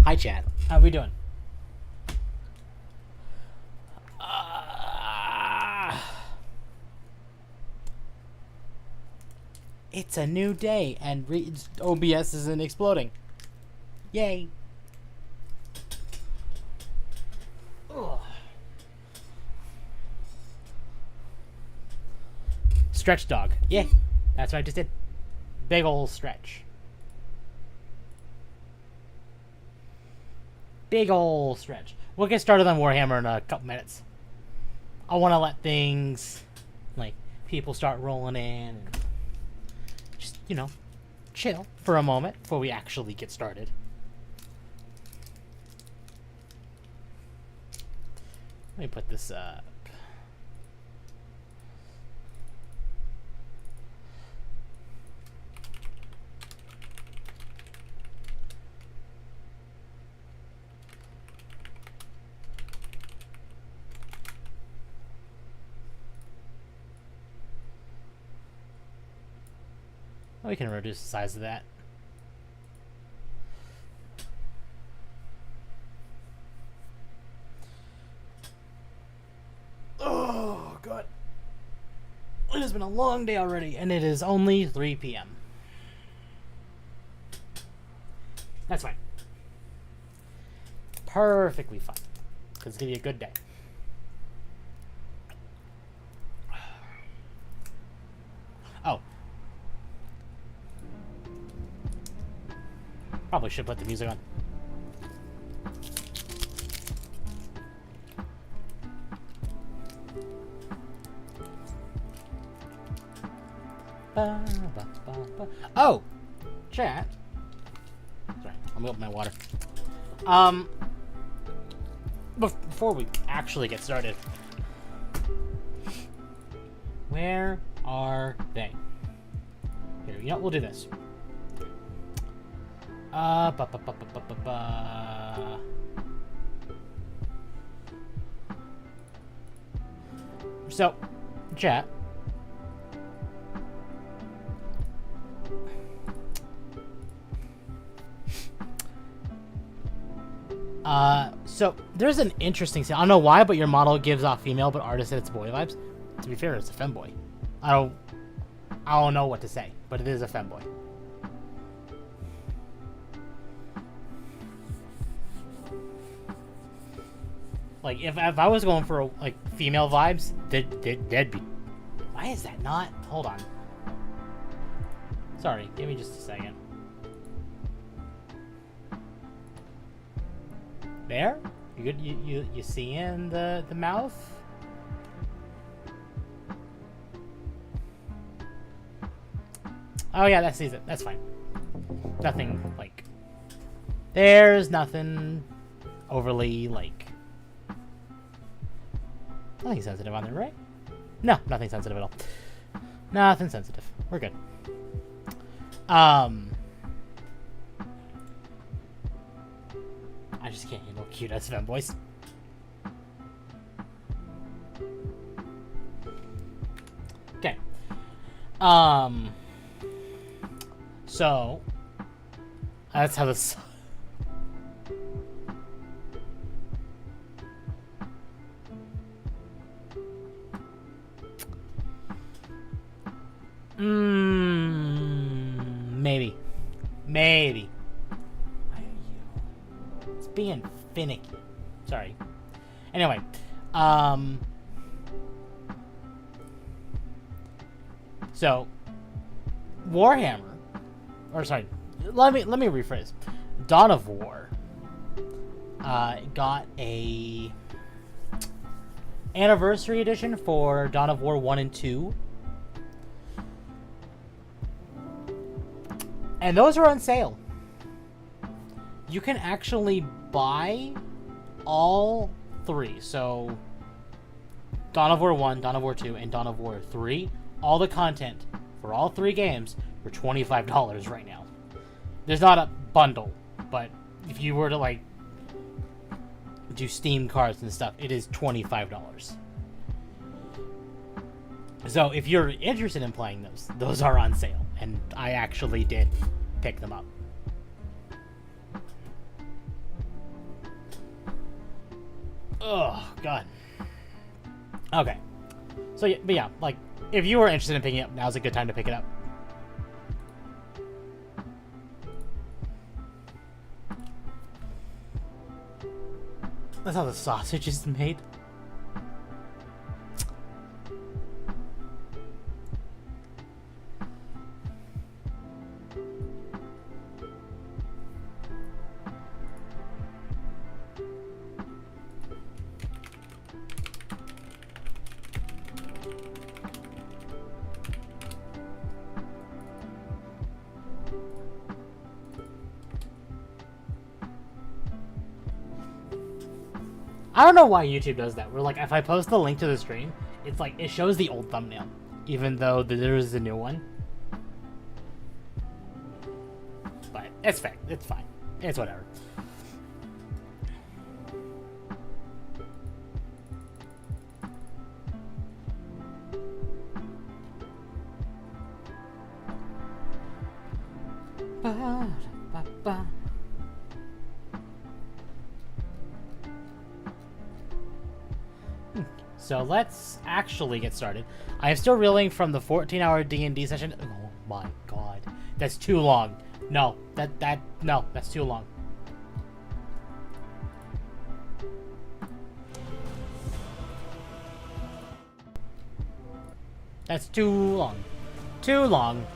Hi, chat. How we doing? It's a new day, and OBS isn't exploding. Yay! Ugh. Stretch dog. Yeah, that's what I just did. Big ol' stretch. Big ol' stretch. We'll get started on Warhammer in a couple minutes. I want to let things, like, people start rolling in and just, you know, chill for a moment before we actually get started. Let me put this up. We can reduce the size of that. Oh, God. It has been a long day already, and it is only 3 p.m. That's fine. Perfectly fine. Because it's going to be a good day. Oh. Probably should put the music on. Oh! Chat. Sorry, let me open my water. Before we actually get started. Where are they? Here, you know what? We'll do this. So, chat. So there's an interesting scene. I don't know why, but your model gives off female, but artist said it's boy vibes. To be fair, it's a femboy. I don't know what to say, but it is a femboy. Like, if I was going for, like, female vibes, that'd be... Why is that not? Hold on. Sorry, give me just a second. There? You good? You seeing the mouth? Oh yeah, that sees it. That's fine. Nothing, like... There's nothing overly, like... Nothing sensitive on there, right? No, nothing sensitive at all. Nothing sensitive. We're good. I just can't handle cute as femboys. So that's how this. Maybe. Maybe. Why are you? It's being finicky. Sorry. Anyway, so Warhammer, or sorry, let me rephrase. Dawn of War got a anniversary edition for Dawn of War 1 and 2. And those are on sale. You can actually buy all three. So Dawn of War 1, Dawn of War 2, and Dawn of War 3. All the content for all three games for $25 right now. There's not a bundle, but if you were to like do Steam cards and stuff, it is $25. So if you're interested in playing those are on sale, and I actually did pick them up. Oh god. Okay. So yeah, but yeah, like if you were interested in picking it up, now's a good time to pick it up. That's how the sausage is made. I don't know why YouTube does that. Where like if I post the link to the stream, it's like it shows the old thumbnail, even though there is a new one. But it's fine. It's fine. It's whatever. Ba-da-ba-ba. So let's actually get started. I am still reeling from the 14-hour D&D session. Oh my god. That's too long. No, no, that's too long. That's too long. Too long.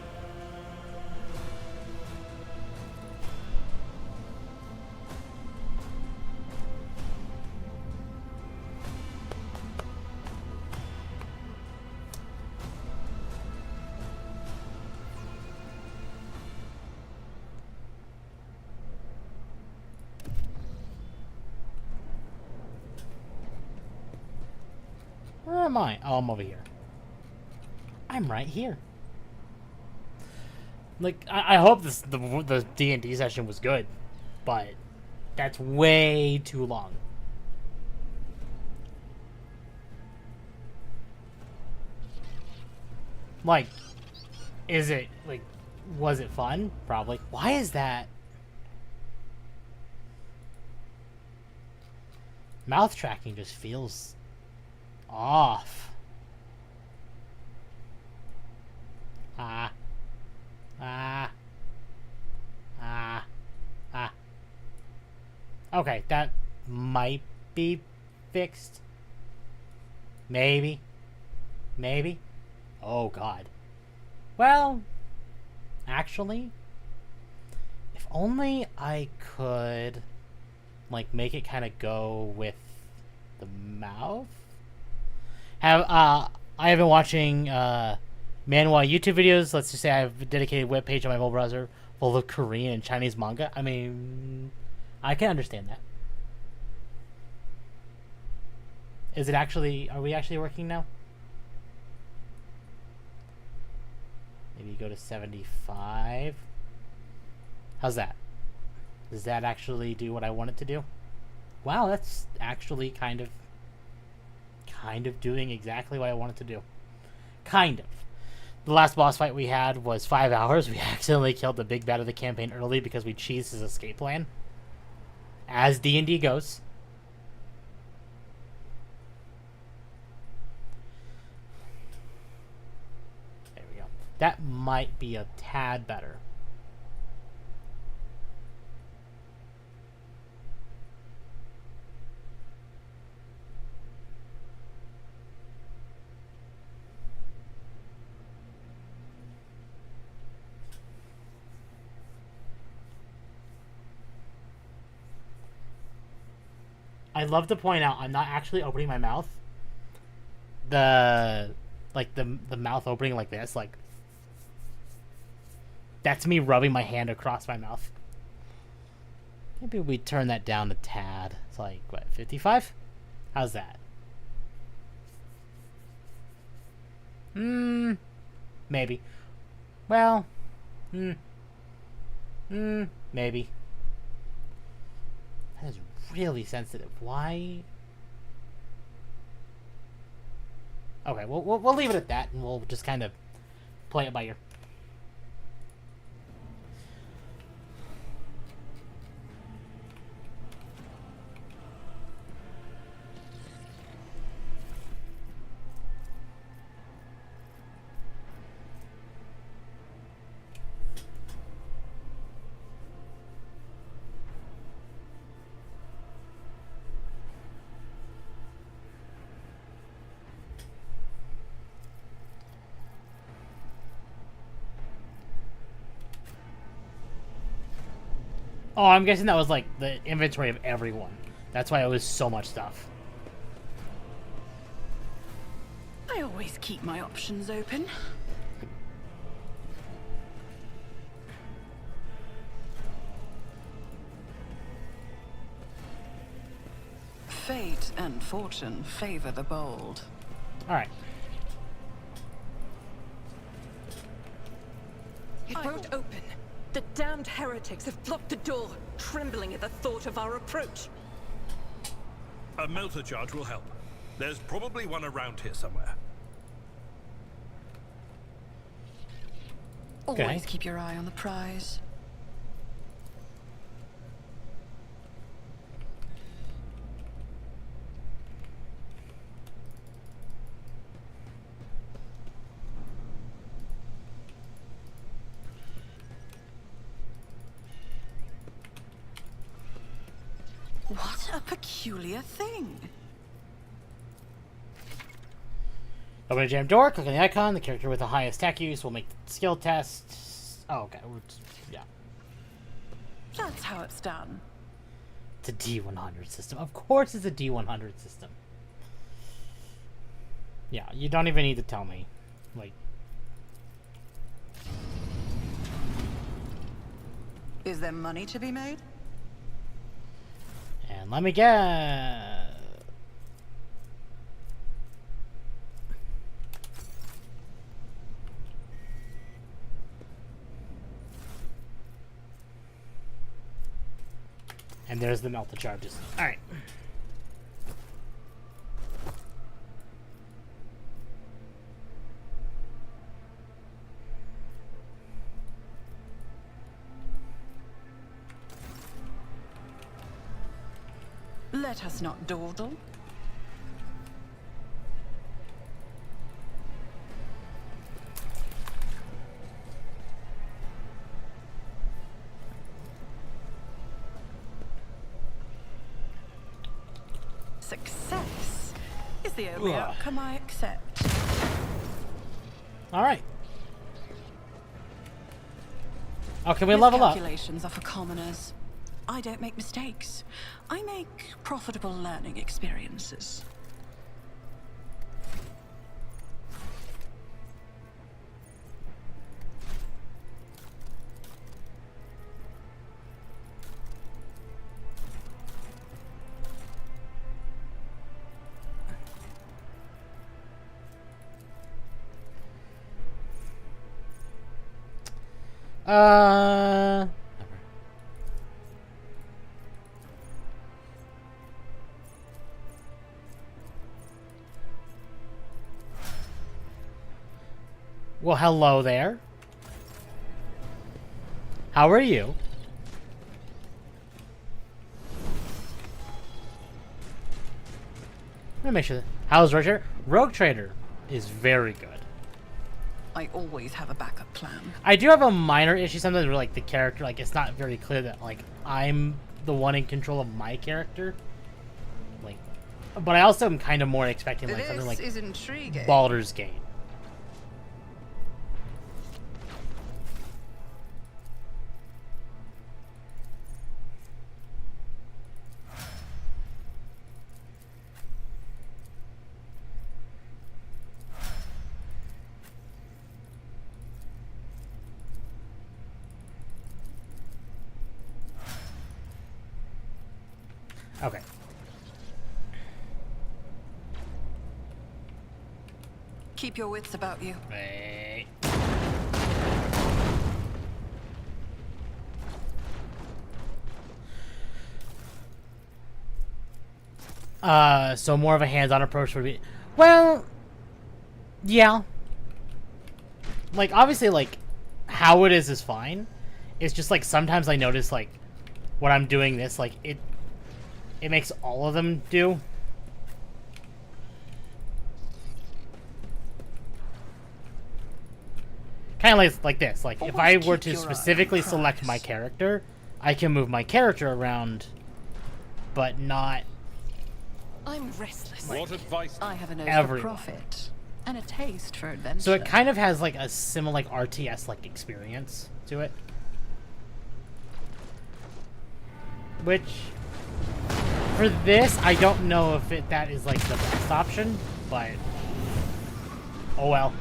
Where am I? Oh, I'm over here. I'm right here. Like, I hope the D&D session was good, but that's way too long. Like, is it, like, was it fun? Probably. Why is that? Mouth tracking just feels off. Okay, that might be fixed. Maybe. Maybe. Oh, God. Well, actually, if only I could, like, make it kind of go with the mouth. I have been watching Manhwa YouTube videos. Let's just say I have a dedicated webpage on my mobile browser full of Korean and Chinese manga. I mean, I can understand that. Is it actually... Are we actually working now? Maybe go to 75. How's that? Does that actually do what I want it to do? Wow, that's actually kind of doing exactly what I want it to do. Kind of. The last boss fight we had was 5 hours. We accidentally killed the big bad of the campaign early because we cheesed his escape plan. As D&D goes. There we go. That might be a tad better. I'd love to point out I'm not actually opening my mouth. The mouth opening like this, like that's me rubbing my hand across my mouth. Maybe we turn that down a tad. It's like what, 55? How's that? Maybe. Well, maybe. That is really sensitive. Why? Okay, we'll leave it at that, and we'll just kind of play it by ear. Oh, I'm guessing that was like the inventory of everyone. That's why it was so much stuff. I always keep my options open. Fate and fortune favor the bold. All right. It won't open. The damned heretics have blocked the door, trembling at the thought of our approach. A melter charge will help. There's probably one around here somewhere. Okay. Always keep your eye on the prize. What a peculiar thing. Open a jam door, click on the icon. The character with the highest attack use will make the skill test. Oh, okay. Yeah. That's how it's done. It's a D100 system. Of course it's a D100 system. Yeah, you don't even need to tell me. Like, Is there money to be made? and let me guess. And there's the melta charges. All right. Let us not dawdle. Success is the only Ugh. outcome I accept. All right. Oh, can we level up? Calculations are for commoners. I don't make mistakes. I make profitable learning experiences. Well, hello there. How are you? Let me make sure. How's Rogue Trader? Rogue Trader is very good. I always have a backup plan. I do have a minor issue sometimes where, like, the character, like, it's not very clear that, like, I'm the one in control of my character. Like, but I also am kind of more expecting, like, something like This is intriguing. Baldur's Gate. Okay. Keep your wits about you. Wait. So more of a hands-on approach would be, well, yeah. Like, obviously, like, how it is fine. It's just, like, sometimes I notice, like, when I'm doing this, like, it makes all of them do. Kind of like this. Like, if I were to specifically select my character, I can move my character around, but not... I'm restless. What advice? I have a nose Everyone. for profit and a taste for adventure. So it kind of has, like, a similar, like, RTS-like experience to it. Which, for this, I don't know if that is, like, the best option, but... oh well.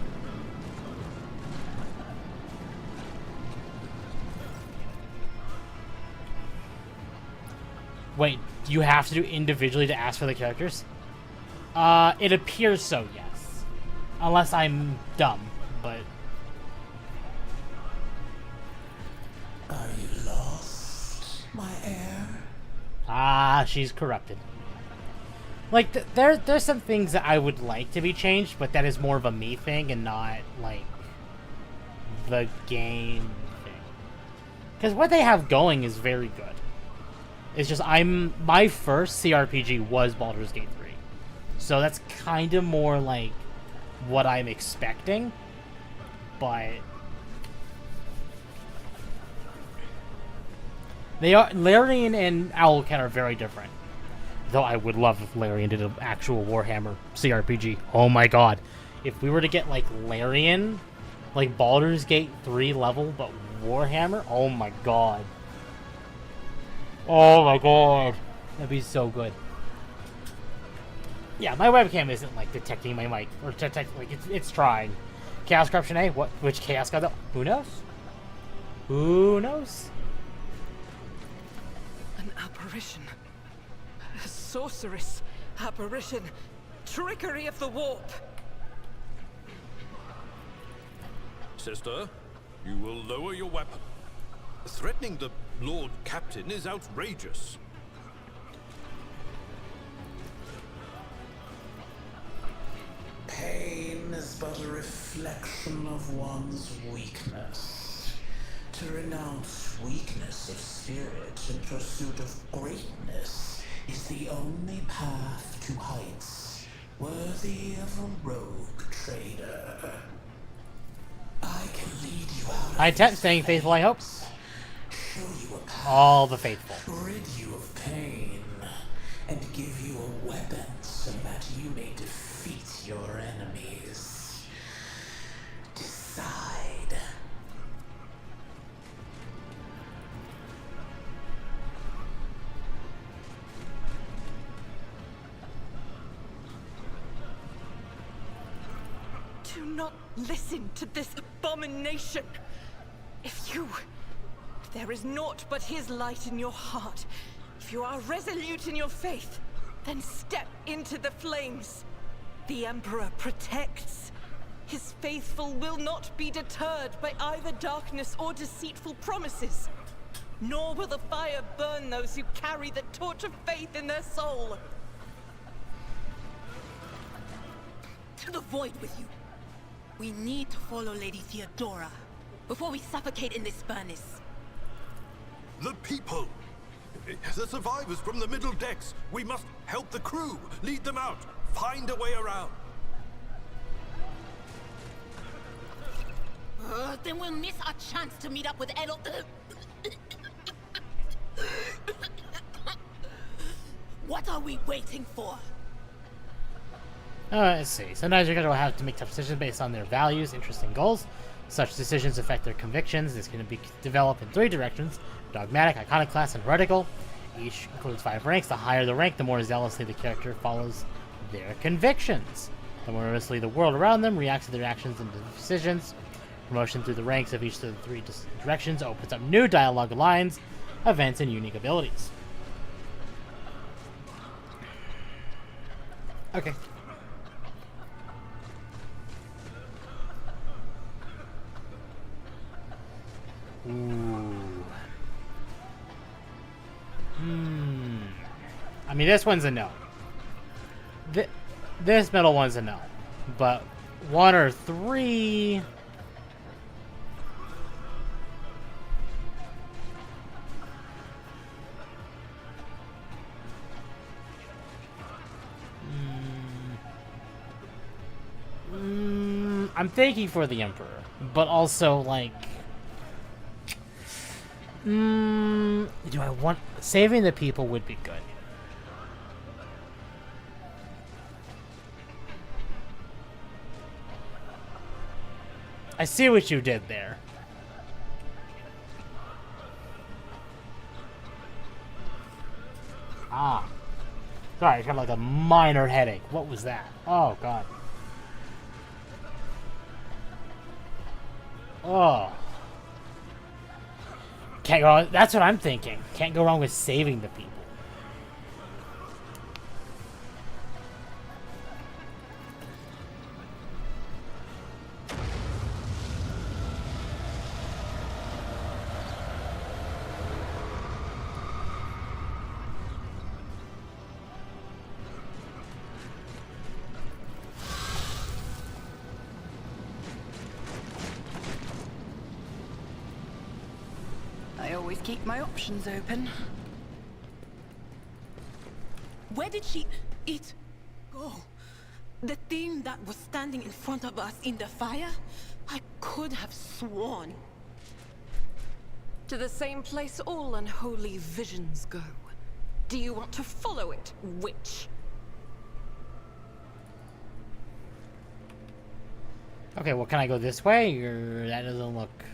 Wait, do you have to do individually to ask for the characters? It appears so, yes. Unless I'm dumb, but... Are you lost, my heir? Ah, she's corrupted. Like, there's some things that I would like to be changed, but that is more of a me thing and not, like, the game thing. Because what they have going is very good. It's just, my first CRPG was Baldur's Gate 3. So that's kind of more like what I'm expecting. But they are, Larian and Owlcat are very different. Though I would love if Larian did an actual Warhammer CRPG. Oh my god. If we were to get, like, Larian, like Baldur's Gate 3 level, but Warhammer, oh my god. Oh my god. That'd be so good. Yeah, my webcam isn't, like, detecting my mic. Or like, it's trying. Chaos Corruption A? What? Which Chaos God? Who knows? Who knows? An apparition. A sorceress. Apparition. Trickery of the warp. Sister, you will lower your weapon. Threatening the Lord Captain is outrageous. Pain is but a reflection of one's weakness. To renounce weakness of spirit in pursuit of greatness is the only path to heights worthy of a rogue trader. I can lead you out of I attempt these staying faithful, I hope. flames, show you a path, All the faithful. rid you of pain, and give you a weapon so that you may defeat your enemies. Decide. Do not listen to this abomination. If there is naught but his light in your heart, if you are resolute in your faith, then step into the flames. The Emperor protects. His faithful will not be deterred by either darkness or deceitful promises. Nor will the fire burn those who carry the torch of faith in their soul. To the void with you. We need to follow Lady Theodora before we suffocate in this furnace. The people! The survivors from the middle decks! We must help the crew! Lead them out! Find a way around! Then we'll miss our chance to meet up with Edel. What are we waiting for? Let's see. Sometimes you're going to have to make tough decisions based on their values, interests, and goals. Such decisions affect their convictions. This can be developed in 3 directions: dogmatic, iconoclast, and heretical. Each includes 5 ranks. The higher the rank, the more zealously the character follows their convictions. The more earnestly the world around them reacts to their actions and decisions. Promotion through the ranks of each of the 3 directions opens up new dialogue lines, events, and unique abilities. Okay. Ooh. I mean, this one's a no. This middle one's a no. But 1 or 3... I'm thinking for the Emperor, but also, like... do I want... Saving the people would be good. I see what you did there. Ah. Sorry, I got like a minor headache. What was that? Oh, God. Oh. Can't go wrong. That's what I'm thinking. Can't go wrong with saving the people. I always keep my options open. Where did it go? The thing that was standing in front of us in the fire? I could have sworn. To the same place all unholy visions go. Do you want to follow it, witch? Okay, well, can I go this way? Or that doesn't look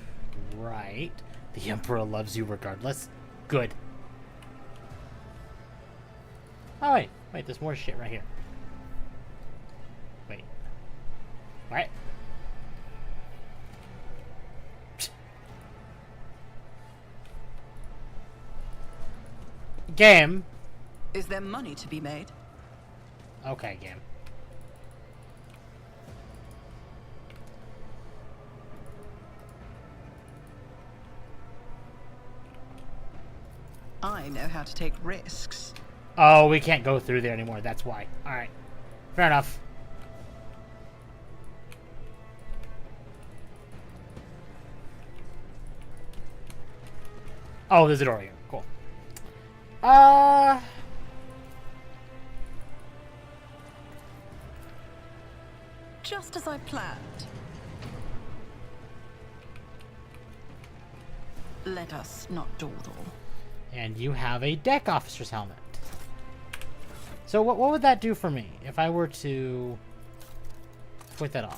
right. The Emperor loves you regardless. Good. Oh, wait. Wait, there's more shit right here. Wait. What? Game. Is there money to be made? Okay, game. I know how to take risks. Oh, we can't go through there anymore. That's why. Alright. Fair enough. Oh, there's a door here. Cool. Just as I planned. Let us not dawdle. And you have a deck officer's helmet. So what would that do for me if I were to put that on?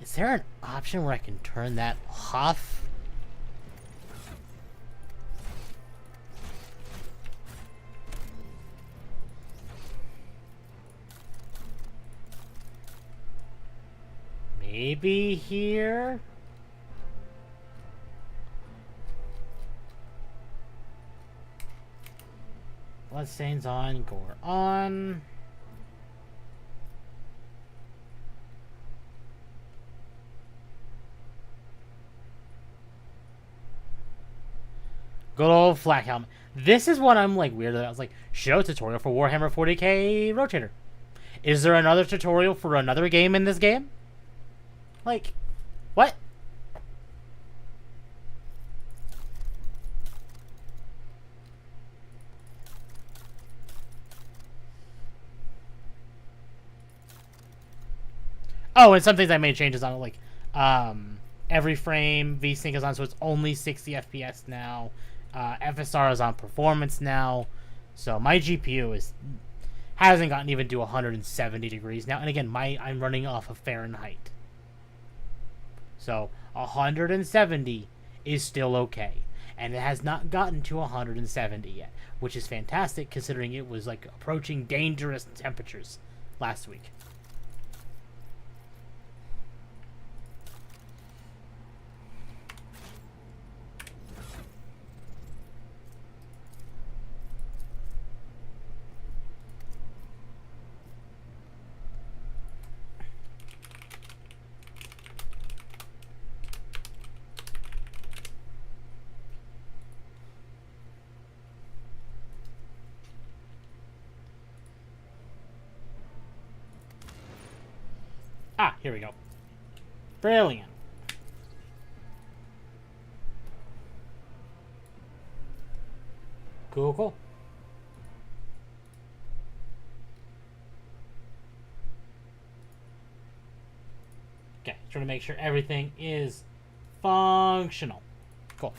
Is there an option where I can turn that off? Maybe here? Bloodstains on, gore on. Good old flak helmet. This is what I'm like weird. I was like, show tutorial for Warhammer 40K rotator. Is there another tutorial for another game in this game? Like, what? Oh, and some things I made changes on, like, every frame VSync is on, so it's only 60 FPS now. FSR is on performance now, so my GPU hasn't gotten even to 170 degrees now. And again, I'm running off of Fahrenheit, so 170 is still okay, and it has not gotten to 170 yet, which is fantastic considering it was like approaching dangerous temperatures last week. Ah, here we go. Brilliant. Cool, cool. Okay, trying to make sure everything is functional. Cool.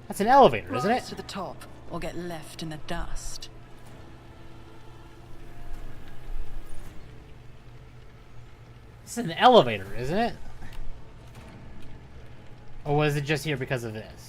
That's an elevator, isn't it? Rise to the top, or get left in the dust. This is an elevator, isn't it? Or was it just here because of this?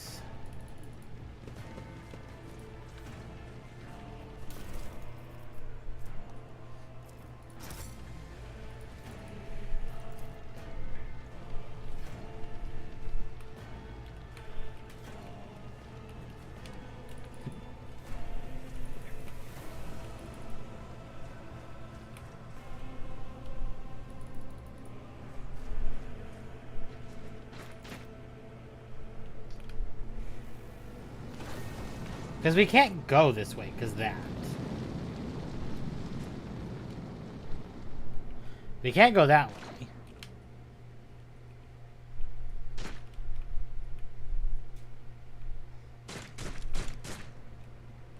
Because we can't go this way, because that. We can't go that way.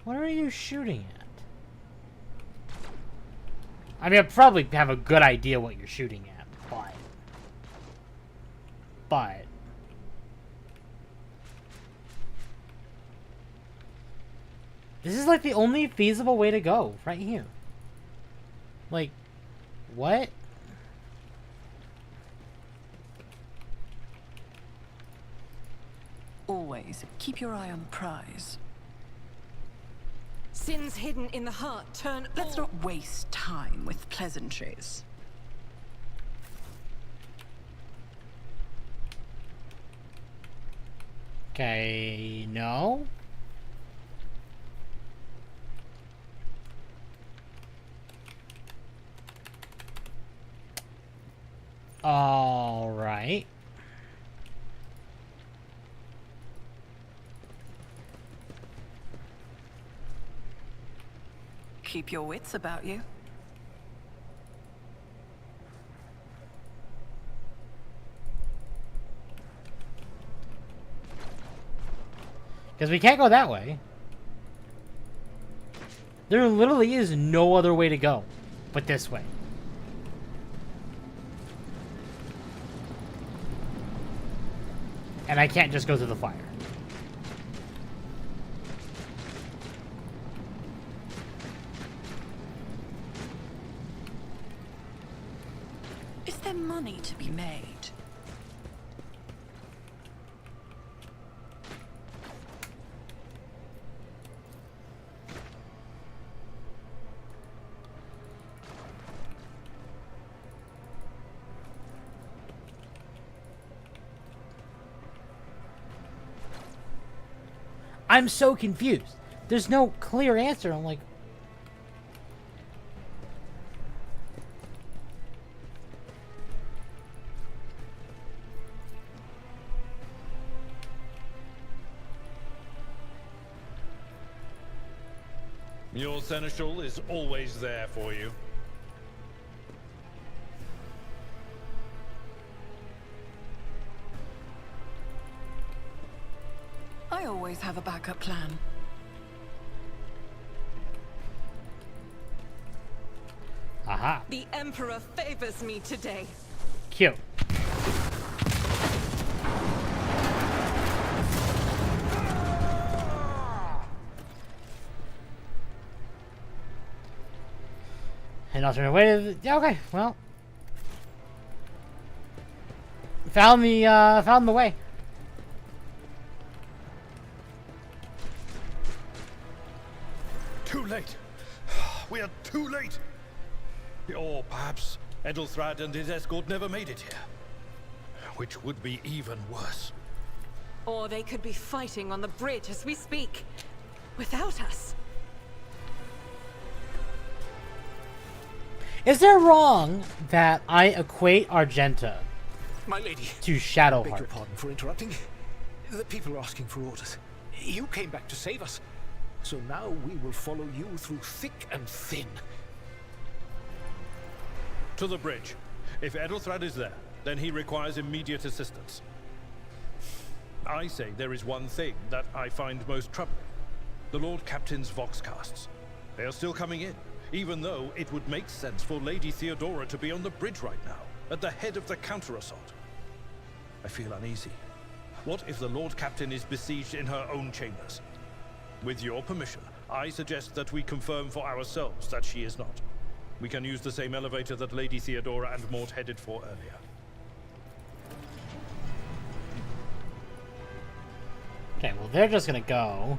What are you shooting at? I mean, I probably have a good idea what you're shooting at, but... This is like the only feasible way to go, right here. Like, what? Always keep your eye on the prize. Sins hidden in the heart turn. Let's not waste time with pleasantries. Okay, no. All right. Keep your wits about you. Because we can't go that way. There literally is no other way to go but this way. And I can't just go through the fire. Is there money to be made? I'm so confused. There's no clear answer. I'm like, Your seneschal is always there for you. I always have a backup plan. aha, The Emperor favors me today. cute. An alternate way to yeah, okay, well. Found the way. Too late. We are too late. Or perhaps Edelthrad and his escort never made it here. Which would be even worse. Or they could be fighting on the bridge as we speak, without us. Is it wrong that I equate Argenta My lady, to beg your Shadowheart? pardon for interrupting. The people are asking for orders. You came back to save us. So now we will follow you through thick and thin. To the bridge. If Edelthrad is there, then he requires immediate assistance. I say there is one thing that I find most troubling. The Lord Captain's Voxcasts. They are still coming in, even though it would make sense for Lady Theodora to be on the bridge right now, at the head of the counter-assault. I feel uneasy. What if the Lord Captain is besieged in her own chambers? With your permission, I suggest that we confirm for ourselves that she is not. We can use the same elevator that Lady Theodora and Mort headed for earlier. Okay, well they're just gonna go.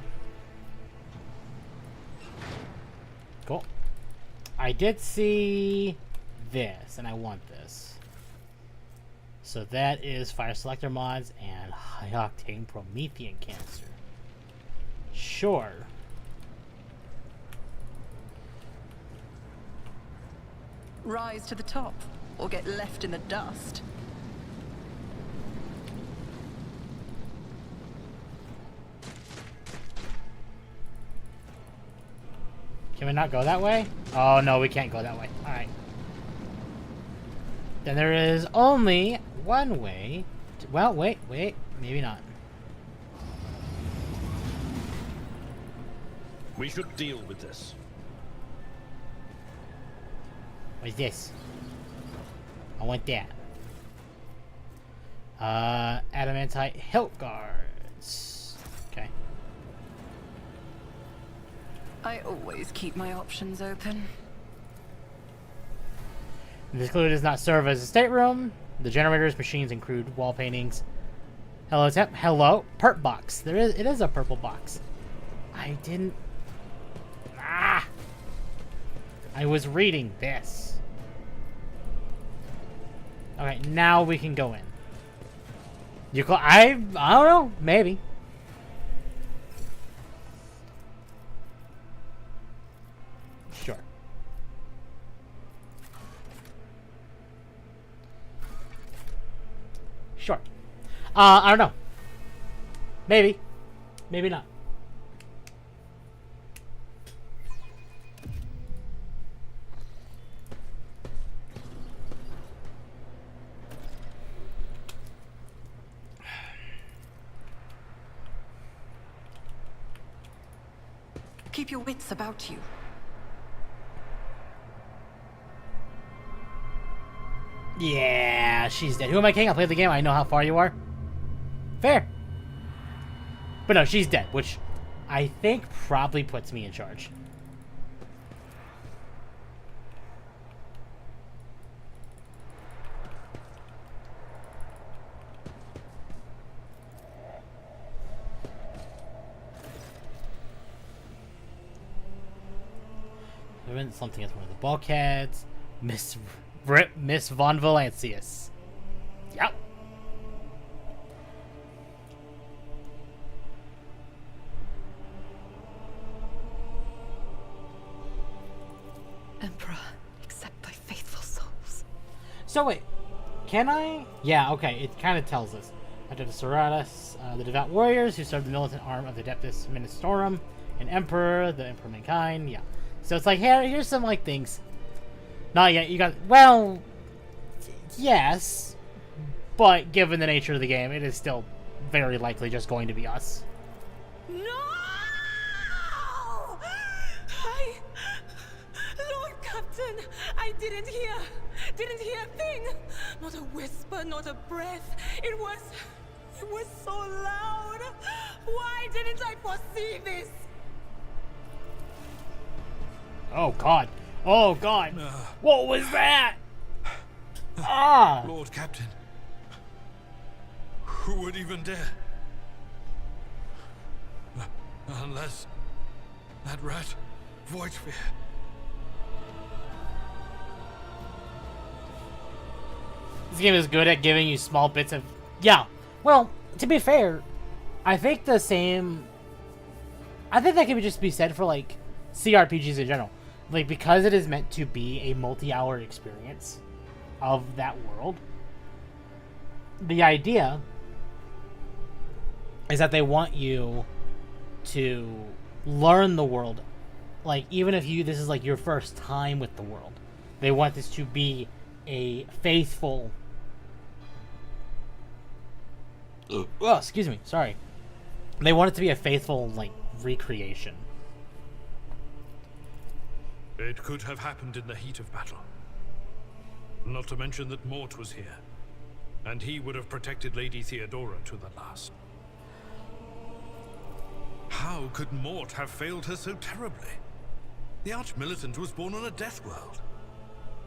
Cool. I did see this, and I want this. So that is Fire Selector mods and High Octane Promethean Canister. Sure. Rise to the top, or get left in the dust. Can we not go that way? Oh no, we can't go that way. Alright. Then there is only one way. Well, wait, maybe not. We should deal with this. What is this? I want that. Adamantite hilt guards. Okay. I always keep my options open. This clearly does not serve as a stateroom. The generators, machines, and crude wall paintings. Hello, Temp. Hello, perp box. It is a purple box. I didn't. Ah! I was reading this. Okay, now we can go in. I don't know. Maybe. Sure. Sure. I don't know. Maybe. Maybe not. Keep your wits about you. Yeah, she's dead. Who am I king? I played the game. I know how far you are. Fair. But no, she's dead, which I think probably puts me in charge. Something as one of the bulkheads. Miss Von Valancius. Yep. So wait, can I? Yeah, okay, it kind of tells us. Adeptus Sororitas, the devout warriors who serve the militant arm of the Adeptus Ministorum, an emperor, the emperor of mankind, yeah. So it's like, here's some, like, things. Not yet, you got, well, yes, but given the nature of the game, it is still very likely just going to be us. No! Lord Captain, I didn't hear a thing. Not a whisper, not a breath. It was so loud. Why didn't I foresee this? Oh god. Oh god. What was that? Ah. Lord Captain. Who would even dare? Unless that rat, Voidsphere. This game is good at giving you small bits of... Yeah. Well, to be fair, I think the same... I think that can just be said for, like, CRPGs in general. Like, because it is meant to be a multi-hour experience of that world, the idea is that they want you to learn the world. Like, even if this is, like, your first time with the world, they want this to be a faithful... Oh, excuse me, sorry. They want it to be a faithful, like, recreation. It could have happened in the heat of battle. Not to mention that Mort was here, and he would have protected Lady Theodora to the last. How could Mort have failed her so terribly? The Arch-Militant was born on a death world.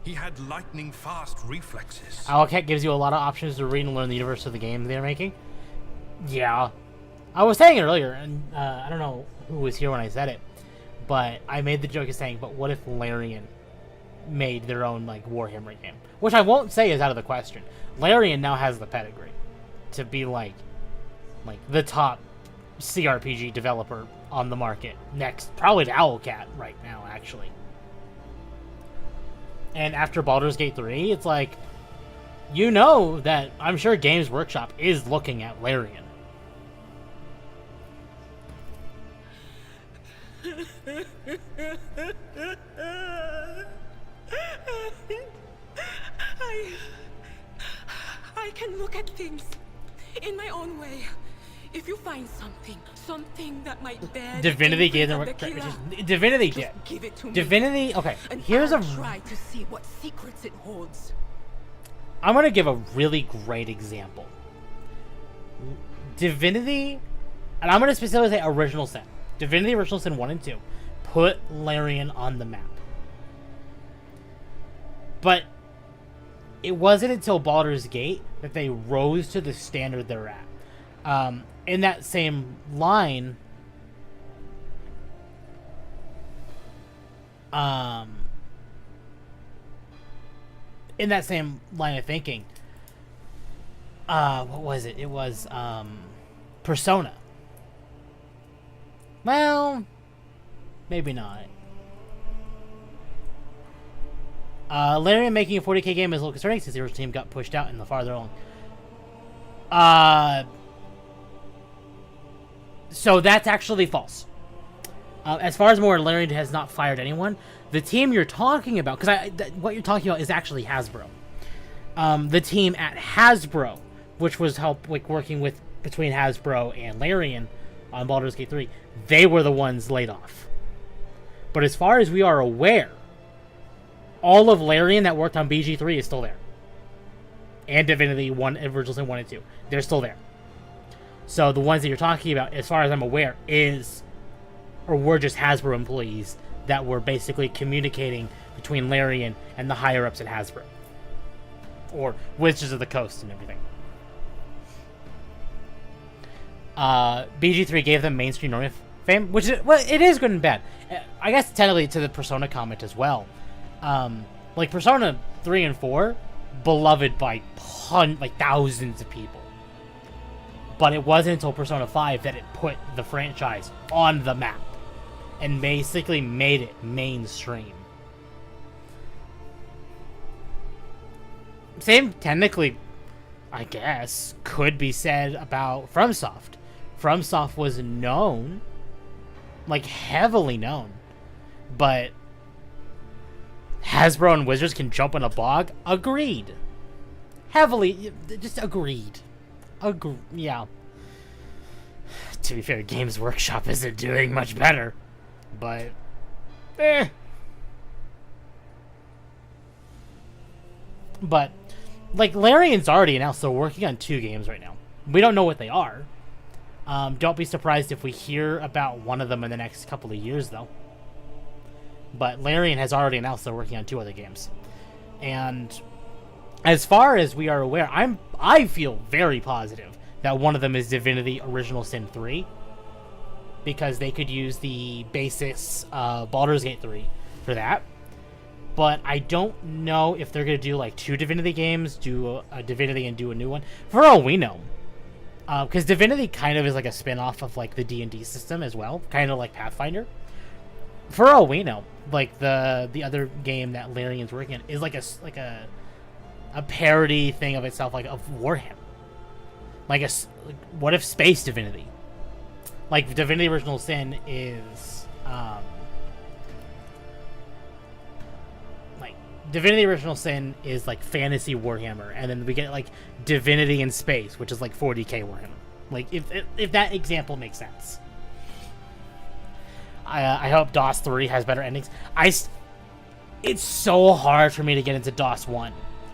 He had lightning-fast reflexes. Owlcat gives you a lot of options to read and learn the universe of the game they're making. Yeah. I was saying it earlier, and I don't know who was here when I said it, but I made the joke of saying, but what if Larian made their own, like, Warhammer game? Which I won't say is out of the question. Larian now has the pedigree to be, like the top CRPG developer on the market. Next, probably to Owlcat right now, actually. And after Baldur's Gate 3, it's like, you know that I'm sure Games Workshop is looking at Larian. I can look at things in my own way. If you find something that might bear Divinity gave them... Divinity did. Give it to me. Divinity... Okay, And here's I'll a... try to see what secrets it holds. I'm going to give a really great example. Divinity... And I'm going to specifically say Original Sin. Divinity Original Sin 1 and 2 put Larian on the map. But it wasn't until Baldur's Gate that they rose to the standard they're at. In that same line, of thinking, what was it? It was Persona. Well, maybe not. Larian making a 40k game is a little concerning since the original team got pushed out in the farther along. So that's actually false. As far as more, Larian has not fired anyone. The team you're talking about, because what you're talking about is actually Hasbro. The team at Hasbro, which was working with between Hasbro and Larian on Baldur's Gate 3, they were the ones laid off. But as far as we are aware, all of Larian that worked on BG3 is still there. And Divinity 1, Original Sin 1 and 2. They're still there. So the ones that you're talking about, as far as I'm aware, were just Hasbro employees that were basically communicating between Larian and the higher-ups at Hasbro. Or Wizards of the Coast and everything. BG3 gave them mainstream normie fame, which is, well, it is good and bad. I guess technically to the Persona comment as well. Like Persona 3 and 4, beloved by thousands of people. But it wasn't until Persona 5 that it put the franchise on the map and basically made it mainstream. same technically, I guess, could be said about FromSoft. FromSoft was known, like heavily known, but Hasbro and Wizards can jump in a bog. Agreed. Heavily, just agreed. Yeah. To be fair, Games Workshop isn't doing much better, but But like Larian's already announced they're working on 2 games right now. We don't know what they are. Don't be surprised if we hear about one of them in the next couple of years, though. But Larian has already announced they're working on 2 other games, and as far as we are aware, I feel very positive that one of them is Divinity Original Sin 3, because they could use the basis Baldur's Gate 3 for that. But I don't know if they're going to do like 2 Divinity games, do a Divinity and do a new one. For all we know. Because Divinity kind of is like a spin-off of like the D&D system as well. Kind of like Pathfinder. For all we know, like the other game that Larian's working on is like a parody thing of itself, like of Warhammer. Like what if Space Divinity? Like Divinity Original Sin is Divinity Original Sin is like fantasy Warhammer, and then we get like Divinity in Space, which is like 40K Warhammer. Like if that example makes sense. I hope DOS 3 has better endings. It's so hard for me to get into DOS 1.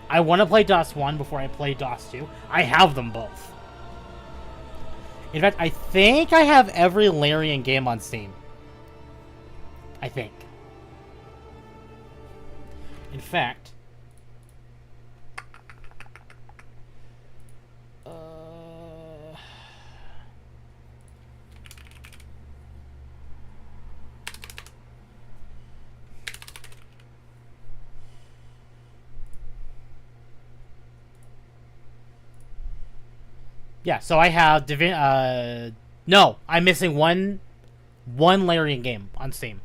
I want to play DOS 1 before I play DOS 2. I have them both. In fact, I think I have every Larian game on Steam. I think. In fact, yeah, so I have no, I'm missing one Larian game on Steam,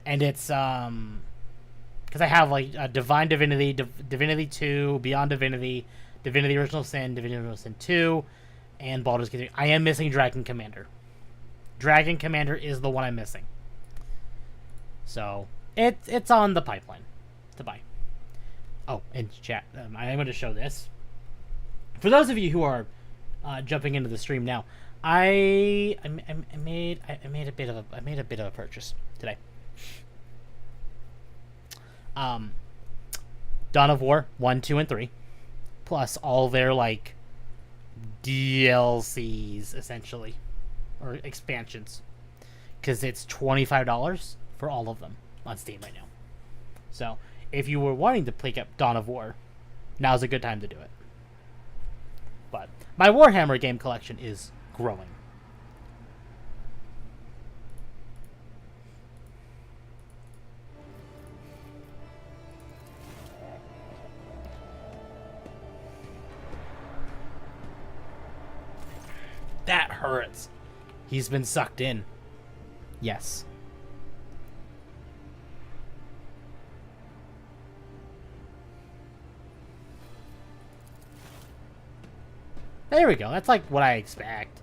and it's because I have like Divine Divinity, Divinity 2, Beyond Divinity, Divinity Original Sin, Divinity Original Sin 2, and Baldur's Gate 3. I am missing Dragon Commander. Dragon Commander is the one I'm missing. So it's on the pipeline to buy. Oh, and chat, I am going to show this. For those of you who are jumping into the stream now, I made a bit of a purchase today. Dawn of War 1, 2, and 3, plus all their like DLCs essentially, or expansions, because it's $25 for all of them on Steam right now. So if you were wanting to pick up Dawn of War, now's a good time to do it. But my Warhammer game collection is growing. That hurts. He's been sucked in. Yes. There we go. That's like what I expect.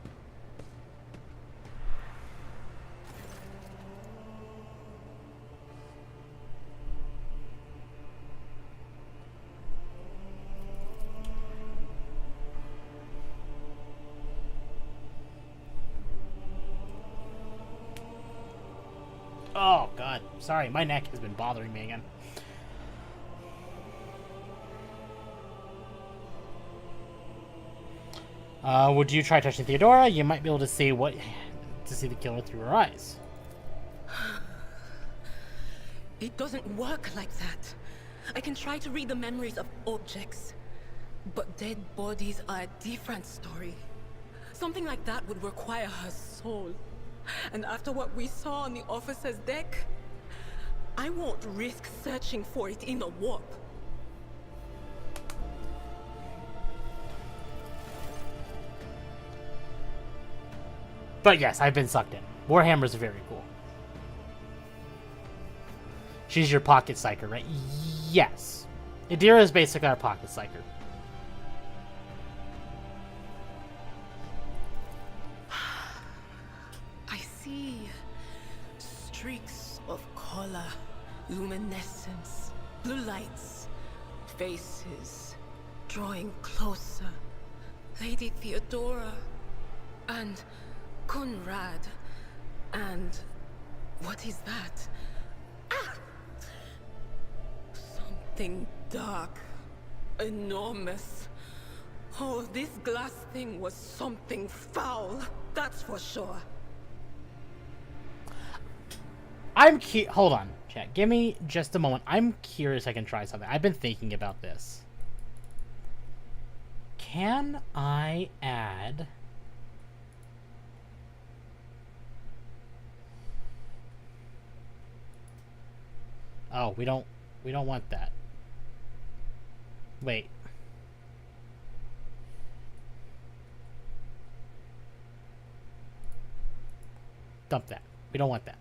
Oh, God. Sorry, my neck has been bothering me again. Would you try touching Theodora? You might be able to see the killer through her eyes. It doesn't work like that. I can try to read the memories of objects, but dead bodies are a different story. Something like that would require her soul. And after what we saw on the officer's deck, I won't risk searching for it in the warp. But yes, I've been sucked in. Warhammer's very cool. She's your pocket psyker, right? Yes. Idira is basically our pocket psyker. I see streaks of color, luminescence, blue lights, faces drawing closer. Lady Theodora and Conrad and what is that? Ah! Something dark, enormous. Oh, this glass thing was something foul, that's for sure. Hold on, chat. Give me just a moment. I'm curious I can try something. I've been thinking about this. Can I add... Oh, we don't want that. Wait. Dump that. We don't want that.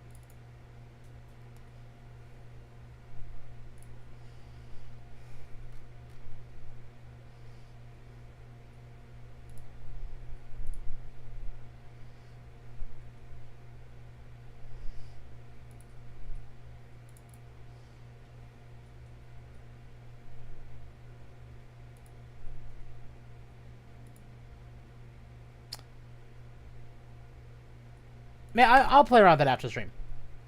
Man, I'll play around with that after stream.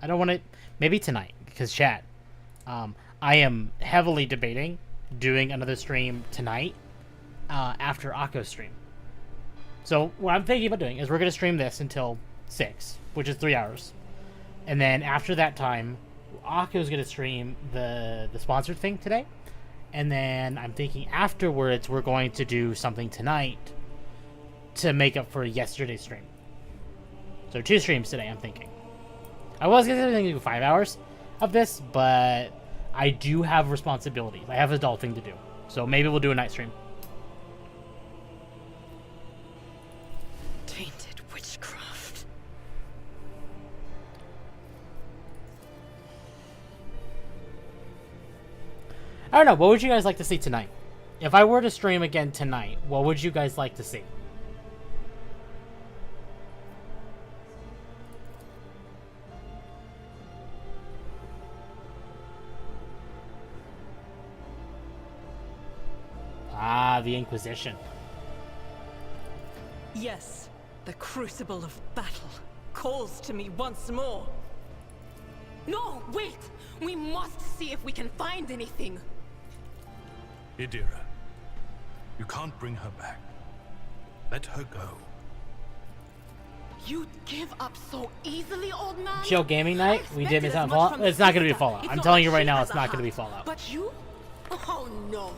I don't want to... Maybe tonight, because chat. I am heavily debating doing another stream tonight after Akko's stream. So what I'm thinking about doing is we're going to stream this until 6, which is 3 hours. And then after that time, Akko's going to stream the sponsored thing today. And then I'm thinking afterwards we're going to do something tonight to make up for yesterday's stream. So 2 streams today, I'm thinking. I was going to do 5 hours of this, but I do have responsibilities. I have adulting to do. So maybe we'll do a night stream. Tainted witchcraft. I don't know. What would you guys like to see tonight? If I were to stream again tonight, what would you guys like to see? Ah, the Inquisition. Yes, the crucible of battle calls to me once more. No, wait! We must see if we can find anything. Idira, you can't bring her back. Let her go. You'd give up so easily, old man? Chill gaming night? We did miss out on Expected as much Fallout? from the It's not going to be sister. Fallout. It's I'm not telling like you right she now, has it's a not going to be heart. Fallout. But you? Oh no.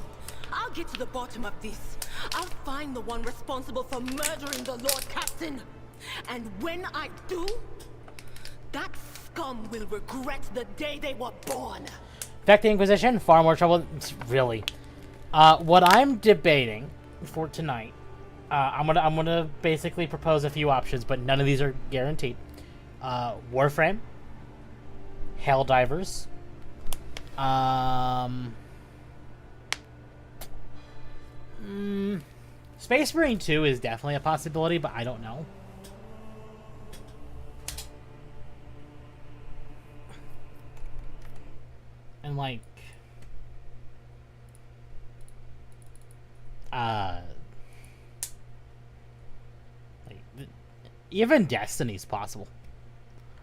I'll get to the bottom of this. I'll find the one responsible for murdering the Lord Captain. And when I do, that scum will regret the day they were born. Back to Inquisition, far more trouble. Really. What I'm debating for tonight, I'm gonna basically propose a few options, but none of these are guaranteed. Warframe, Helldivers, Space Marine 2 is definitely a possibility, but I don't know. And like, even Destiny's possible.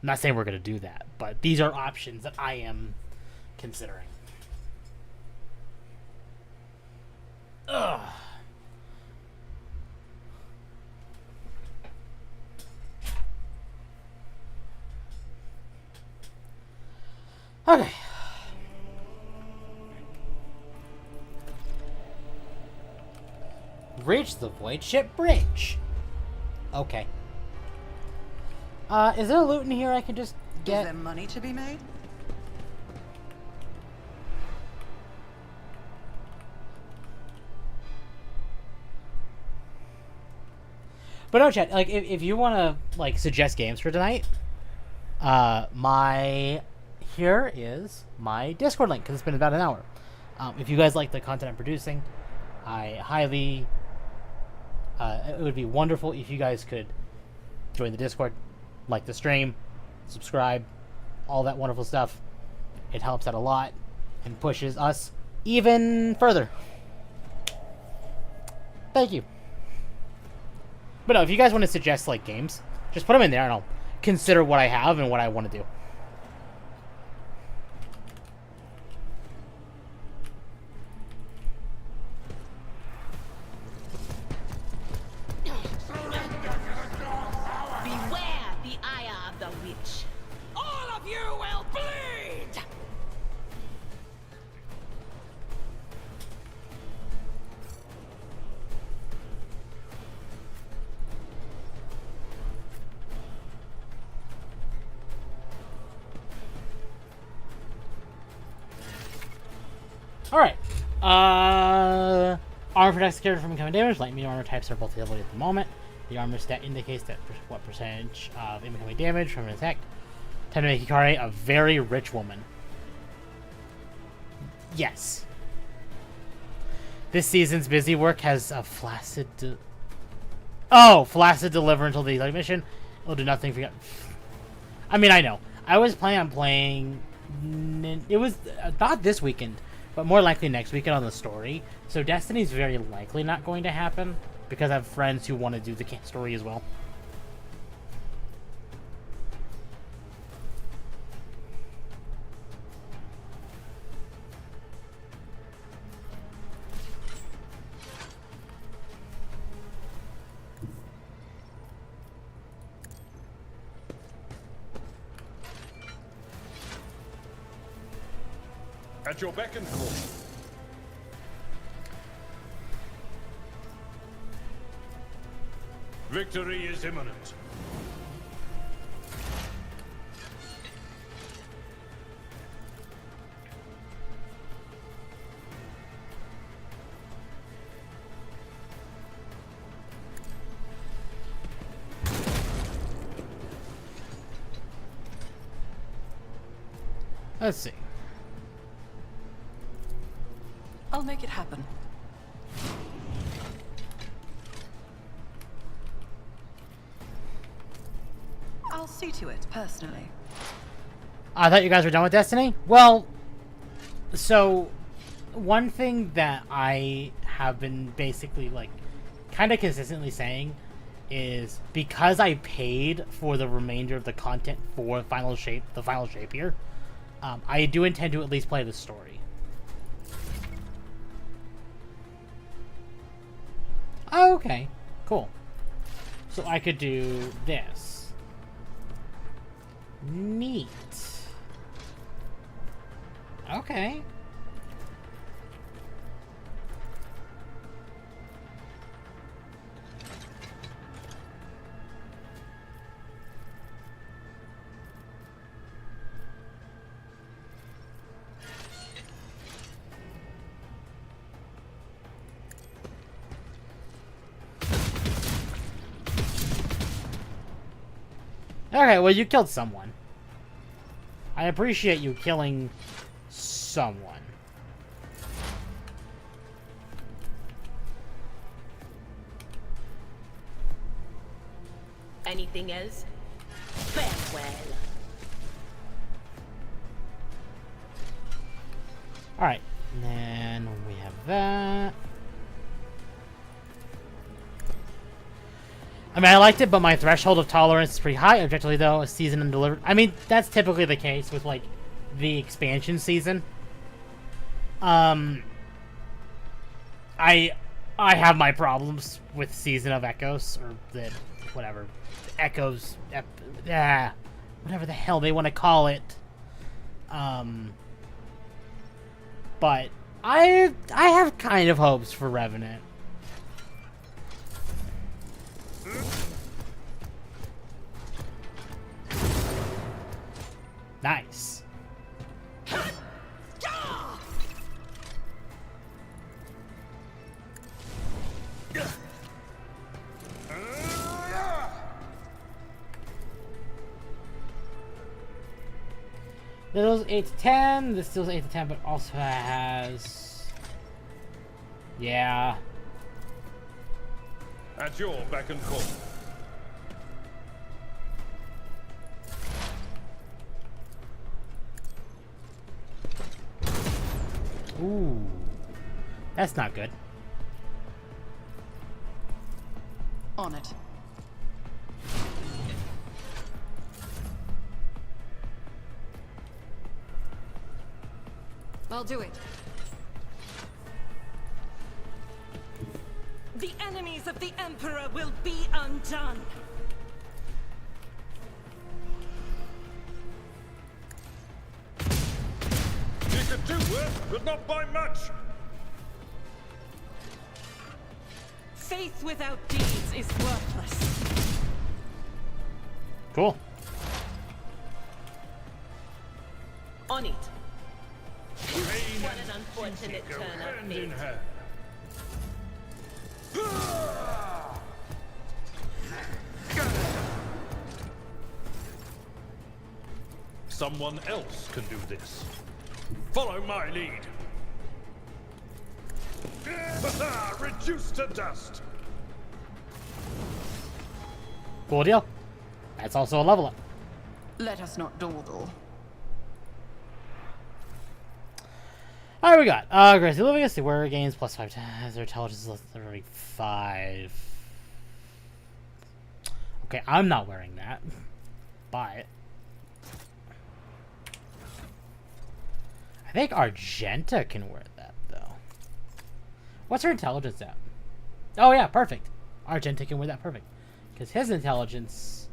I'm not saying we're gonna do that, but these are options that I am considering. Ugh. Okay. Reach the Void Ship Bridge. Okay. Is there loot in here I can just Is get? there money to be made? But no, chat. Like, if you want to like suggest games for tonight, here is my Discord link because it's been about an hour. If you guys like the content I'm producing, I highly... it would be wonderful if you guys could join the Discord, like the stream, subscribe, all that wonderful stuff. It helps out a lot and pushes us even further. Thank you. But no, if you guys want to suggest like games, just put them in there and I'll consider what I have and what I want to do. Beware the ire of the witch. All of you will bleed! Alright. Armor protects the character from incoming damage. Light and medium armor types are both available at the moment. The armor stat indicates that what percentage of incoming damage from an attack. Time to make Hikari a very rich woman. Yes. This season's busy work has a flaccid... flaccid deliver until the exotic mission. It'll do nothing for you. I mean, I know. I was planning on playing... It was not this weekend, but more likely next weekend on the story. So Destiny's very likely not going to happen, because I have friends who want to do the story as well. At your beck and call. Victory is imminent. Let's see. I'll make it happen. I'll see to it, personally. I thought you guys were done with Destiny? Well, so one thing that I have been basically like kind of consistently saying is because I paid for the remainder of the content for the final shape here, I do intend to at least play the story. Oh, okay. Cool. So I could do this. Neat. Okay. Okay, well, you killed someone. I appreciate you killing someone. Anything else? Farewell. Alright, and then we have that. I mean, I liked it, but my threshold of tolerance is pretty high. Objectively, though, a season undelivered. I mean, that's typically the case with, like, the expansion season. I have my problems with Season of Echoes, or the, whatever, Echoes, whatever the hell they want to call it. But I have kind of hopes for Revenant. Nice. This is 8 to 10. This still is 8 to 10, but also has Yeah. At your beck and call. Ooh. That's not good. On it. I'll do it. The enemies of the Emperor will be undone. You could do worse, but not by much. Faith without deeds is worthless. Cool. On it. Pain What an unfortunate go turn of hand in fate. hand. Someone else can do this. Follow my lead. Reduced to dust. Cool deal. That's also a level up. Let us not dawdle. Alright, we got Gracie Livius, the wearer gains +5 has their intelligence is less 5. Okay, I'm not wearing that. But I think Argenta can wear that though. What's her intelligence at? Oh yeah, perfect. Argenta can wear that perfect. Because his intelligence,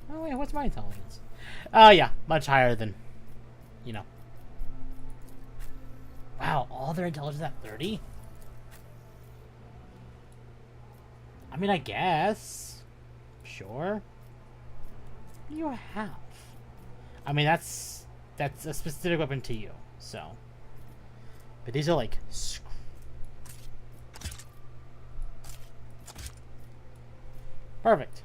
oh wait, what's my intelligence? Yeah, much higher than, you know. Wow, all their intelligence at 30? I mean, I guess. Sure. You have. I mean, that's a specific weapon to you, so. But these are like... Perfect.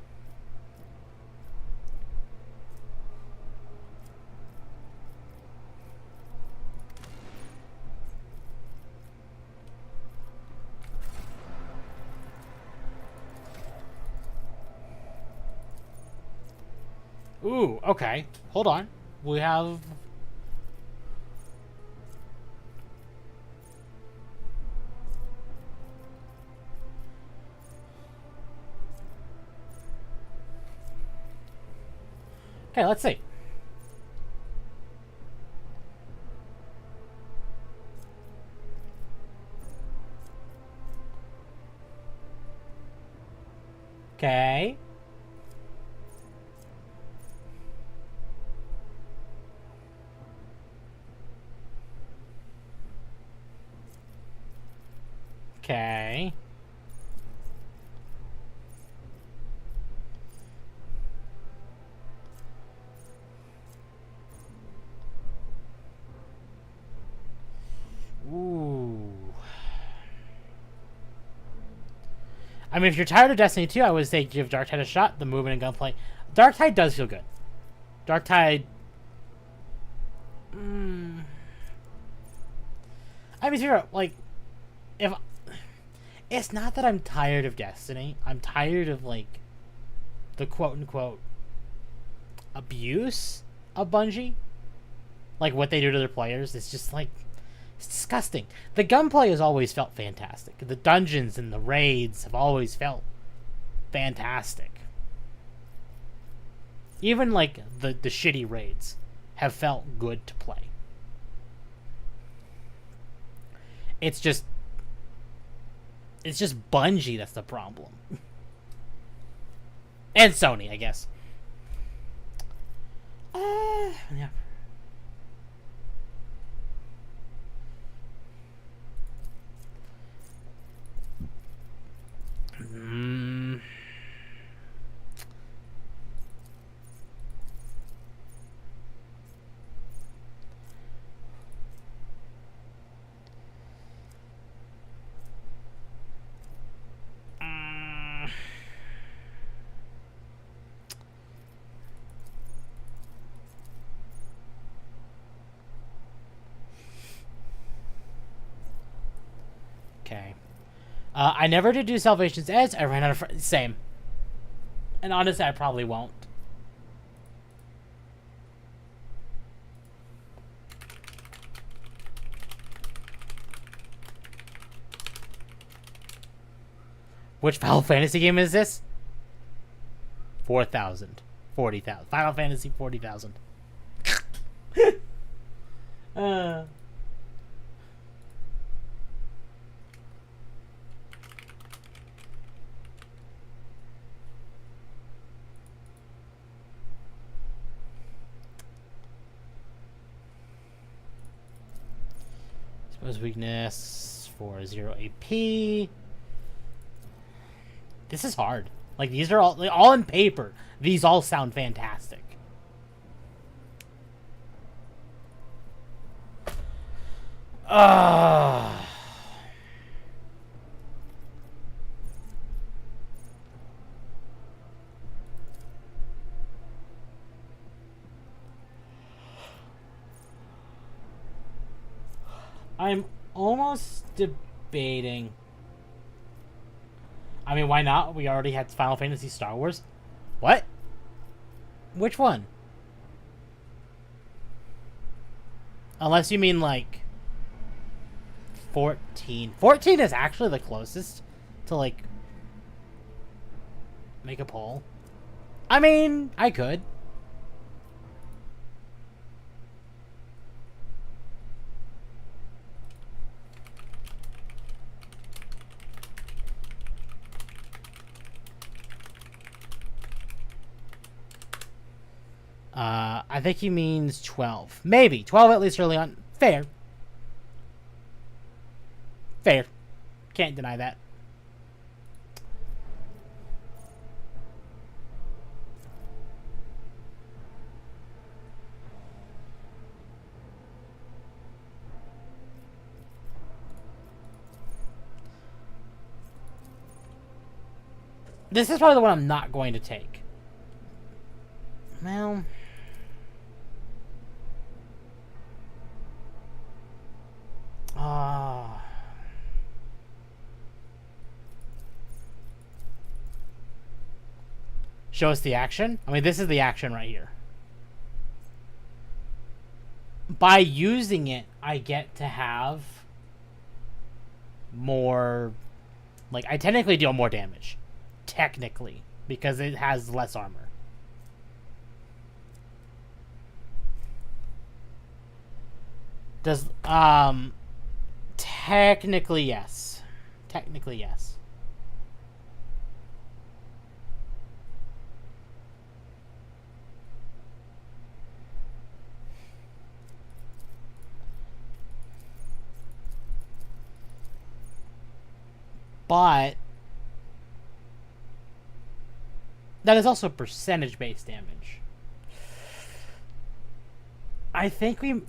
Ooh, okay. Hold on. We have... Okay, let's see. Okay. Okay. Ooh. I mean, if you're tired of Destiny 2, I would say give Darktide a shot. The movement and gunplay. Darktide does feel good. Darktide... I mean, you're like... If... It's not that I'm tired of Destiny. I'm tired of, like, the quote-unquote abuse of Bungie. Like, what they do to their players. It's just, like... It's disgusting. The gunplay has always felt fantastic. The dungeons and the raids have always felt fantastic. Even, like, the shitty raids have felt good to play. It's just Bungie that's the problem. And Sony, I guess. Yeah. I never did do Salvation's Edge. I ran out of... Same. And honestly, I probably won't. Which Final Fantasy game is this? 4,000. 40,000. Final Fantasy 40,000. Suppose weakness for 0 AP. This is hard. Like, these are all in paper. These all sound fantastic. I'm almost debating. I mean, why not? We already had Final Fantasy Star Wars. What? Which one? Unless you mean, like, 14. 14 is actually the closest to, like, make a poll. I mean, I could. I think he means 12. Maybe. 12 at least early on. Fair. Fair. Can't deny that. This is probably the one I'm not going to take. Well... Show us the action? I mean, this is the action right here. By using it, I get to have more... Like, I technically deal more damage. Technically. Because it has less armor. Does, technically, yes. Technically, yes. But that is also percentage-based damage. I think we...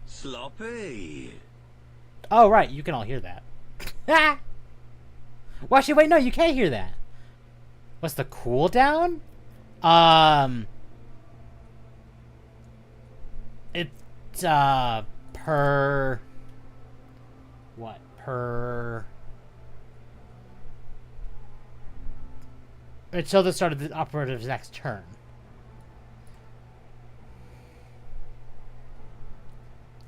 Sloppy. Oh, right. You can all hear that. Ah! Well, actually, wait. No, you can't hear that. What's the cooldown? It's, per... What? Per... Until the start of the operative's next turn.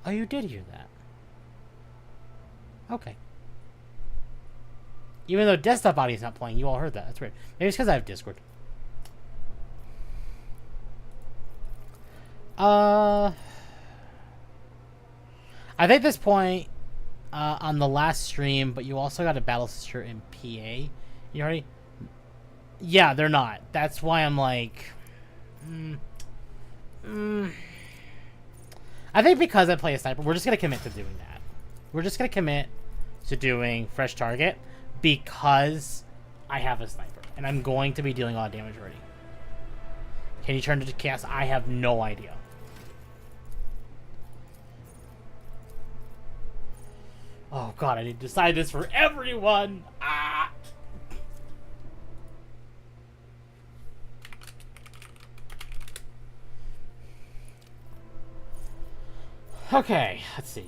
Oh, you did hear that. Okay. Even though desktop audio is not playing, you all heard that. That's weird. Maybe it's because I have Discord. I think this point, on the last stream, but you also got a Battle Sister in PA. You already... Yeah, they're not. That's why I'm like... I think because I play a sniper, we're just going to commit to doing that. We're just going to commit to doing fresh target because I have a sniper and I'm going to be dealing a lot of damage already. Can you turn it to chaos? I have no idea. Oh god, I need to decide this for everyone. Ah! Okay, let's see.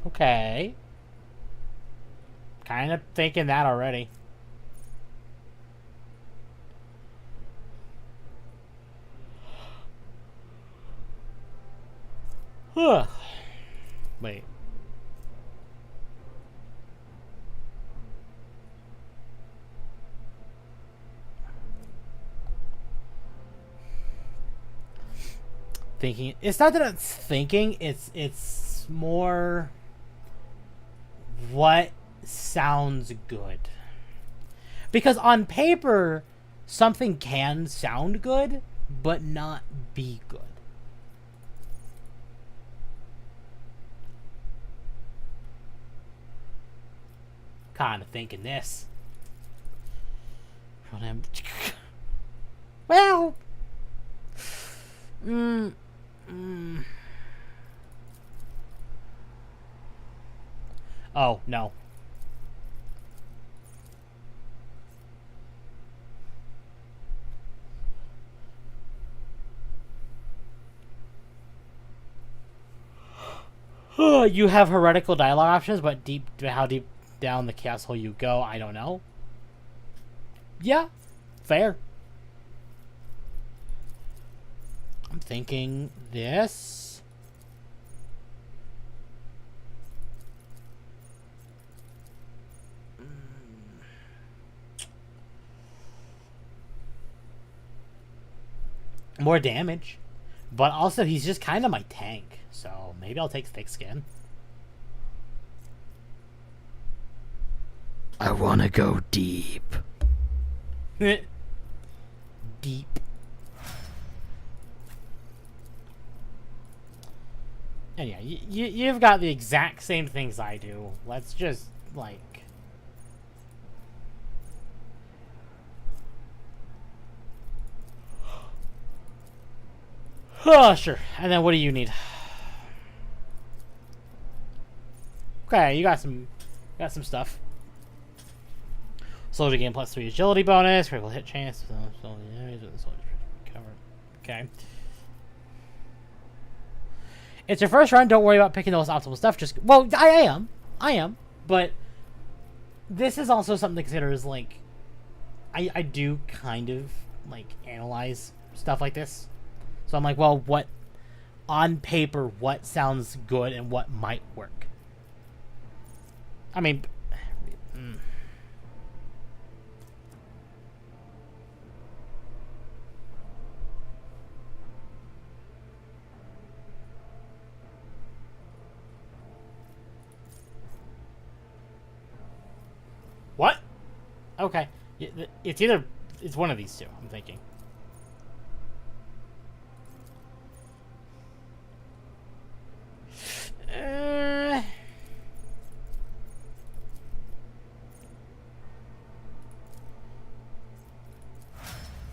Okay. Kind of thinking that already. Huh. Wait. Thinking. It's not that it's thinking, it's more what sounds good. Because on paper, something can sound good, but not be good. Kind of thinking this. Well, oh, no. You have heretical dialogue options, but how deep down the chaos hole you go, I don't know. Yeah, fair. I'm thinking this. More damage. But also, he's just kind of my tank. So, maybe I'll take thick skin. I wanna go deep. Deep. And yeah, you've got the exact same things I do. Let's just, like... Oh, sure. And then what do you need? Okay, you got some stuff. Soldier gain +3 agility bonus, critical hit chance. Okay. It's your first run. Don't worry about picking the most optimal stuff. Just well, I am. But this is also something to consider. Is like, I do kind of like analyze stuff like this. So I'm like, well, what on paper, what sounds good and what might work. I mean. What? Okay. It's one of these two, I'm thinking.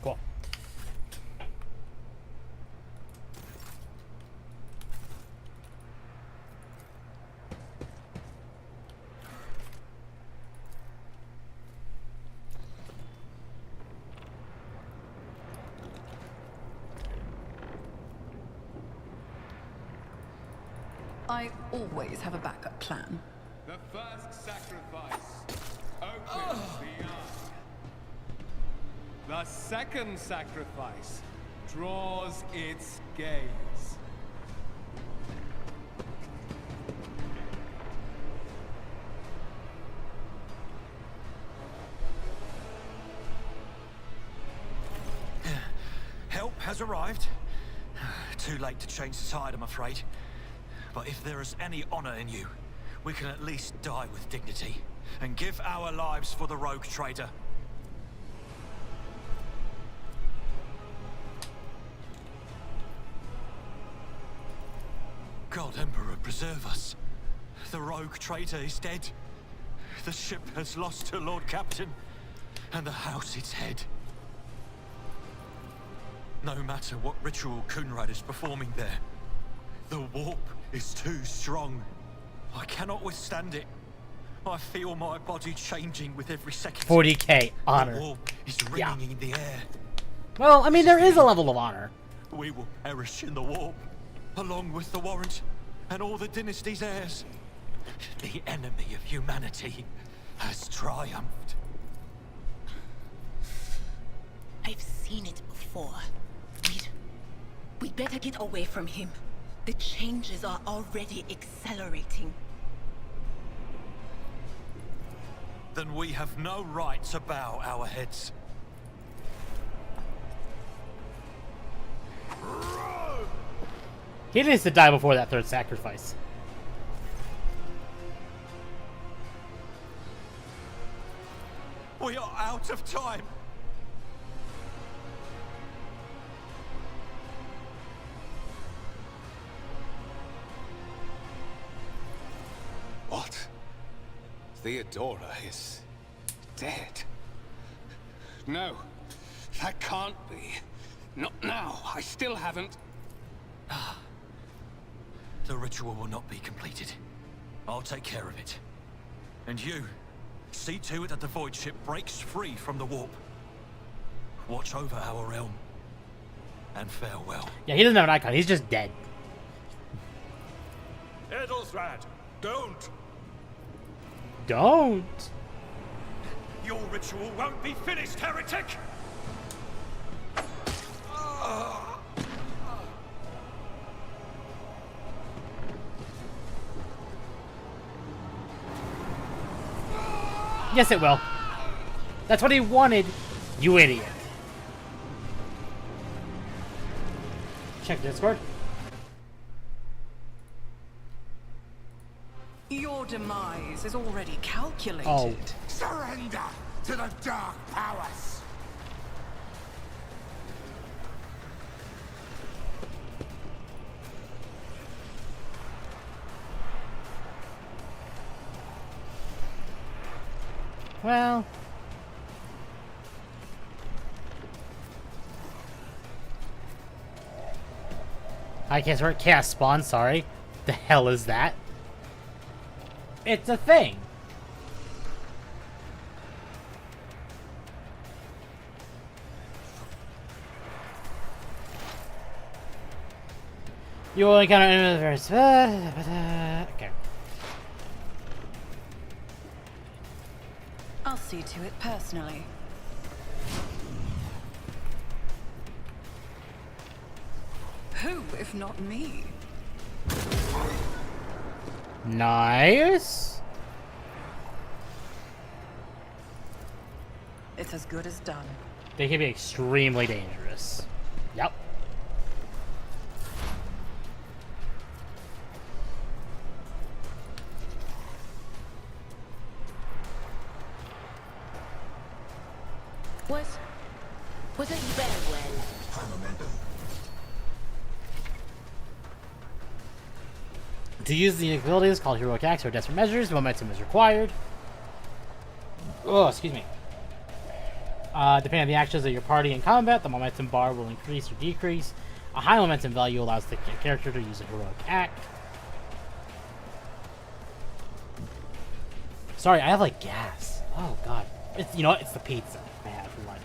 Cool. I always have a backup plan. The first sacrifice opens the eye. The second sacrifice draws its gaze. Help has arrived. Too late to change the tide, I'm afraid. But if there is any honor in you, we can at least die with dignity and give our lives for the rogue traitor. God, Emperor, preserve us. The rogue traitor is dead. The ship has lost her Lord Captain, and the house its head. No matter what ritual Kunrad is performing there, the warp is too strong. I cannot withstand it. I feel my body changing with every second. 40K honor. The warp is ringing in the air. Well, I mean, there is a level of honor. We will perish in the warp, along with the warrant and all the dynasty's heirs. The enemy of humanity has triumphed. I've seen it before. We'd better get away from him. The changes are already accelerating. Then we have no right to bow our heads. He needs to die before that third sacrifice. We are out of time. What? Theodora is dead. No, that can't be. Not now. I still haven't. The ritual will not be completed. I'll take care of it. And you, see to it that the void ship breaks free from the warp. Watch over our realm. And farewell. Yeah, he doesn't have an icon. He's just dead. Edelthrad, don't! Don't. Your ritual won't be finished, heretic! Yes, it will. That's what he wanted, you idiot. Check Discord. Your demise is already calculated. Oh. Surrender to the dark powers! Well. I can't start cast spawn, sorry. The hell is that? It's a thing. You will encounter enemies. Okay. I'll see to it personally. Who, if not me? Nice. It's as good as done. They can be extremely dangerous. Yep. Was it very well? To use the abilities called heroic acts or desperate measures, momentum is required. Oh, excuse me. Depending on the actions of your party in combat, the momentum bar will increase or decrease. A high momentum value allows the character to use a heroic act. Sorry, I have like gas. Oh god. It's, you know what? It's the pizza I had for lunch.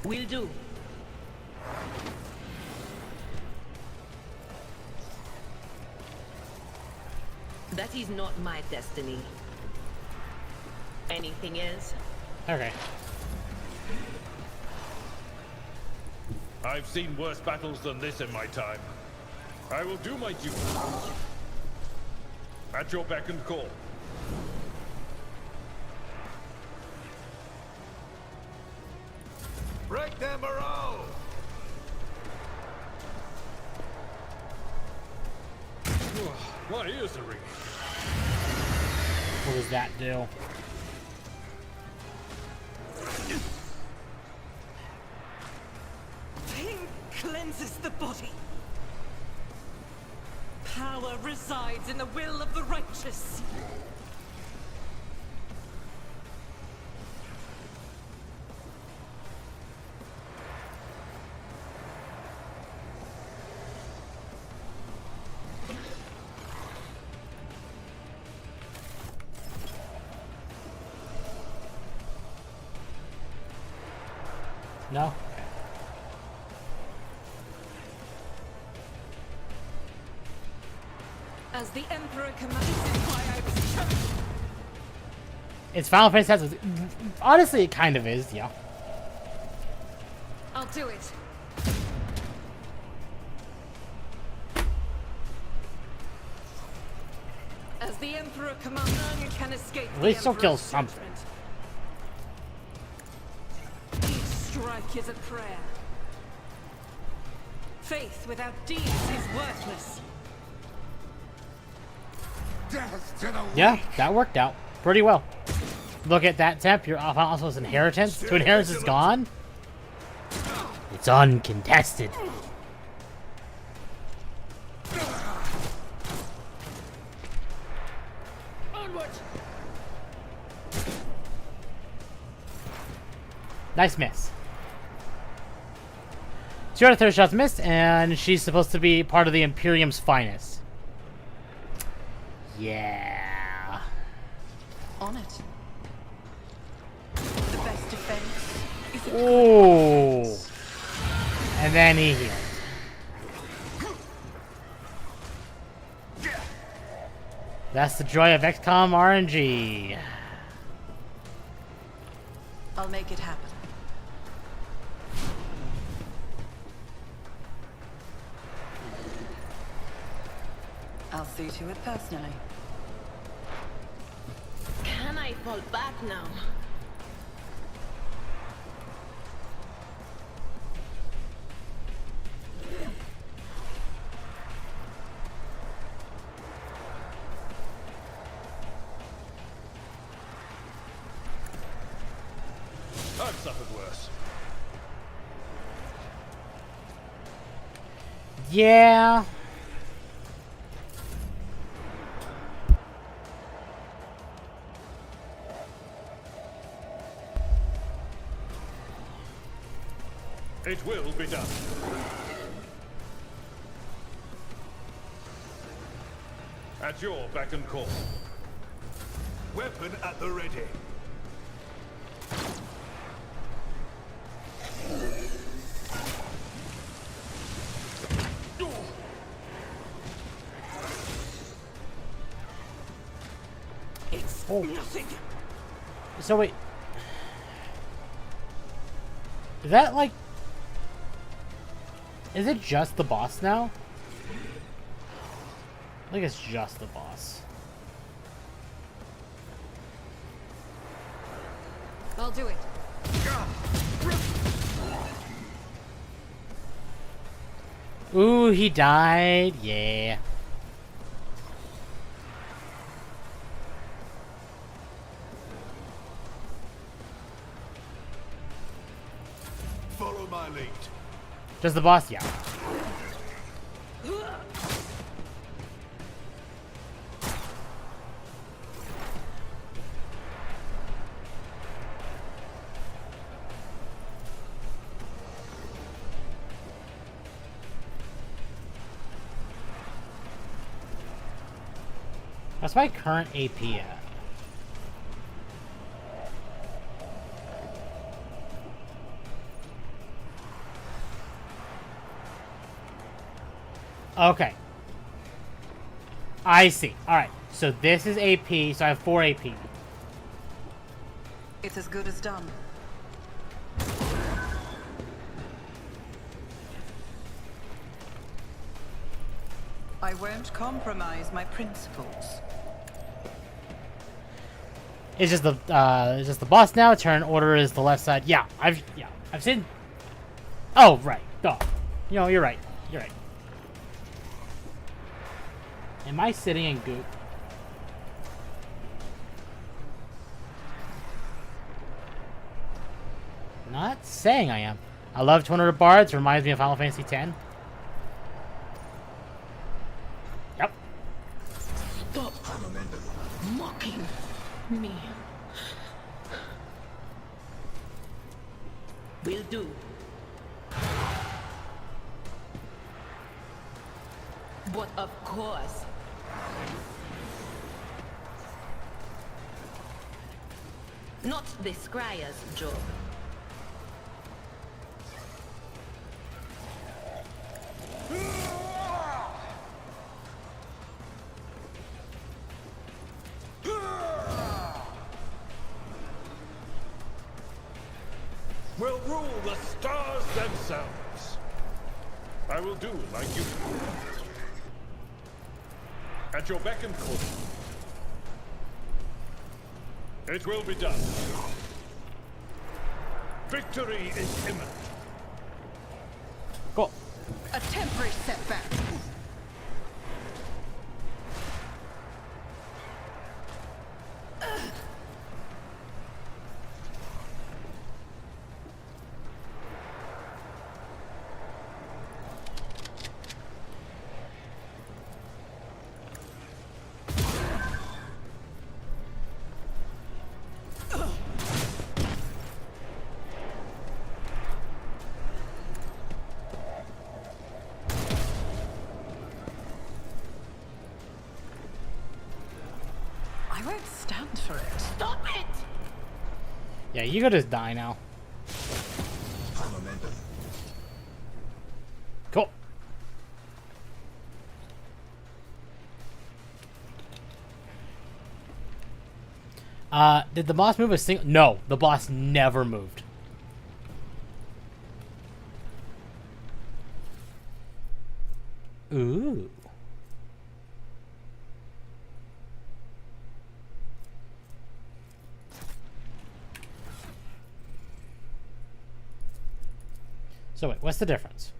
Will do. That is not my destiny. Anything is? Okay. I've seen worse battles than this in my time. I will do my duty. At your beck and call. Break them morale! My ears are ringing. What does that do? houses the body. Power resides in the will of the righteous. No? As the Emperor commands, why I was chosen. It's Final Fantasy Tactics. Honestly, it kind of is, yeah. I'll do it. As the Emperor commands, none can escape. At least the she'll kill Emperor's something. judgment. Each strike is a prayer. Faith without deeds is worthless. Death to the Yeah, that worked out pretty well. Look at that, Temp. Your also inheritance. Two inheritance is gone. It's uncontested. Nice miss. 2 out of 3 shots missed, and she's supposed to be part of the Imperium's finest. Yeah. On it. The best defense is a Ooh. And then he healed. That's the joy of XCOM RNG. I'll make it happen. I'll see to it personally. Can I fall back now? I've suffered worse. Yeah. It will be done. At your beck and call. Weapon at the ready. It's nothing. So wait. Is that like... Is it just the boss now? I think it's just the boss. I'll do it. Ooh, he died. Yeah. Follow my lead. Just the boss? Yeah. What's my current AP at? Okay. I see. Alright. So this is AP, so I have 4 AP. It's as good as done. I won't compromise my principles. It's just the boss now. Turn order is the left side. Yeah, I've seen. Oh right, duh. You know, you're right. You're right. Am I sitting in goop? Not saying I am. I love 200 Bards. Reminds me of Final Fantasy X. Stop mocking me. Will do. But of course. Not the scryer's job. Will rule the stars themselves. I will do like you do. At your beck and call. It will be done. Victory is imminent. Cool. A temporary setback. I won't stand for it. Stop it! Yeah, you could just die now. Cool. Did the boss move a single? No, the boss never moved. Ooh. So wait, what's the difference?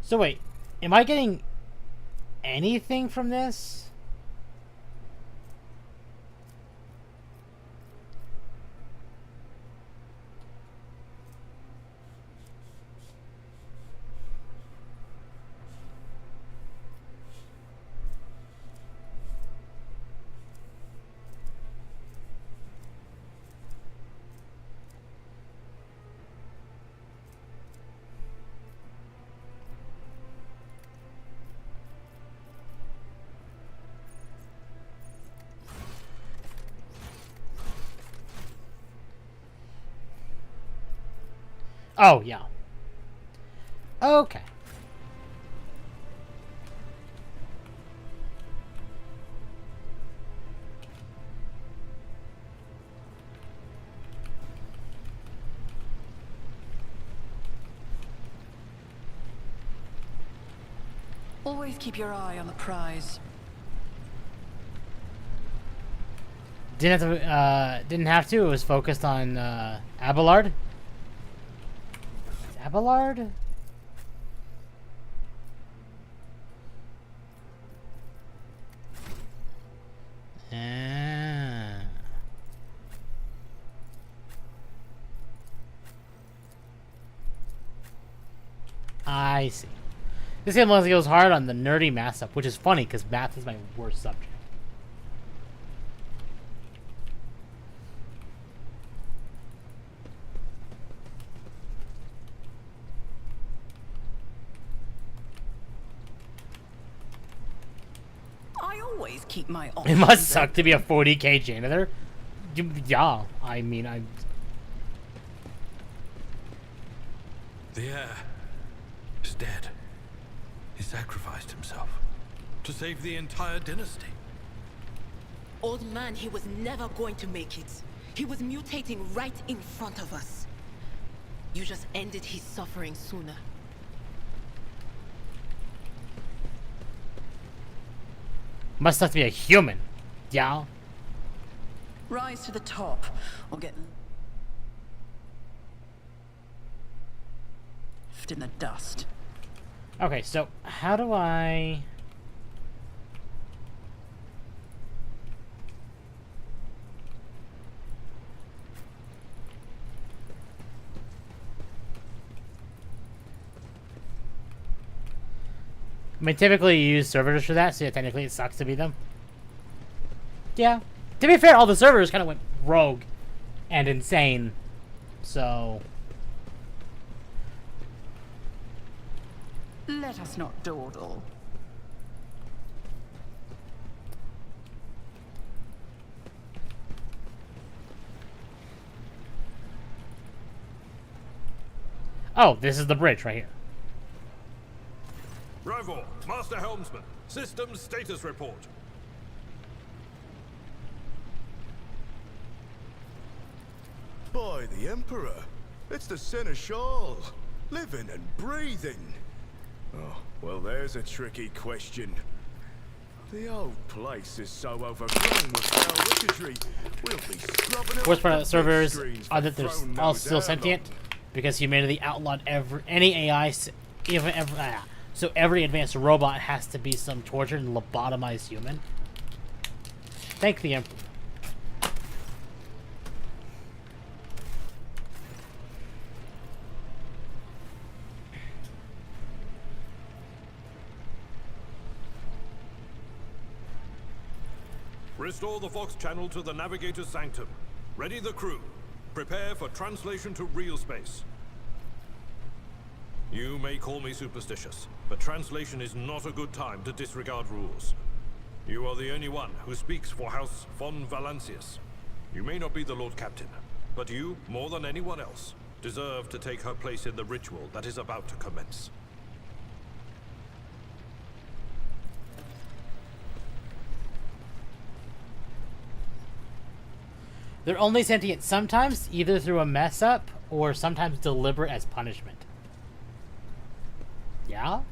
So wait, am I getting anything from this? Oh, yeah. Okay. Always keep your eye on the prize. Didn't have to. It was focused on Abelard. Abelard? Ah. I see. This game mostly goes hard on the nerdy math stuff, which is funny because math is my worst subject. I always keep my It must suck to be a 40K janitor. Yeah, I mean, The heir is dead. He sacrificed himself to save the entire dynasty. Old man, he was never going to make it. He was mutating right in front of us. You just ended his suffering sooner. Must have to be a human. Yeah. Rise to the top, or get left in the dust. Okay, so how do I... I mean, typically you use servers for that, so yeah, technically it sucks to be them. Yeah. To be fair, all the servers kind of went rogue and insane, so... Let us not dawdle. Oh, this is the bridge right here. Rivor, Master Helmsman, systems status report. By the Emperor, it's the Seneschal, living and breathing. Oh, well, there's a tricky question. The old place is so overgrown with foul wizardry, we'll be scrubbing Worst part out of the servers screens are for that they're throwing all those still out sentient, on. because humanity outlawed any AI, so every advanced robot has to be some tortured and lobotomized human. Thank the Emperor. Restore the Vox channel to the Navigator's Sanctum. Ready the crew. Prepare for translation to real space. You may call me superstitious, but translation is not a good time to disregard rules. You are the only one who speaks for House von Valancius. You may not be the Lord Captain, but you, more than anyone else, deserve to take her place in the ritual that is about to commence. They're only sentient sometimes, either through a mess up, or sometimes deliberate as punishment. Yeah?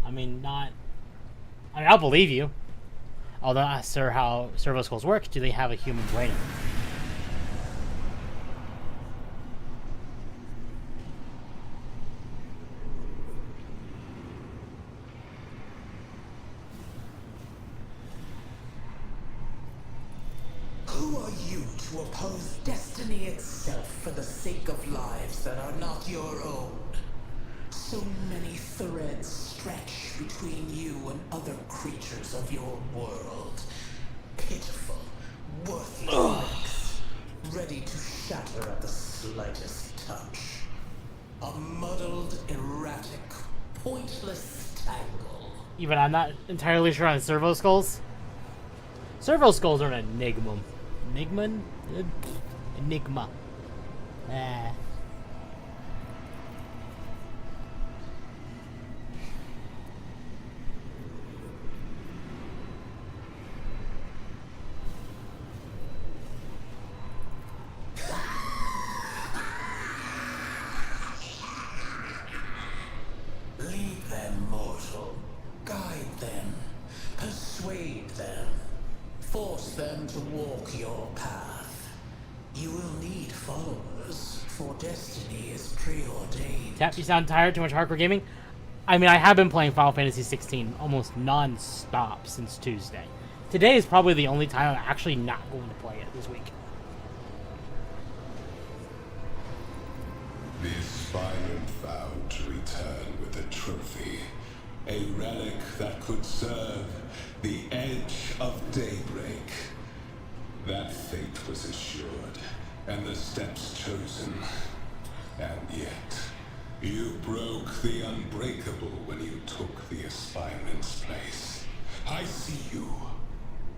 I mean, I'll believe you. Although I'm not sure how servo skulls work. Do they have a human brain? Who are you to oppose destiny itself for the sake of lives that are not your own? So many threads stretch between you and other creatures of your world. Pitiful, worthless relics, ready to shatter at the slightest touch. A muddled, erratic, pointless tangle. Even I'm not entirely sure on servo skulls. Servo skulls are an enigma. Enigma. Ah. Lead them, mortal. Guide them. Persuade them. Force them to walk your path. You will need followers, for destiny is preordained. Tap, you sound tired? Too much hardcore gaming? I mean, I have been playing Final Fantasy 16 almost non-stop since Tuesday. Today is probably the only time I'm actually not going to play it this week. The aspirant vowed to return with a trophy, a relic that could serve the edge of daybreak. That fate was assured, and the steps chosen. And yet, you broke the unbreakable when you took the aspirant's place. I see you.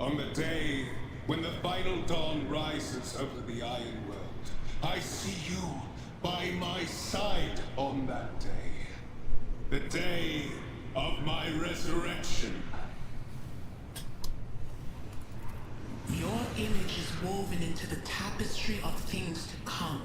On the day when the final dawn rises over the Iron World, I see you by my side on that day. The day of my resurrection. Your image is woven into the tapestry of things to come.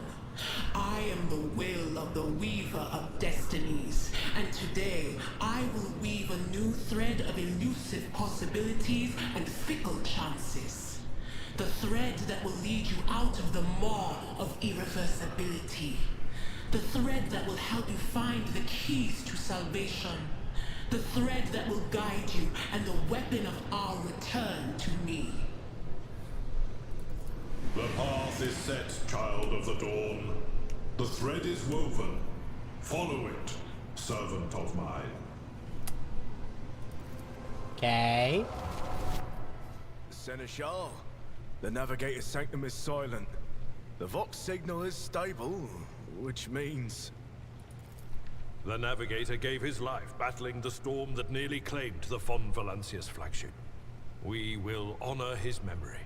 I am the will of the weaver of destinies, and today I will weave a new thread of elusive possibilities. possibilities and fickle chances. The thread that will lead you out of the maw of irreversibility. The thread that will help you find the keys to salvation. The thread that will guide you and the weapon of our return to me. The path is set, child of the dawn. The thread is woven. Follow it, servant of mine. Okay. Seneschal, the navigator's sanctum is silent. The Vox signal is stable, which means... The navigator gave his life battling the storm that nearly claimed the Von Valancius flagship. We will honor his memory,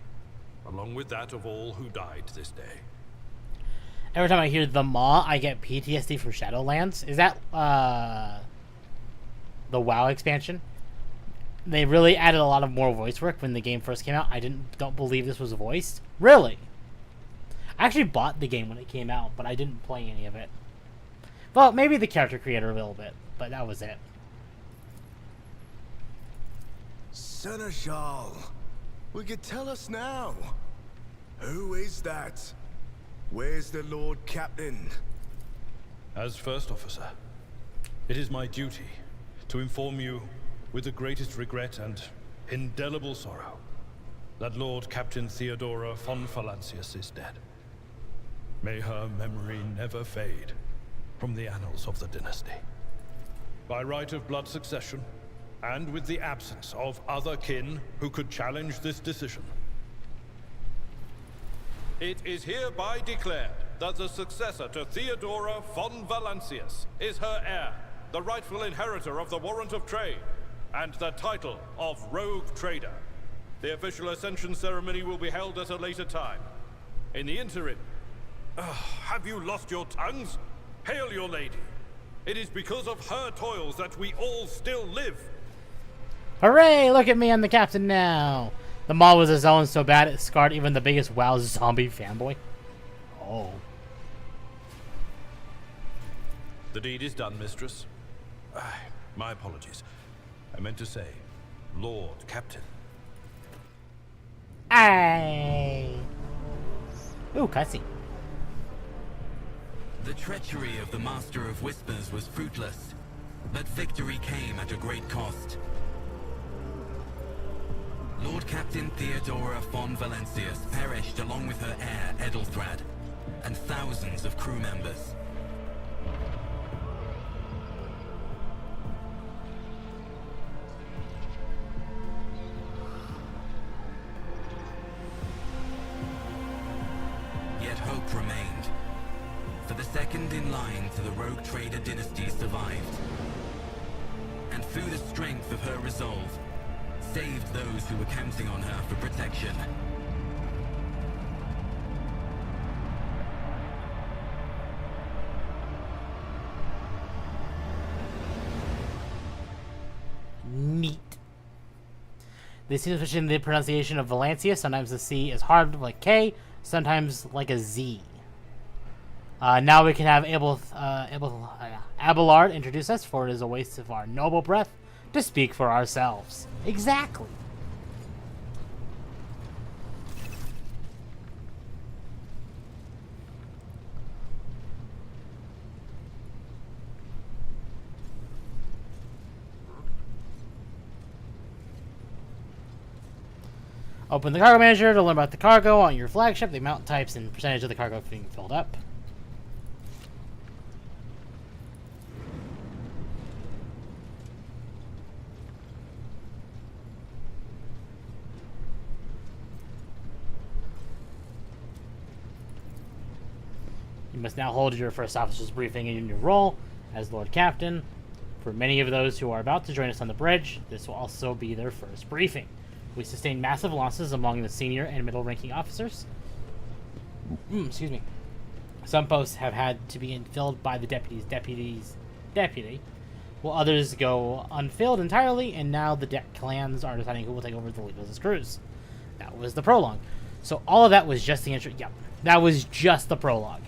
along with that of all who died this day. Every time I hear the Maw, I get PTSD from Shadowlands. Is that the WoW expansion? They really added a lot of more voice work when the game first came out. I don't believe this was voiced. Really? I actually bought the game when it came out, but I didn't play any of it. Well, maybe the character creator a little bit, but that was it. Seneschal, will you tell us now? Who is that? Where's the Lord Captain? As First Officer, it is my duty to inform you with the greatest regret and indelible sorrow that Lord Captain Theodora von Valancius is dead. May her memory never fade from the annals of the dynasty. By right of blood succession, and with the absence of other kin who could challenge this decision, it is hereby declared that the successor to Theodora von Valancius is her heir, the rightful inheritor of the warrant of trade, and the title of Rogue Trader. The official ascension ceremony will be held at a later time. In the interim, have you lost your tongues? Hail your lady. It is because of her toils that we all still live. Hooray! Look at me, I'm the captain now. The Maw was a zone so bad it scarred even the biggest WoW zombie fanboy. Oh. The deed is done, mistress. My apologies. I meant to say, Lord Captain. Aye. Ooh, cutscene. The treachery of the Master of Whispers was fruitless, but victory came at a great cost. Lord Captain Theodora von Valancius perished along with her heir, Edelthrad, and thousands of crew members. Yet hope remained. For the second in line to the Rogue Trader dynasty survived. And through the strength of her resolve, saved those who were counting on her for protection. Neat. They seem to switch in the pronunciation of Valancius. Sometimes the C is hard like K, sometimes like a Z. Now we can have Abelard introduce us, for it is a waste of our noble breath to speak for ourselves. Exactly. Open the cargo manager to learn about the cargo on your flagship, the amount, types, and percentage of the cargo being filled up. You must now hold your first officer's briefing in your role as Lord Captain. For many of those who are about to join us on the bridge, this will also be their first briefing. We sustained massive losses among the senior and middle-ranking officers. Excuse me. Some posts have had to be filled by the deputy, while others go unfilled entirely, and now the deck clans are deciding who will take over the lead of this cruise. That was the prologue. So all of that was just the intro. Yep, that was just the prologue.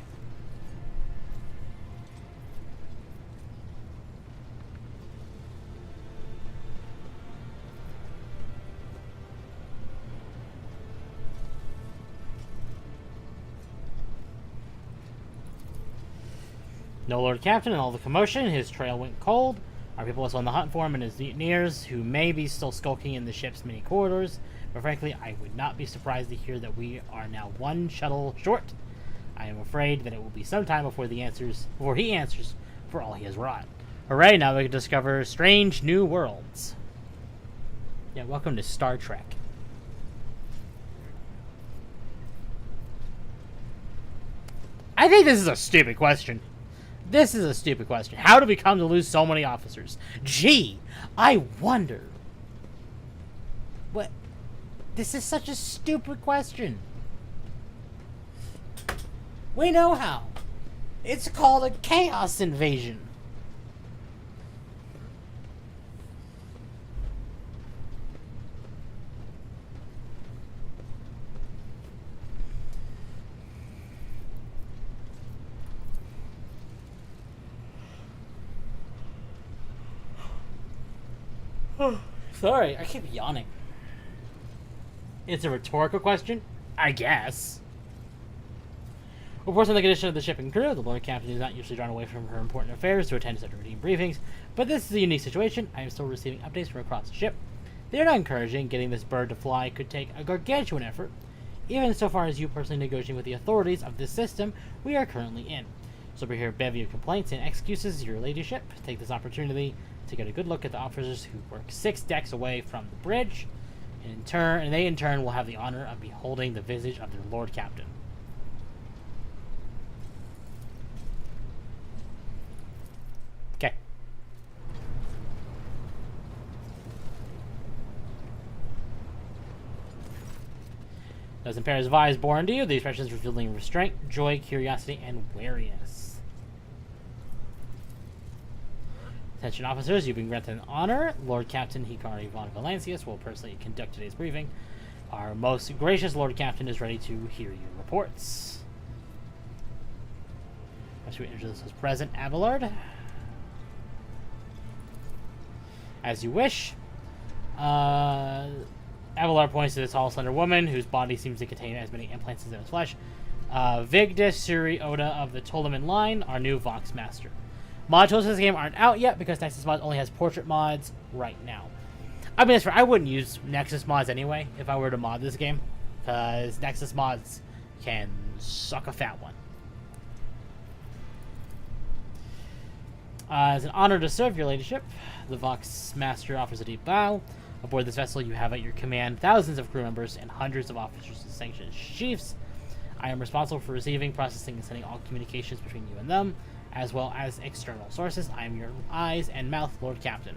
No Lord Captain and all the commotion, his trail went cold. Our people was on the hunt for him and his mutineers, who may be still skulking in the ship's many corridors. But frankly, I would not be surprised to hear that we are now one shuttle short. I am afraid that it will be some time before he answers for all he has wrought. Hooray, now we can discover strange new worlds. Yeah, welcome to Star Trek. I think this is a stupid question. This is a stupid question. How did we come to lose so many officers? Gee, I wonder. What? This is such a stupid question. We know how. It's called a chaos invasion. Sorry, I keep yawning. It's a rhetorical question? I guess. Reports on the condition of the ship and crew. The Lord Captain is not usually drawn away from her important affairs to attend such routine briefings, but this is a unique situation. I am still receiving updates from across the ship. They are not encouraging. Getting this bird to fly could take a gargantuan effort, even so far as you personally negotiating with the authorities of this system we are currently in. So we hear a bevy of complaints and excuses. Your ladyship, take this opportunity to get a good look at the officers who work 6 decks away from the bridge, and they in turn will have the honor of beholding the visage of their Lord Captain. Okay. Those impairs of eyes born to you, the expressions revealing restraint, joy, curiosity, and wariness. Attention officers, you've been granted an honor. Lord Captain Hikari von Valancius will personally conduct today's briefing. Our most gracious Lord Captain is ready to hear your reports. As we introduce this present, Abelard. As you wish. Abelard points to this tall, slender woman whose body seems to contain as many implants as in its flesh. Vigdis Suri Oda of the Tolaman line, our new Vox Master. Mod tools for this game aren't out yet because Nexus Mods only has portrait mods right now. I mean, I wouldn't use Nexus Mods anyway if I were to mod this game, because Nexus Mods can suck a fat one. It's an honor to serve your ladyship. The Vox Master offers a deep bow. Aboard this vessel, you have at your command thousands of crew members and hundreds of officers and sanctioned chiefs. I am responsible for receiving, processing, and sending all communications between you and them, as well as external sources. I am your eyes and mouth, Lord Captain.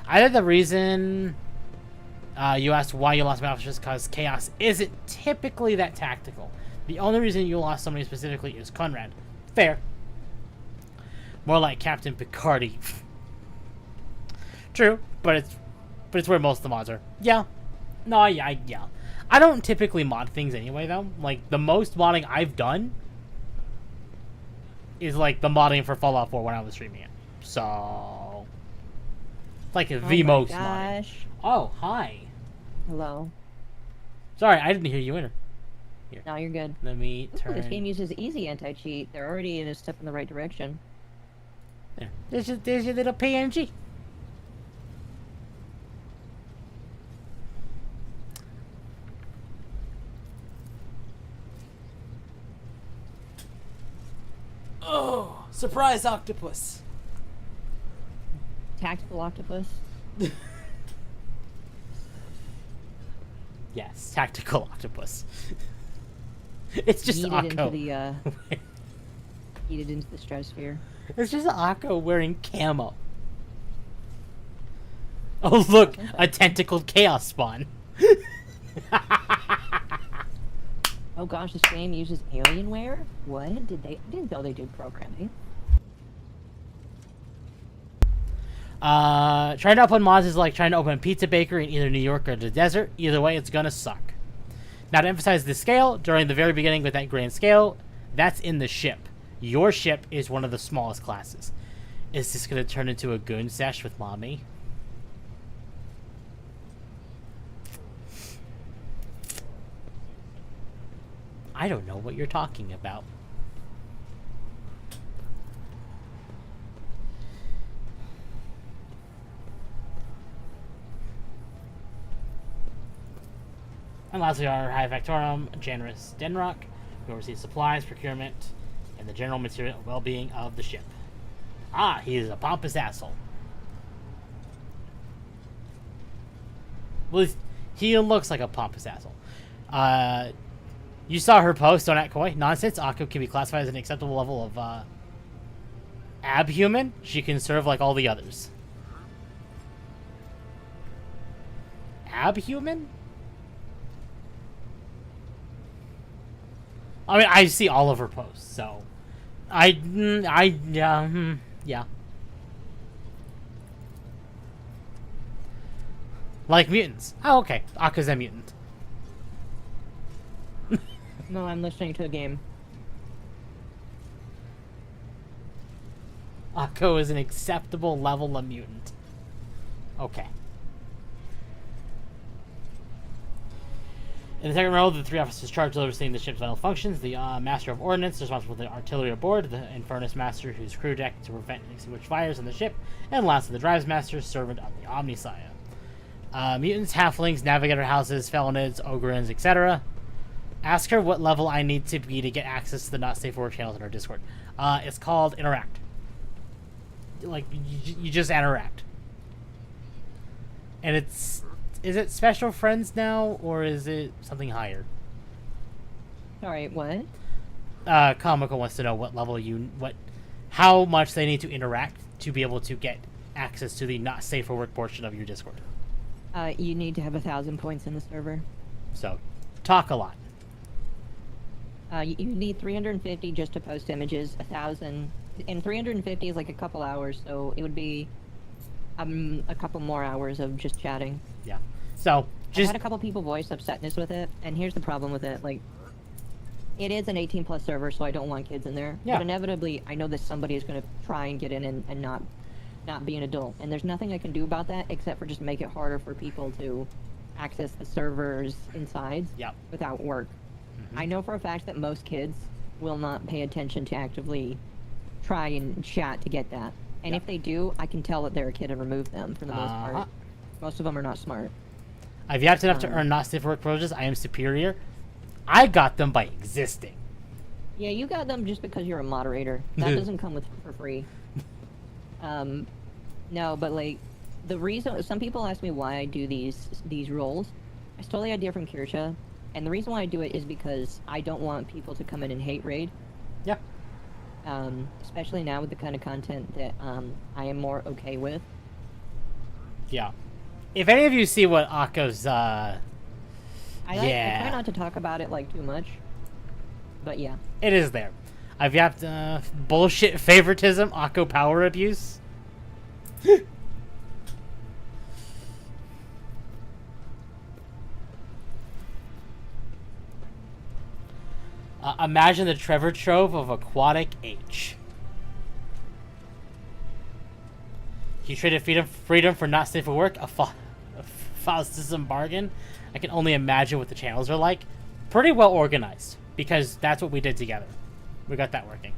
I think the reason you asked why you lost my officers is because Chaos isn't typically that tactical. The only reason you lost somebody specifically is Conrad. Fair. More like Captain Picardi. True, but it's where most of the mods are. Yeah. No, yeah. I don't typically mod things anyway, though. Like, the most modding I've done is like the modding for Fallout 4 when I was streaming it. So, like the most modding. Oh, hi. Hello. Sorry, I didn't hear you enter. Here. No, you're good. Let me turn. This game uses easy anti-cheat. They're already in a step in the right direction. There. There's your little PNG. Oh, surprise octopus. Tactical octopus? Yes, tactical octopus. It's just Akko. Yeeted into the stratosphere. It's just Akko wearing camo. Oh look, a tentacled chaos spawn. Oh gosh, this game uses Alienware? What? Did they? I didn't know they did programming. Trying to upload mods is like trying to open a pizza bakery in either New York or the desert. Either way, it's gonna suck. Now, to emphasize the scale, during the very beginning with that grand scale, that's in the ship. Your ship is one of the smallest classes. Is this gonna turn into a goon sesh with mommy? I don't know what you're talking about. And lastly, our High Factorum, Janus Denrock, who oversees supplies, procurement, and the general material well-being of the ship. Ah, he is a pompous asshole. Well, he looks like a pompous asshole. You saw her post on Koi. Nonsense. Akko can be classified as an acceptable level of abhuman. She can serve like all the others. Abhuman? I mean, I see all of her posts, so yeah. Like mutants. Oh, okay. Akko's a mutant. No, I'm listening to a game. Akko is an acceptable level of mutant. Okay. In the second row, the 3 officers charged with overseeing the ship's vital functions. The Master of Ordnance, responsible for the artillery aboard. The Infernus Master, whose crew deck to prevent and extinguish fires on the ship. And lastly, the Drives Master, servant of the Omniscience. Mutants, halflings, navigator houses, felonids, ogrins, etc. Ask her what level I need to be to get access to the Not Safe for Work channels in our Discord. It's called Interact. Like, you just interact. And it's... Is it special friends now, or is it something higher? Sorry, what? Comical wants to know what level how much they need to interact to be able to get access to the Not Safe for Work portion of your Discord. You need to have 1,000 points in the server. So, talk a lot. You need 350 just to post images, 1,000, and 350 is like a couple hours, so it would be a couple more hours of just chatting. Yeah. So, I had a couple people voice upsetness with it, and here's the problem with it, like, it is an 18+ server, so I don't want kids in there. Yeah. But inevitably, I know that somebody is going to try and get in and not be an adult. And there's nothing I can do about that except for just make it harder for people to access the servers inside without work. Mm-hmm. I know for a fact that most kids will not pay attention to actively try and chat to get that. And if they do, I can tell that they're a kid and remove them for the most part. Most of them are not smart. I've yet enough to earn Not Safe for Work privileges. I am superior. I got them by existing. Yeah, you got them just because you're a moderator. That doesn't come for free. No, but like, the reason some people ask me why I do these roles. I stole the idea from Kirsha, and the reason why I do it is because I don't want people to come in and hate raid. Yeah. Especially now with the kind of content that I am more okay with. Yeah. If any of you see what Akko's I try not to talk about it like too much, but yeah. It is there. I've yapped bullshit favoritism, Akko power abuse. Imagine the Trevor Trove of Aquatic H. He traded freedom for Not Safe for Work, a Faustism bargain. I can only imagine what the channels are like. Pretty well organized, because that's what we did together. We got that working.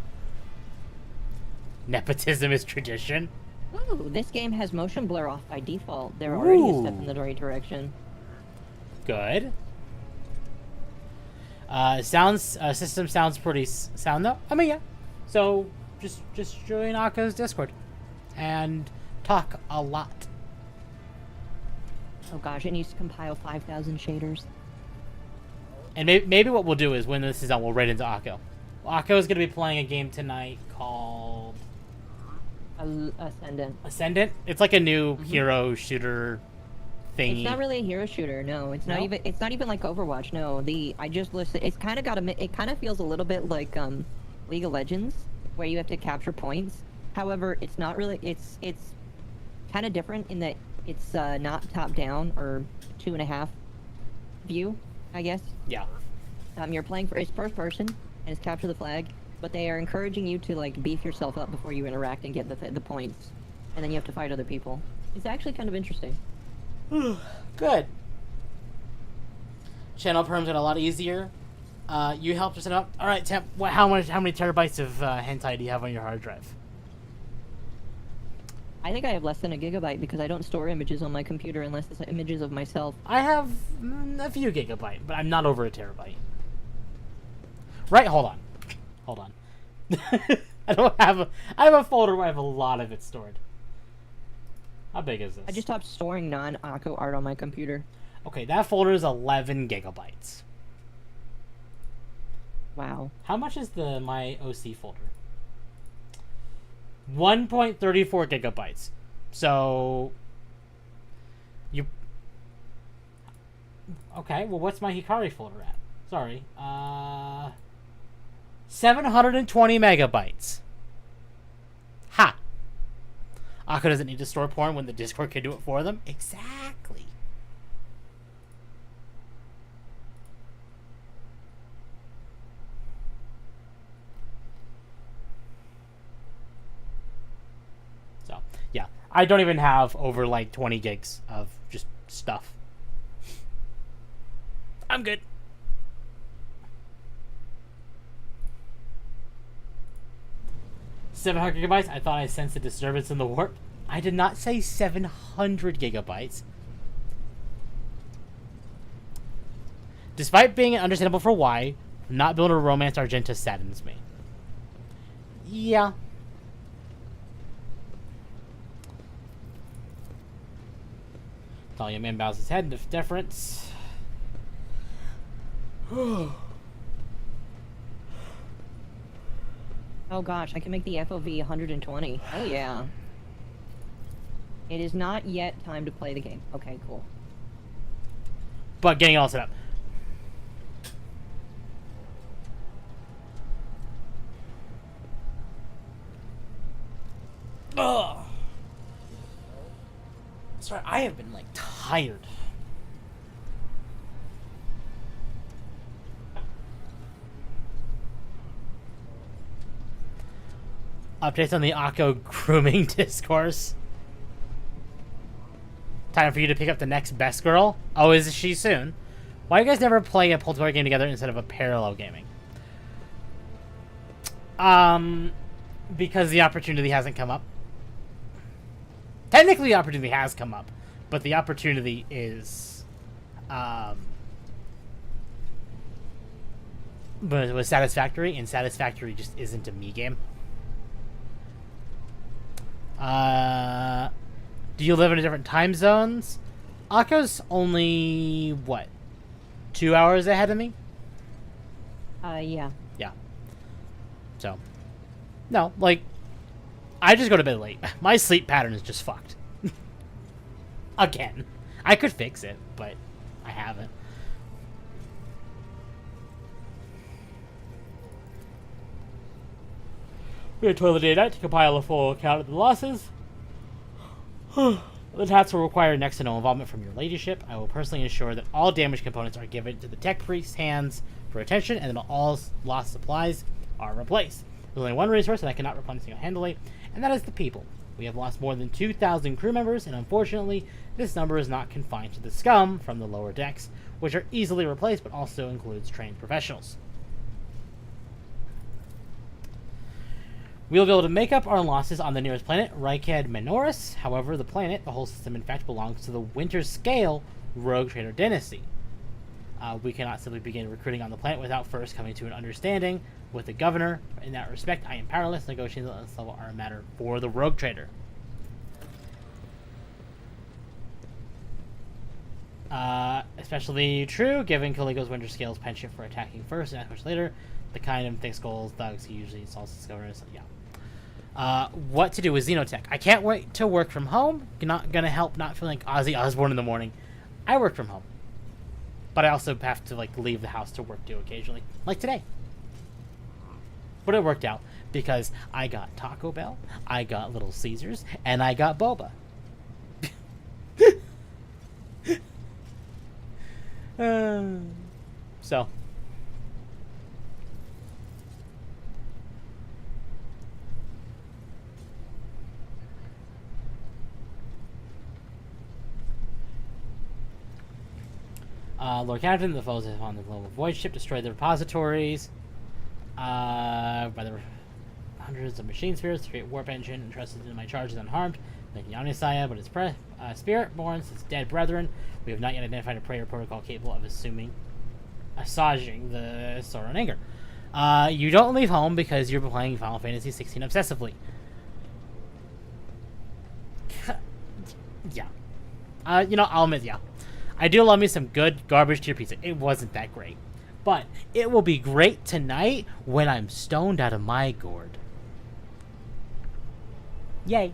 Nepotism is tradition. Ooh, this game has motion blur off by default. They're already a step in the right direction. Good. System sounds pretty sound though. I mean, yeah. So just join Akko's Discord and talk a lot. Oh gosh, it needs to compile 5,000 shaders. And maybe what we'll do is when this is done, we'll raid into Akko. Akko is going to be playing a game tonight called Ascendant. Ascendant. It's like a new hero shooter thingy. It's not really a hero shooter. No, it's not even. It's not even like Overwatch. No, I just listed. It's kind of got a. It kind of feels a little bit like League of Legends, where you have to capture points. However, it's not really. It's kind of different in that it's not top down or 2.5 view, I guess. Yeah. You're playing it's first person and it's capture the flag, but they are encouraging you to like beef yourself up before you interact and get the points, and then you have to fight other people. It's actually kind of interesting. Good. Channel perms got a lot easier. You helped us set up. All right, Temp. How many terabytes of hentai do you have on your hard drive? I think I have less than a gigabyte because I don't store images on my computer unless it's images of myself. I have a few gigabyte, but I'm not over a terabyte. Right? Hold on. Hold on. I have a folder where I have a lot of it stored. How big is this? I just stopped storing non-Akko art on my computer. Okay, that folder is 11 gigabytes. Wow. How much is my OC folder? 1.34 gigabytes. So you okay, well what's my Hikari folder at? Sorry. 720 megabytes. Ha! Akko doesn't need to store porn when the Discord can do it for them. Exactly. So, yeah. I don't even have over like 20 gigs of just stuff. I'm good. $700 gigabytes? I thought I sensed a disturbance in the warp. I did not say 700 gigabytes. Despite being understandable for why, not being able to romance Argenta saddens me. Yeah. Talia Man bows his head in deference. Oh gosh, I can make the FOV 120. Oh yeah. It is not yet time to play the game. Okay, cool. But getting it all set up. Ugh. Sorry, I have been like tired. Updates on the Akko grooming discourse. Time for you to pick up the next best girl. Oh, is she soon? Why do you guys never play a pull-together game together instead of a parallel gaming? Because the opportunity hasn't come up. Technically, the opportunity has come up, but the opportunity is, was Satisfactory, and Satisfactory just isn't a me game. Do you live in different time zones? Akko's only, what, 2 hours ahead of me? Yeah. Yeah. So, no, like, I just go to bed late. My sleep pattern is just fucked. Again. I could fix it, but I haven't. We had toilet day night to compile a full account of the losses. The tasks will require next to no involvement from your ladyship. I will personally ensure that all damaged components are given to the tech priest's hands for attention, and that all lost supplies are replaced. There's only one resource that I cannot replenish single-handedly, and that is the people. We have lost more than 2,000 crew members, and unfortunately, this number is not confined to the scum from the lower decks, which are easily replaced, but also includes trained professionals. We'll be able to make up our losses on the nearest planet, Rykad Menoris. However, the planet, the whole system, in fact, belongs to the Winter Scale Rogue Trader Dynasty. We cannot simply begin recruiting on the planet without first coming to an understanding with the governor. In that respect, I am powerless. Negotiations at this level are a matter for the Rogue Trader. Especially true, given Caligo's Winter Scale's penchant for attacking first and much later. The kind of thick skulls, thugs, he usually insults his governors. Yeah. What to do with Xenotech? I can't wait to work from home. Not gonna help not feeling like Ozzy Osbourne in the morning. I work from home. But I also have to, like, leave the house to work too occasionally. Like today. But it worked out because I got Taco Bell, I got Little Caesars, and I got boba. So. Lord Captain, the foes on the global void ship destroyed the repositories. By the hundreds of machine spheres, the great warp engine entrusted in my charge is unharmed. Like the Omnisaya, but its spirit mourns its dead brethren. We have not yet identified a prayer protocol capable of assuaging the sorrow and anger. You don't leave home because you're playing Final Fantasy 16 obsessively. Yeah. I'll admit, yeah. I do love me some good garbage tier pizza. It wasn't that great. But it will be great tonight when I'm stoned out of my gourd. Yay.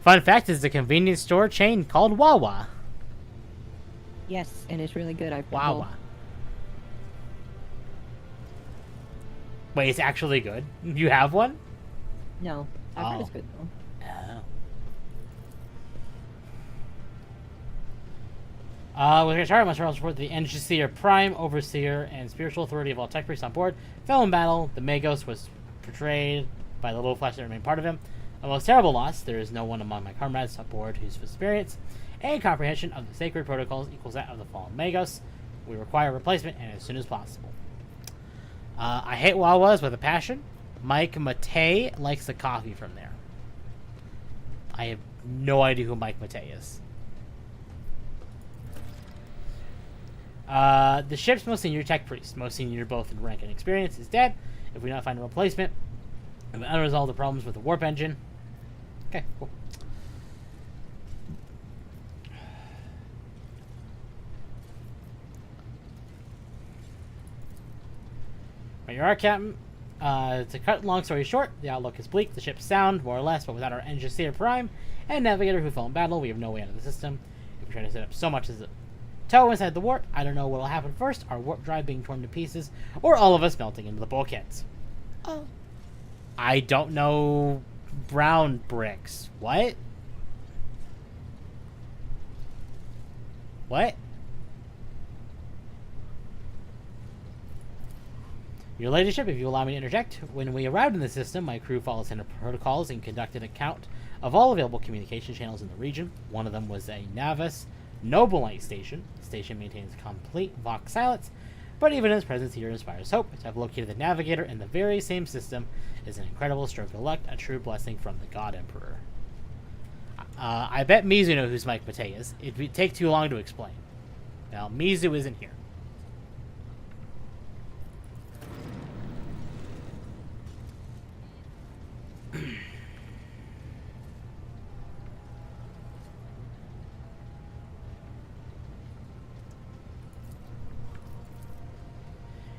Fun fact is a convenience store chain called Wawa. Yes, and it's really good. Wawa. Wait, it's actually good? You have one? No, I've heard it's good though. With your target, must report the NGC Prime, Overseer, and Spiritual Authority of all tech priests on board. Fell in battle. The Magos was portrayed by the little flesh that remained part of him. A most terrible loss. There is no one among my comrades aboard whose experience and comprehension of the sacred protocols equals that of the fallen Magos. We require a replacement, and as soon as possible. I hate Wawas with a passion. Mike Matei likes the coffee from there. I have no idea who Mike Matei is. The ship's most senior tech priest, most senior both in rank and experience, is dead. If we don't find a replacement, and we unresolve the problems with the warp engine. Okay, cool. But you are, Captain. To cut long story short, the outlook is bleak. The ship's sound, more or less, but without our Engineer Prime and Navigator who fell in battle, we have no way out of the system. If we try to set up so much as a toe inside the warp, I don't know what will happen first, our warp drive being torn to pieces, or all of us melting into the bulkheads. Oh. I don't know brown bricks. What? What? Your ladyship, if you allow me to interject, when we arrived in the system, my crew followed standard protocols and conducted a count of all available communication channels in the region. One of them was a Navis Noble station. The station maintains complete Vox silence, but even its presence here inspires hope. To have located the Navigator in the very same system is an incredible stroke of luck, a true blessing from the God Emperor. I bet Mizu knows who Mike Matei is. It would take too long to explain. Now, Mizu isn't here.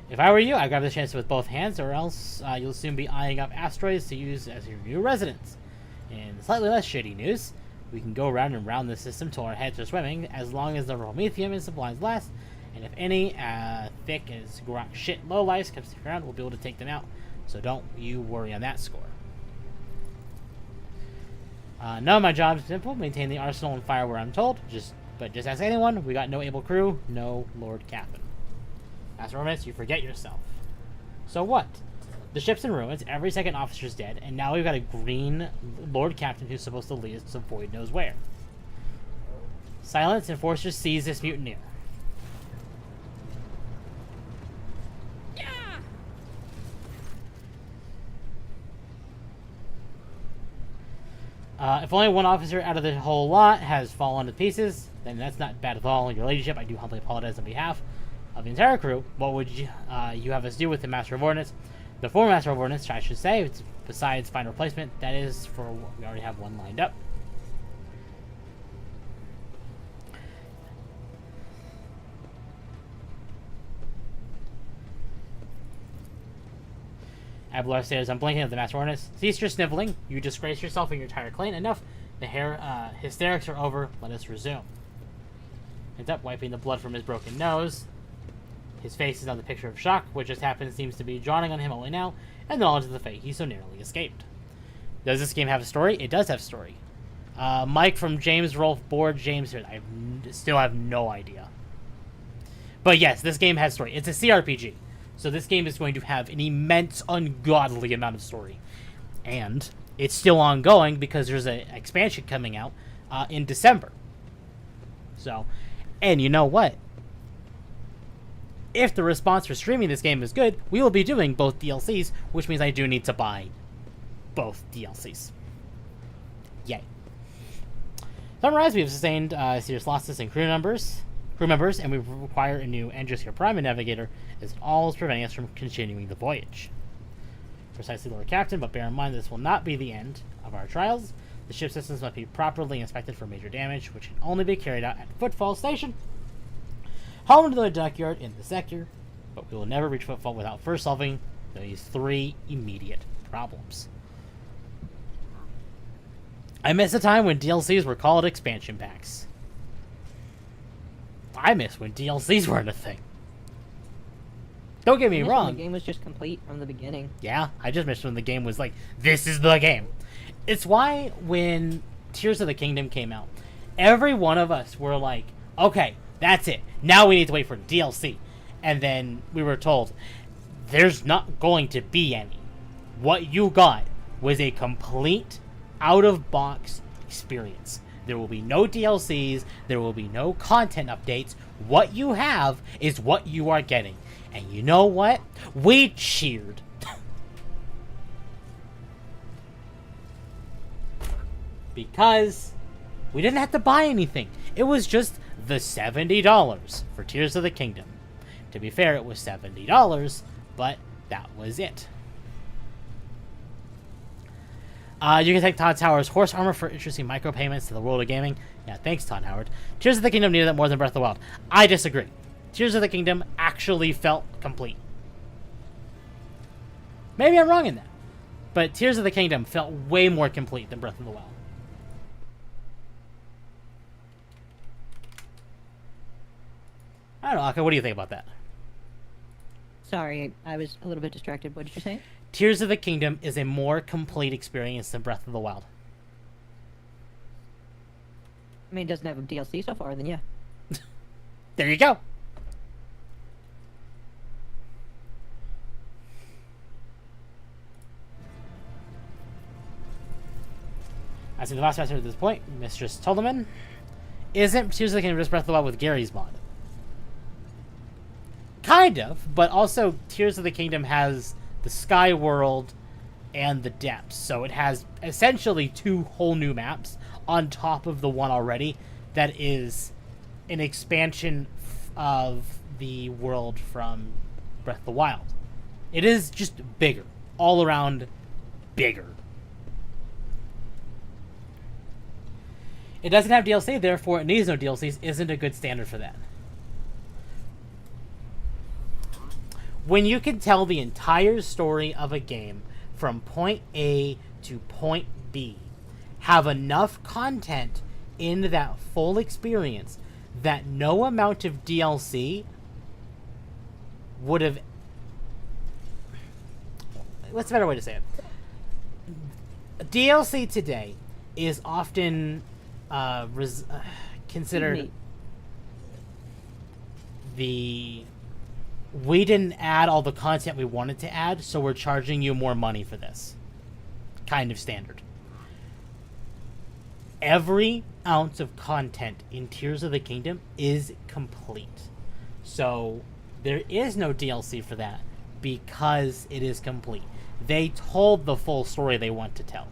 If I were you, I'd grab the chance with both hands, or else you'll soon be eyeing up asteroids to use as your new residence. In slightly less shitty news, we can go around and round the system till our heads are swimming, as long as the Promethium and supplies last, and if any thick as grok shit lowlifes comes to the ground, we'll be able to take them out, so don't you worry on that score. No, my job is simple, maintain the arsenal and fire where I'm told, but just ask anyone, we got no able crew, no Lord Captain. As Romance, you forget yourself. So what? The ship's in ruins, every second officer's dead, and now we've got a green Lord Captain who's supposed to lead us to void knows where. Silence, enforcers seize this mutineer. If only one officer out of the whole lot has fallen to pieces, then that's not bad at all. Your ladyship, I do humbly apologize on behalf of the entire crew. What would you have us do with the Master of Ordnance? The former Master of Ordnance, I should say, besides find a replacement, that is for, we already have one lined up. Ablar says, I'm blinking at the Master of Ordnance. Cease your sniveling. You disgrace yourself and your entire clan. Enough. The hysterics are over. Let us resume. Ends up wiping the blood from his broken nose. His face is on the picture of shock, which just happens seems to be dawning on him only now, and the knowledge of the fate he so narrowly escaped. Does this game have a story? It does have a story. Mike from James Rolfe Board James here. I still have no idea. But yes, this game has story. It's a CRPG. So this game is going to have an immense, ungodly amount of story. And it's still ongoing because there's an expansion coming out in December. So, and you know what? If the response for streaming this game is good, we will be doing both DLCs, which means I do need to buy both DLCs. Yay. Summarize, we have sustained serious losses in crew members, and we require a new Androsphere Prime and Navigator, as all is preventing us from continuing the voyage. Precisely, Lord Captain, but bear in mind this will not be the end of our trials. The ship systems must be properly inspected for major damage, which can only be carried out at Footfall Station, home to the dockyard in the sector, but we will never reach Footfall without first solving these 3 immediate problems. I miss a time when DLCs were called expansion packs. I miss when DLCs weren't a thing. Don't get me wrong. The game was just complete from the beginning. Yeah, I just missed when the game was like, this is the game. It's why when Tears of the Kingdom came out, every one of us were like, okay, that's it. Now we need to wait for DLC. And then we were told, there's not going to be any. What you got was a complete out-of-box experience. There will be no DLCs. There will be no content updates. What you have is what you are getting. And you know what? We cheered. Because we didn't have to buy anything. It was just the $70 for Tears of the Kingdom. To be fair, it was $70, but that was it. You can thank Todd Howard's Horse Armor for interesting micropayments to the world of gaming. Yeah, thanks, Todd Howard. Tears of the Kingdom needed that more than Breath of the Wild. I disagree. Tears of the Kingdom actually felt complete. Maybe I'm wrong in that. But Tears of the Kingdom felt way more complete than Breath of the Wild. I don't know, Aka, what do you think about that? Sorry, I was a little bit distracted. What did you say? Tears of the Kingdom is a more complete experience than Breath of the Wild. I mean, it doesn't have a DLC so far, then yeah. There you go. I see the last master at this point, Mistress Tolman. Isn't Tears of the Kingdom just Breath of the Wild with Gary's mod? Kind of, but also Tears of the Kingdom has the Sky World and the Depths, so it has essentially 2 whole new maps on top of the one already that is an expansion of the world from Breath of the Wild. It is just bigger, all around bigger. It doesn't have DLC, therefore it needs no DLCs, isn't a good standard for that. When you can tell the entire story of a game from point A to point B, have enough content in that full experience that no amount of DLC would have... What's a better way to say it? DLC today is often considered the... We didn't add all the content we wanted to add, so we're charging you more money for this. Kind of standard. Every ounce of content in Tears of the Kingdom is complete. So there is no DLC for that because it is complete. They told the full story they want to tell.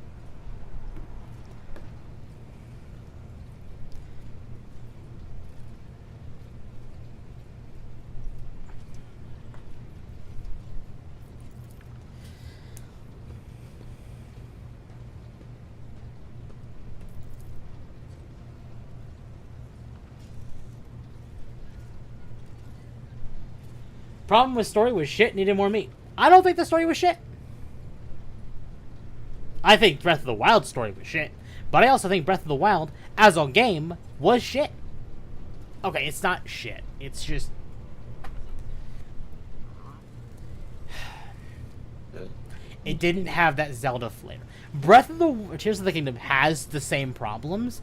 Problem with story was shit, needed more meat. I don't think the story was shit. I think Breath of the Wild story was shit. But I also think Breath of the Wild, as a game, was shit. Okay, it's not shit. It's just... It didn't have that Zelda flavor. Tears of the Kingdom has the same problems,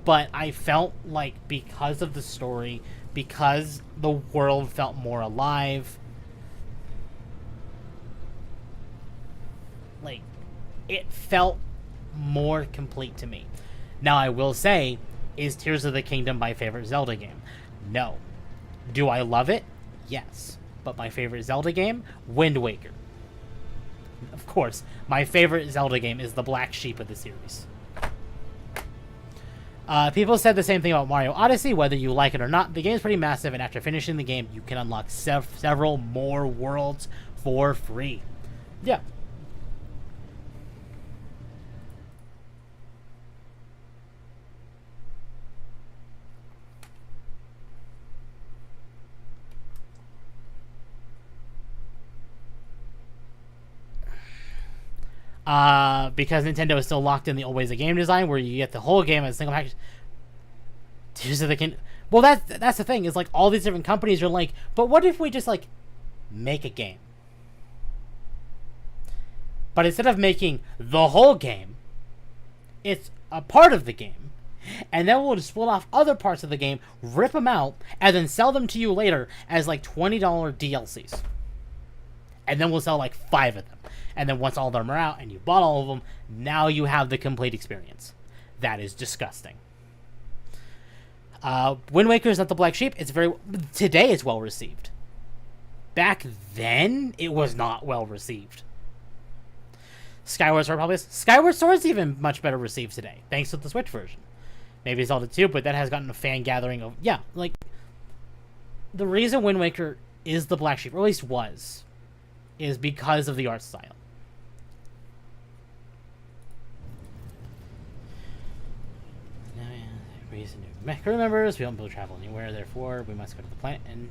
but I felt like because of the story, because the world felt more alive, like, it felt more complete to me. Now, I will say, is Tears of the Kingdom my favorite Zelda game? No. Do I love it? Yes. But my favorite Zelda game? Wind Waker. of course, my favorite Zelda game is the black sheep of the series. People said the same thing about Mario Odyssey, whether you like it or not. The game's pretty massive, and after finishing the game, you can unlock several more worlds for free. Yeah. Because Nintendo is still locked in the old ways of game design, where you get the whole game as a single package. So they can. Well, that's the thing. Is like all these different companies are like, but what if we just like make a game? But instead of making the whole game, it's a part of the game, and then we'll just split off other parts of the game, rip them out, and then sell them to you later as like $20 DLCs. And then we'll sell like 5 of them. And then once all of them are out and you bought all of them, now you have the complete experience. That is disgusting. Wind Waker is not the black sheep. Today it's well received. Back then, it was not well received. Skyward Sword probably is. Skyward Sword's even much better received today, thanks to the Switch version. Maybe Zelda 2, but that has gotten a fan gathering of... Yeah, like... The reason Wind Waker is the black sheep, or at least was, is because of the art style. Reason to crew members, we don't be able to travel anywhere, therefore we must go to the planet and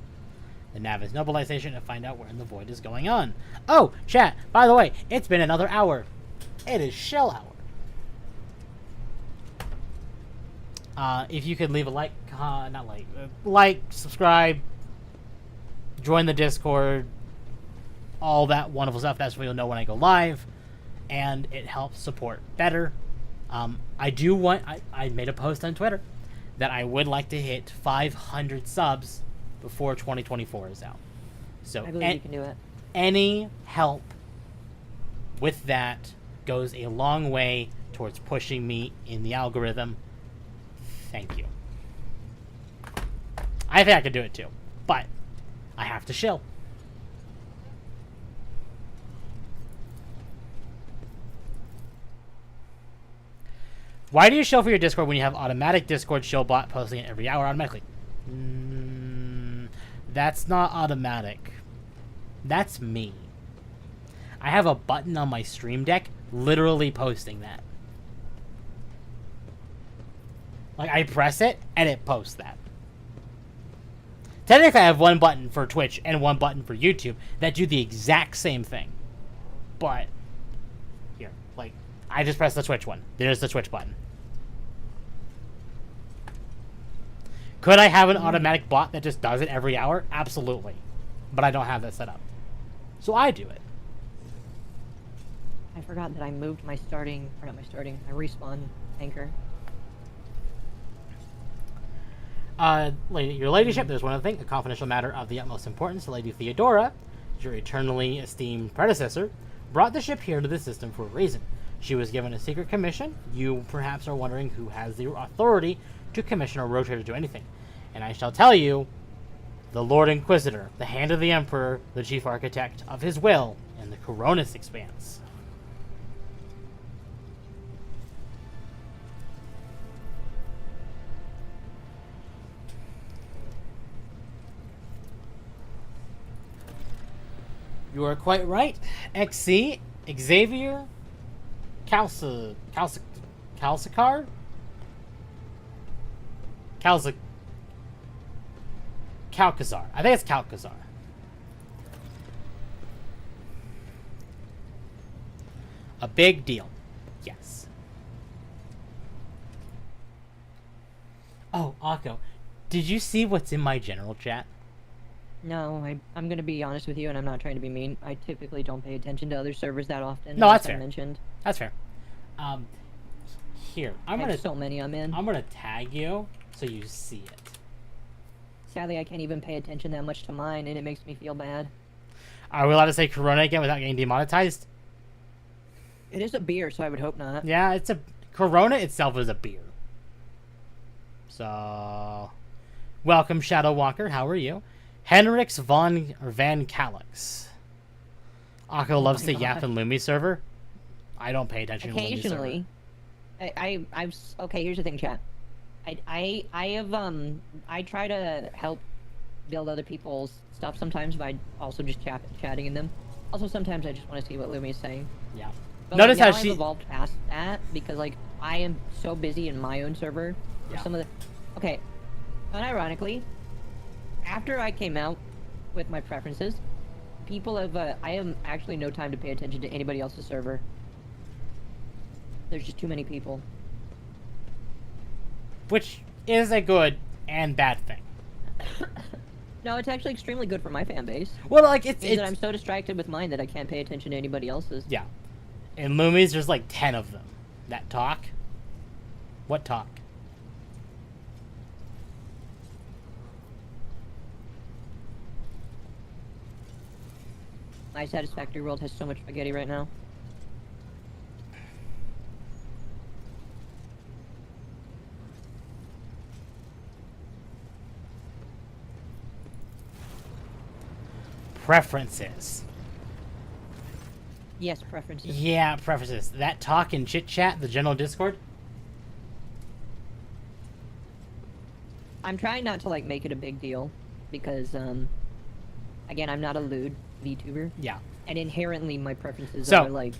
the Navis Nobilization to find out where in the void is going on. Oh, chat, by the way, it's been another hour. It is shell hour. If you could leave a like, like, subscribe, join the Discord, all that wonderful stuff. That's where you'll know when I go live, and it helps support better. I made a post on Twitter that I would like to hit 500 subs before 2024 is out. So I believe you can do it. Any help with that goes a long way towards pushing me in the algorithm. Thank you. I think I could do it too, but I have to shill. Why do you shill for your Discord when you have automatic Discord shill bot posting it every hour automatically? That's not automatic. That's me. I have a button on my Stream Deck literally posting that. Like, I press it, and it posts that. Technically, I have one button for Twitch and one button for YouTube that do the exact same thing. But, here, like, I just press the Twitch one. There's the Twitch button. Could I have an automatic bot that just does it every hour? Absolutely. But I don't have that set up. So I do it. I forgot that I moved my respawn anchor. Your ladyship, there's one other thing. A confidential matter of the utmost importance. Lady Theodora, your eternally esteemed predecessor, brought the ship here to the system for a reason. She was given a secret commission. You perhaps are wondering who has the authority to commission a rotator to do anything. And I shall tell you, the Lord Inquisitor, the hand of the Emperor, the chief architect of his will in the Coronis Expanse. You are quite right. XC, Xavier, Calcicar? Calcazar. I think it's Calcazar. A big deal. Yes. Oh, Akko, did you see what's in my general chat? No, I'm going to be honest with you, and I'm not trying to be mean. I typically don't pay attention to other servers that often. No, that's fair. Mentioned. That's fair. Here, so many I'm in. I'm gonna tag you so you see it. Sadly, I can't even pay attention that much to mine, and it makes me feel bad. Are we allowed to say Corona again without getting demonetized? It is a beer, so I would hope not. Yeah, it's a Corona itself is a beer. So, welcome, Shadow Walker. How are you? Henrix Van Calix. Akko loves to God. yap in Lumi's server. I don't pay attention to Lumi's server. Occasionally. Okay, here's the thing, chat. I try to help build other people's stuff sometimes by also just chatting in them. Also, sometimes I just want to see what Lumi's saying. Yeah. But Notice like, how now she I've evolved past that because like I am so busy in my own server. Yeah. Some of the okay, unironically, after I came out with my preferences, people have I have actually no time to pay attention to anybody else's server. There's just too many people. Which is a good and bad thing. No, it's actually extremely good for my fan base. Well, like Means that I'm so distracted with mine that I can't pay attention to anybody else's. Yeah. In Lumi's, there's like 10 of them that talk. What talk? My Satisfactory World has so much spaghetti right now. Preferences. Yes, preferences. Yeah, preferences. That talk and chit chat, the general Discord. I'm trying not to like make it a big deal because again, I'm not a lewd VTuber. Yeah. And inherently my preferences So- are like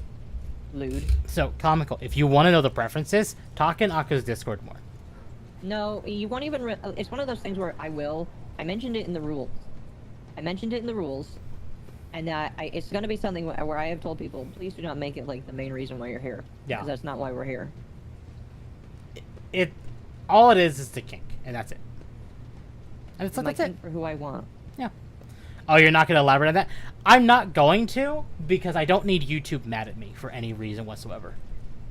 lewd. So, comical. If you want to know the preferences, talk in Akko's Discord more. No, you won't even it's one of those things where I mentioned it in the rules. And it's going to be something where I have told people, please do not make it like the main reason why you're here. Yeah. Because that's not why we're here. All it is the kink, and that's it. And it's like, My that's it. kink for who I want. Yeah. Oh, you're not going to elaborate on that? I'm not going to, because I don't need YouTube mad at me for any reason whatsoever.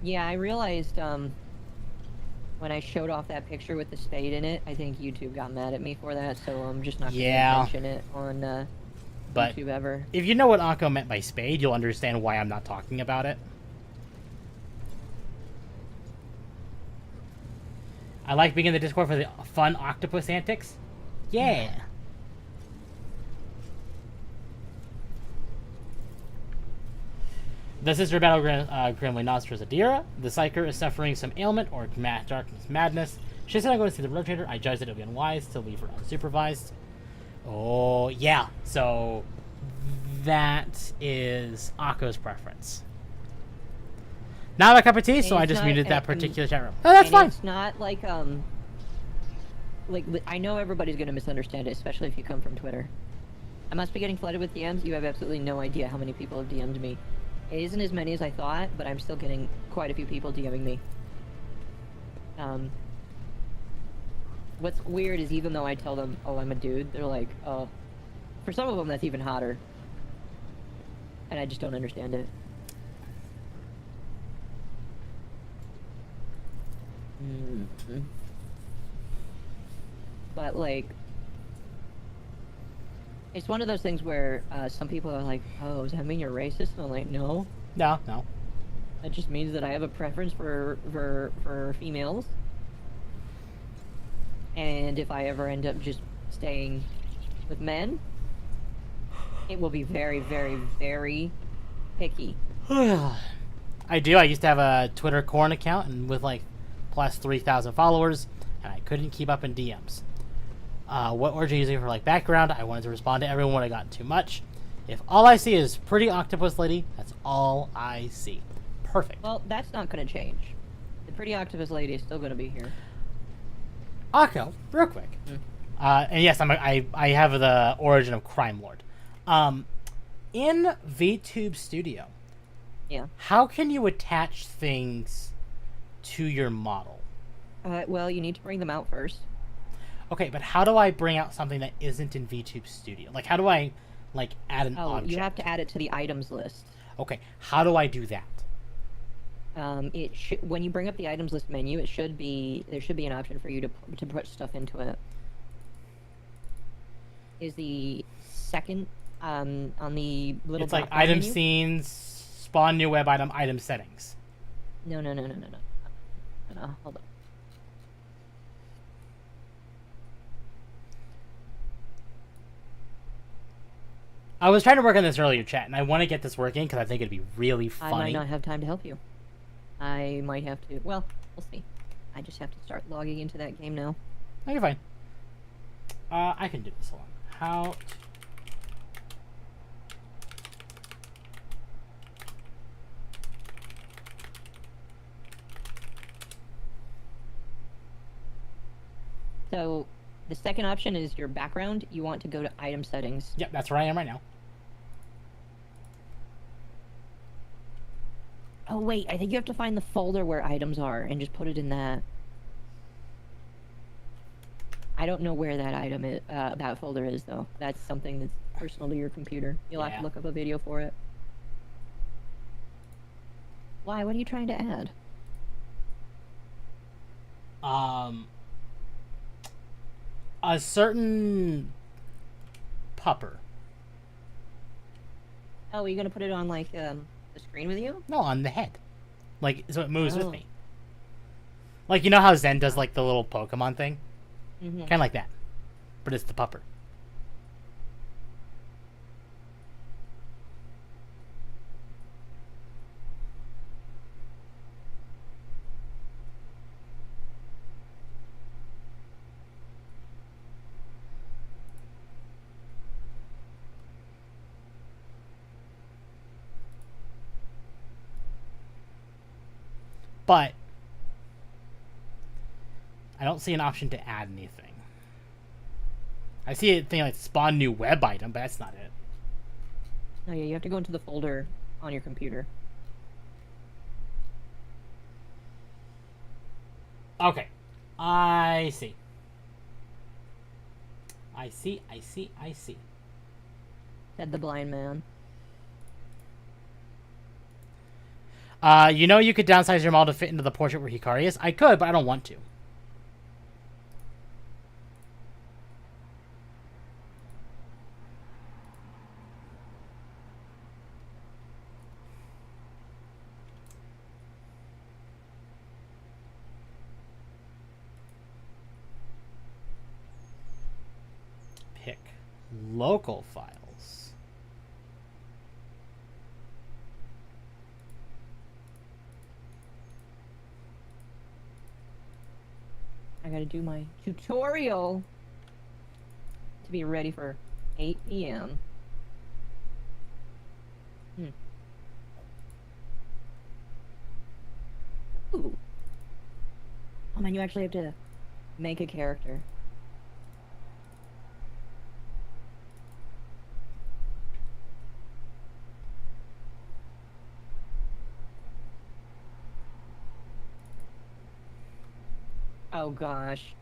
Yeah, I realized when I showed off that picture with the spade in it, I think YouTube got mad at me for that, so I'm just not going to mention it on But YouTube ever. if you know what Akko meant by spade, you'll understand why I'm not talking about it. I like being in the Discord for the fun octopus antics. Yeah. The sister battle grimly nods towards Adira. The Psyker is suffering some ailment or darkness madness. She said I'm going to see the rotator. I judged that it would be unwise to leave her unsupervised. Oh, yeah. So that is Akko's preference. Not my cup of tea, so I just muted that particular chat room. Oh, that's fine. It's not like I know everybody's going to misunderstand it, especially if you come from Twitter. I must be getting flooded with DMs. You have absolutely no idea how many people have DM'd me. It isn't as many as I thought, but I'm still getting quite a few people DMing me. What's weird is even though I tell them, oh, I'm a dude, they're like, oh. For some of them, that's even hotter. And I just don't understand it. But, like, it's one of those things where some people are like, oh, does that mean you're racist? And I'm like, no. No. That just means that I have a preference for females. And if I ever end up just staying with men, it will be very, very, very picky. I do. I used to have a Twitter corn account and with like plus 3,000 followers, and I couldn't keep up in DMs. What origin using for like background? I wanted to respond to everyone when I got too much. If all I see is pretty octopus lady, that's all I see. Perfect. Well, that's not going to change. The pretty octopus lady is still going to be here. Akko, real quick. And yes, I have the origin of Crime Lord. In VTube Studio, yeah, how can you attach things to your model? Well, you need to bring them out first. Okay, but how do I bring out something that isn't in VTube Studio? Like, how do I, like, add an object? You have to add it to the items list. Okay, how do I do that? When you bring up the items list menu, there should be an option for you to put stuff into it. Is the second on the little. It's like item menu? scenes, spawn new web item settings. No. Hold on. I was trying to work on this earlier, chat, and I want to get this working because I think it'd be really funny. I might not have time to help you. I might have to. Well, we'll see. I just have to start logging into that game now. No, you're fine. I can do this. Hold on. How? So, the second option is your background. You want to go to item settings. Yep, that's where I am right now. Oh wait, I think you have to find the folder where items are and just put it in that. I don't know where that item is, that folder is though. That's something that's personal to your computer. You'll have to look up a video for it. Why? What are you trying to add? A certain pupper. Oh, are you gonna put it on like the screen with you? No, on the head. Like, so it moves with me. Like, you know how Zen does like the little Pokemon thing? Mm-hmm. Kind of like that. But it's the pupper. But I don't see an option to add anything. I see a thing like spawn new web item, but that's not it. Oh yeah, you have to go into the folder on your computer. Okay. I see. I see. Said the blind man. You know you could downsize your model to fit into the portrait where Hikari is? I could, but I don't want to. Pick local files. I gotta do my tutorial to be ready for 8 p.m. Ooh. Oh man, you actually have to make a character. Oh gosh.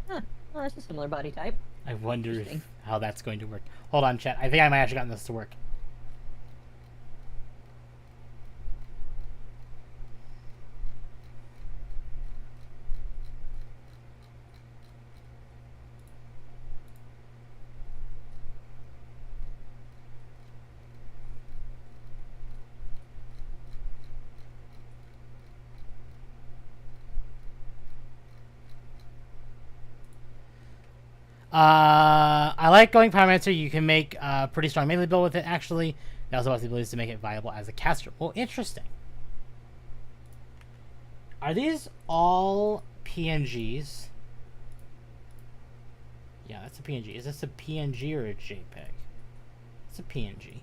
Huh. Well, that's a similar body type. I wonder how that's going to work. Hold on, chat. I think I might have actually gotten this to work. I like going Pyromancer. You can make a pretty strong melee build with it, actually. It also has the ability to make it viable as a caster. Well, interesting. Are these all PNGs? Yeah, that's a PNG. Is this a PNG or a JPEG? It's a PNG.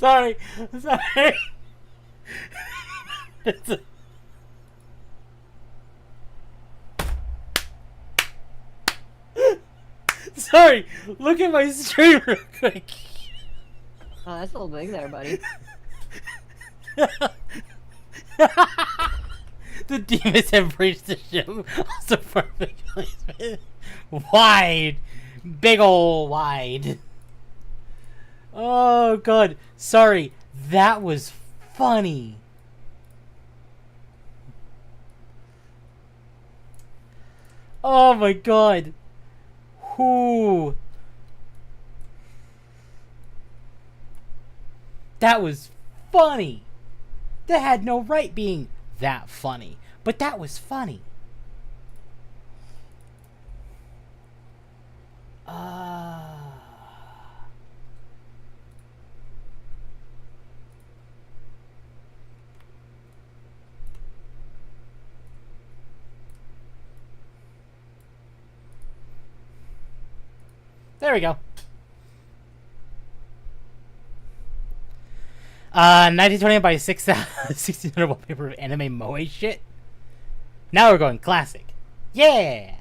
Sorry. Sorry, look at my stream real quick. Oh, that's a little big there, buddy. The demons have breached the ship. Also perfect placement. Wide. Big ol' wide. Oh, God. Sorry. That was funny. Oh, my God. Whoo. That was funny. That had no right being that funny. But that was funny. There we go. 1920 by 1600 wallpaper of anime moe shit. Now we're going classic. Yeah.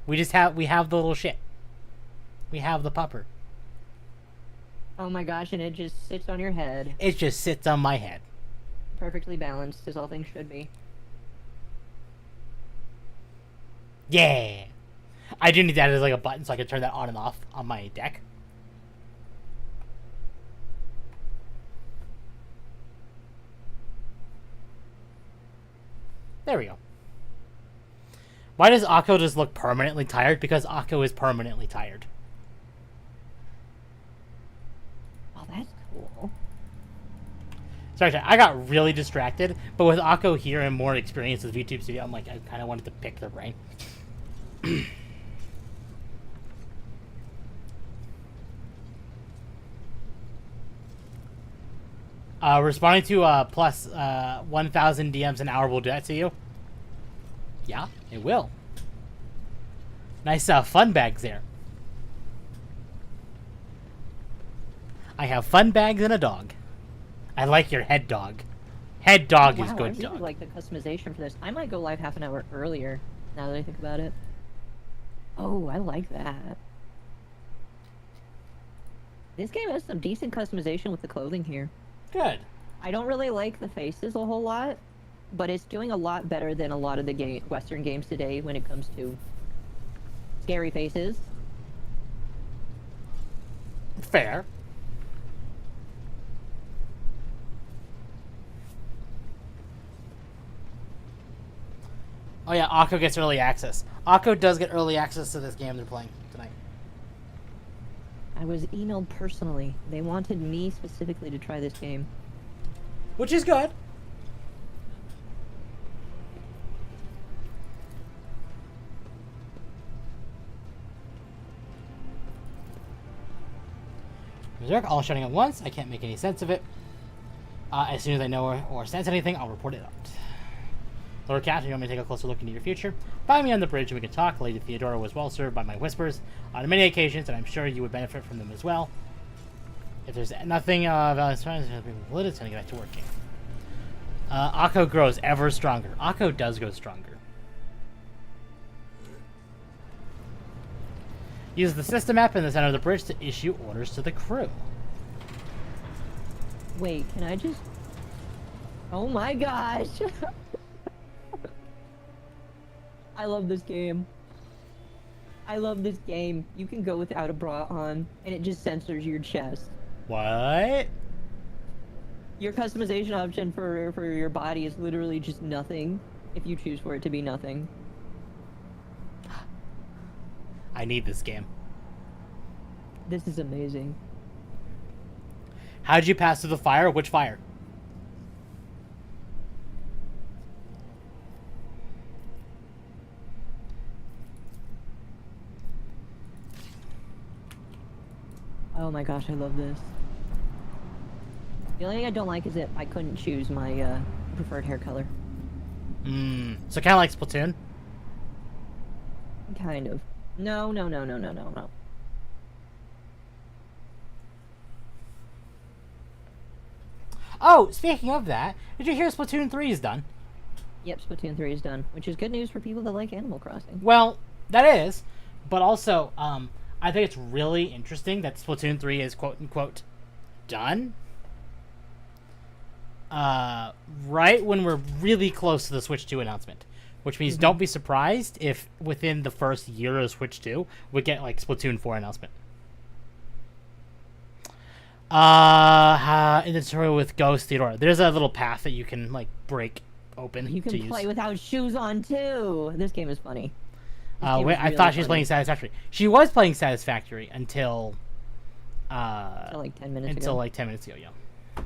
We have the little shit. We have the pupper. Oh my gosh, and it just sits on your head. It just sits on my head. Perfectly balanced, as all things should be. Yeah. I do need that as like a button so I can turn that on and off on my deck. There we go. Why does Akko just look permanently tired? Because Akko is permanently tired. Oh, that's cool. Sorry, I got really distracted, but with Akko here and more experience with YouTube Studio, I'm like, I kind of wanted to pick their brain. Responding to plus 1,000 DMs an hour will do that to you? Yeah, it will. Nice fun bags there. I have fun bags and a dog. I like your head dog. Head dog is good I really dog. like the customization for this. I might go live half an hour earlier, now that I think about it. Oh, I like that. This game has some decent customization with the clothing here. Good. I don't really like the faces a whole lot, but it's doing a lot better than a lot of the Western games today when it comes to scary faces. Fair. Oh yeah, Akko gets early access. Akko does get early access to this game they're playing tonight. I was emailed personally. They wanted me specifically to try this game. Which is good. Berserk, all shutting at once. I can't make any sense of it. As soon as I know or sense anything, I'll report it out. Lord Captain, you want me to take a closer look into your future? Find me on the bridge and we can talk. Lady Theodora was well served by my whispers on many occasions, and I'm sure you would benefit from them as well. If there's nothing it's time to get back to working. Akko grows ever stronger. Akko does grow stronger. Use the system map in the center of the bridge to issue orders to the crew. Wait, can I just... Oh my gosh! I love this game. I love this game. You can go without a bra on, and it just censors your chest. What? Your customization option for your body is literally just nothing, if you choose for it to be nothing. I need this game. This is amazing. How'd you pass through the fire? Which fire? Oh my gosh, I love this. The only thing I don't like is that I couldn't choose my preferred hair color. So kind of like Splatoon? Kind of. No. Oh, speaking of that, did you hear Splatoon 3 is done? Yep, Splatoon 3 is done, which is good news for people that like Animal Crossing. Well, that is, But also, I think it's really interesting that Splatoon 3 is quote-unquote done. Right when we're really close to the Switch 2 announcement. Which means don't be surprised if within the first year of Switch 2, we get, like, Splatoon 4 announcement. In the tutorial with Ghost Theodora, there's a little path that you can, like, break open. You can play without shoes on, too. This game is funny. I thought she was playing Satisfactory. She was playing Satisfactory until like 10 minutes ago. Until like 10 minutes ago, yeah.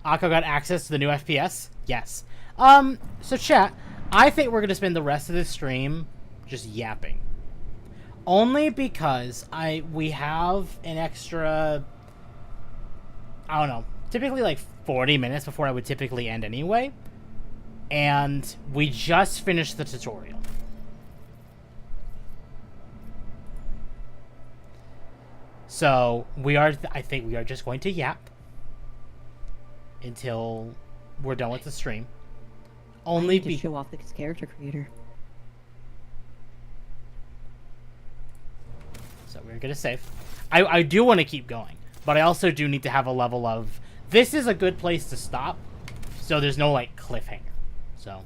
Akko got access to the new FPS? Yes. So chat, I think we're gonna spend the rest of this stream just yapping. Only because we have an extra, I don't know, typically like 40 minutes before I would typically end anyway. And we just finished the tutorial. So I think we are just going to yap until we're done with the stream. Only to show off this character creator. So we're gonna save. I do want to keep going, but I also do need to have a level of, this is a good place to stop, so there's no like cliffhanger. So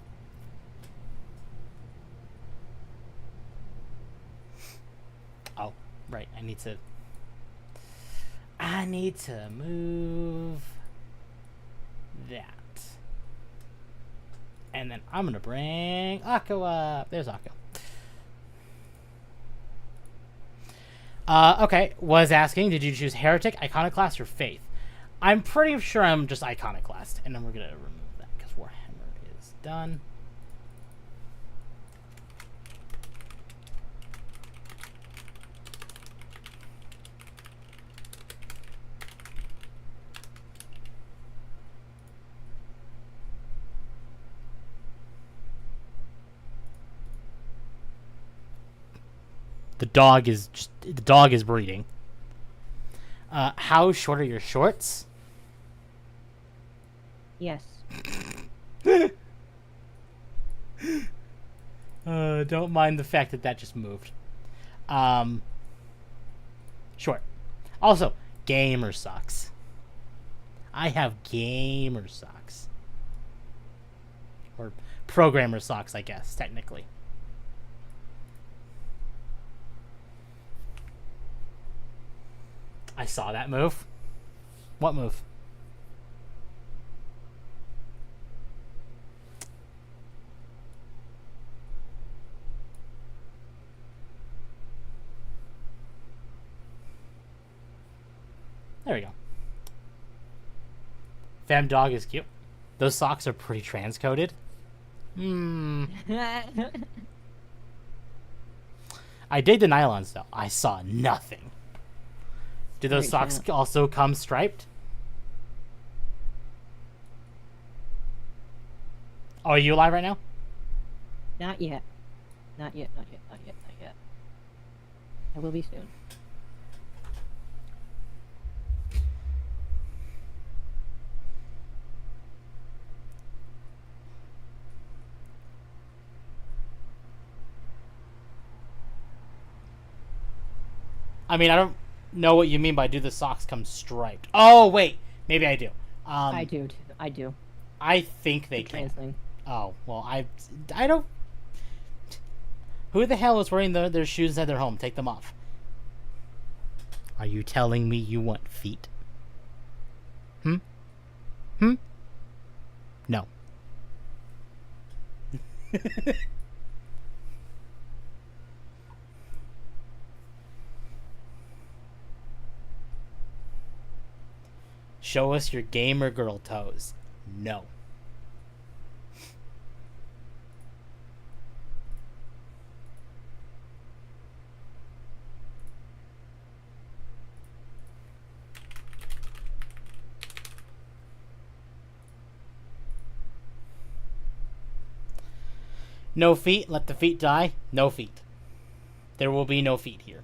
oh, right, I need to move that. And then I'm gonna bring Akko up. There's Akko. Okay, was asking, did you choose Heretic, Iconoclast, or Faith? I'm pretty sure I'm just Iconoclast, and then we're gonna remove that because Warhammer is done. The dog is breeding. How short are your shorts? Yes. Don't mind the fact that just moved. Short. Also, gamer socks. I have gamer socks. Or programmer socks, I guess, technically. I saw that move. What move? There we go. Fem dog is cute. Those socks are pretty transcoded. I dig the nylons though. I saw nothing. Do those socks also come striped? Oh, are you alive right now? Not yet. Not yet, not yet, not yet, not yet. I will be soon. I mean, I don't know what you mean by do the socks come striped. Oh, wait. Maybe I do. I do, too. I do. I think they can. Oh, well, I don't... Who the hell is wearing their shoes at their home? Take them off. Are you telling me you want feet? No. Show us your gamer girl toes. No. No feet, let the feet die. No feet. There will be no feet here.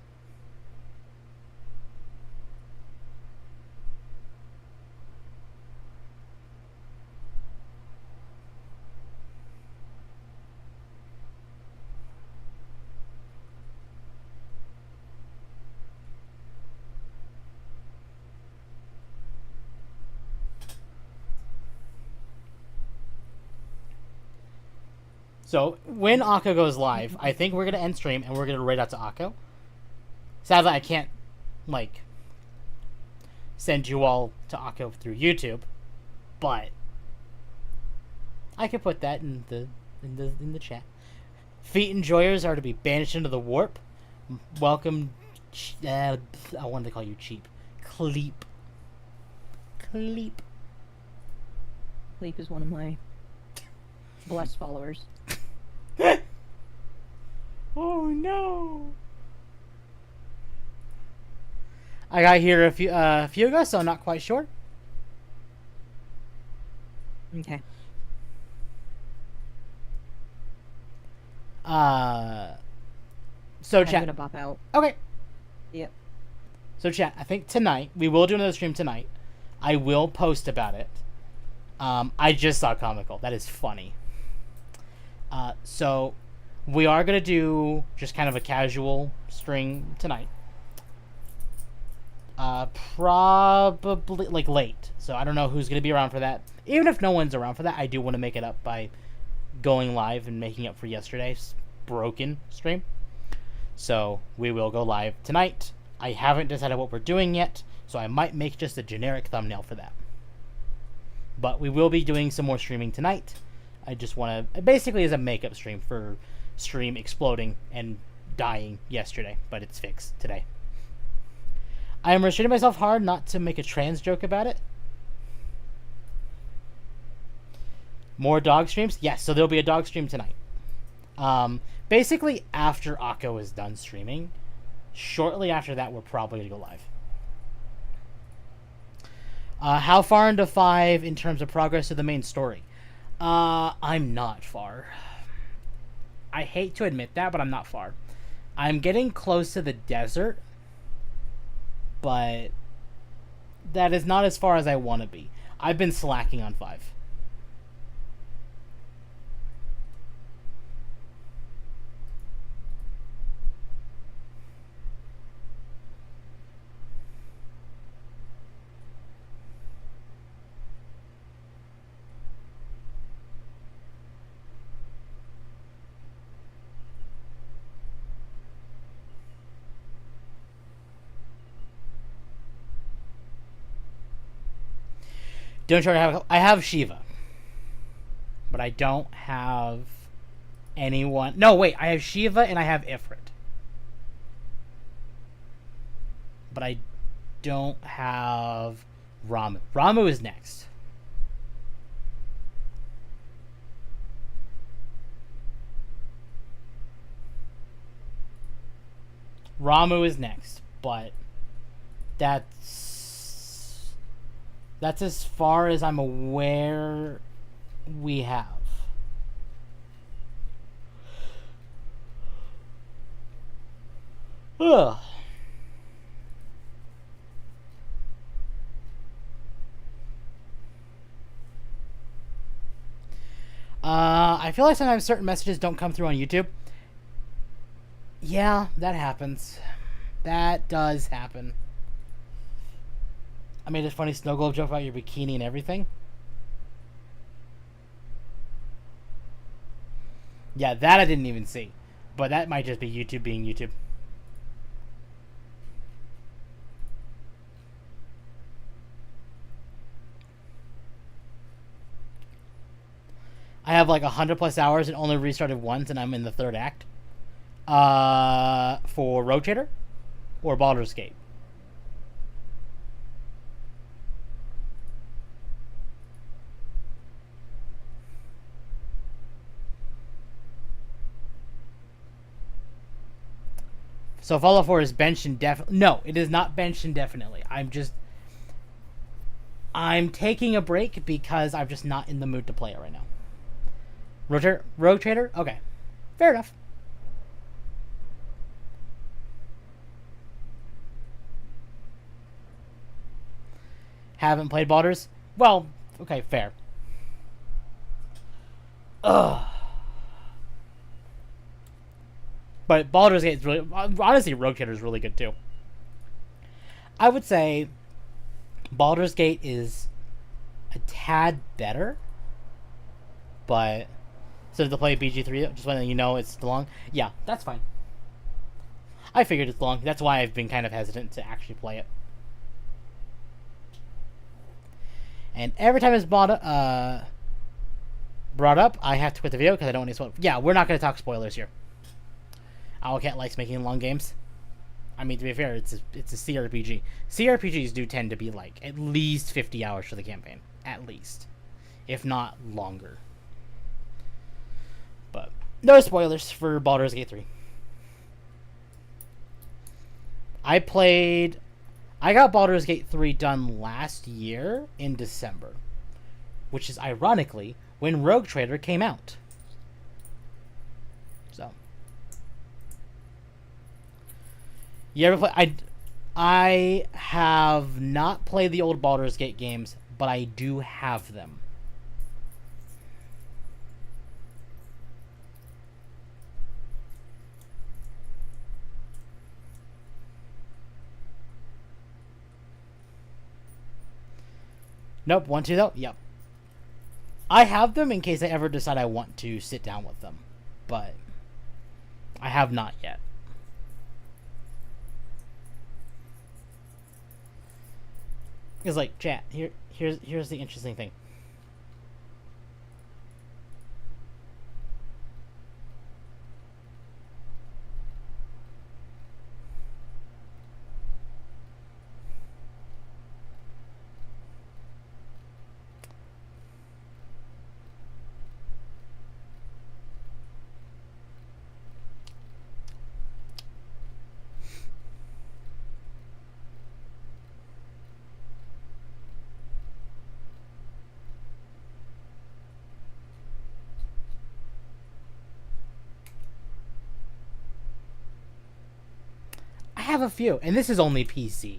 So when Akko goes live, I think we're gonna end stream and we're gonna raid out to Akko. Sadly, I can't like send you all to Akko through YouTube, but I could put that in the chat. Feet enjoyers are to be banished into the warp. Welcome. I wanted to call you cheap. Cleep. Cleep. Cleep is one of my blessed followers. Oh no! I got here a few ago, so I'm not quite sure. Okay. So I'm chat. gonna bop out. Okay. Yep. So chat, I think tonight we will do another stream tonight. I will post about it. I just saw comical. That is funny. So we are gonna do just kind of a casual stream tonight. Probably like late. So I don't know who's gonna be around for that. Even if no one's around for that, I do want to make it up by going live and making up for yesterday's broken stream. So we will go live tonight. I haven't decided what we're doing yet, so I might make just a generic thumbnail for that. But we will be doing some more streaming tonight. I just want to... Basically, as a makeup stream for stream exploding and dying yesterday, but it's fixed today. I am restraining myself hard not to make a trans joke about it. More dog streams? Yes, so there'll be a dog stream tonight. Basically, after Akko is done streaming, shortly after that, we're probably going to go live. How far into 5 in terms of progress to the main story? I'm not far. I hate to admit that, but I'm not far. I'm getting close to the desert, but that is not as far as I want to be. I've been slacking on 5. Don't try to have... I have Shiva. But I don't have anyone... No, wait. I have Shiva and I have Ifrit. But I don't have Ramu. Ramu is next. Ramu is next, but that's as far as I'm aware we have. Ugh. I feel like sometimes certain messages don't come through on YouTube. Yeah, that happens. That does happen. I made a funny snow globe joke about your bikini and everything. Yeah, that I didn't even see. But that might just be YouTube being YouTube. I have like 100+ hours and only restarted once, and I'm in the 3rd act. For Road Trader or Baldur's Gate. So Fallout 4 is benched indefinitely. No, it is not benched indefinitely. I'm taking a break because I'm just not in the mood to play it right now. Road Trader? Okay. Fair enough. Haven't played Baldur's? Well, okay, fair. Ugh. But Baldur's Gate is really... Honestly, Road Trader is really good, too. I would say Baldur's Gate is a tad better, but So to play BG3, just letting you know it's long. Yeah, that's fine. I figured it's long. That's why I've been kind of hesitant to actually play it. And every time it's brought up, I have to quit the video because I don't want to spoil. Yeah, we're not going to talk spoilers here. Owlcat likes making long games. I mean, to be fair, it's a CRPG. CRPGs do tend to be like at least 50 hours for the campaign. At least. If not longer. But no spoilers for Baldur's Gate 3. I got Baldur's Gate 3 done last year in December. Which is ironically when Rogue Trader came out. So. You ever play? I have not played the old Baldur's Gate games, but I do have them. Nope, want to though? Yep. I have them in case I ever decide I want to sit down with them, but I have not yet. It's like, chat, here's the interesting thing. I have a few, and this is only PC.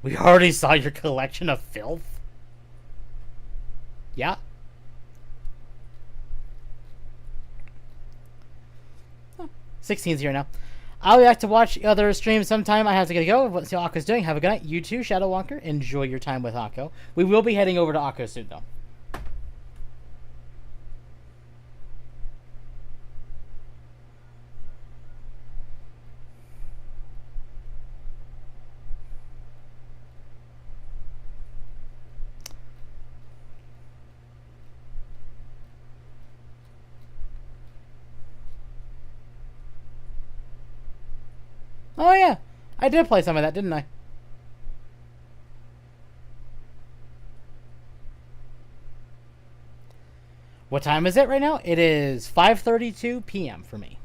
We already saw your collection of filth? Yeah? 16's here now. I'll be back to watch other streams sometime. I have to get go. Let's see what Akko's doing. Have a good night. You too, Shadow Walker. Enjoy your time with Akko. We will be heading over to Akko soon, though. Oh yeah, I did play some of that, didn't I? What time is it right now? It is 5:32 p.m. for me.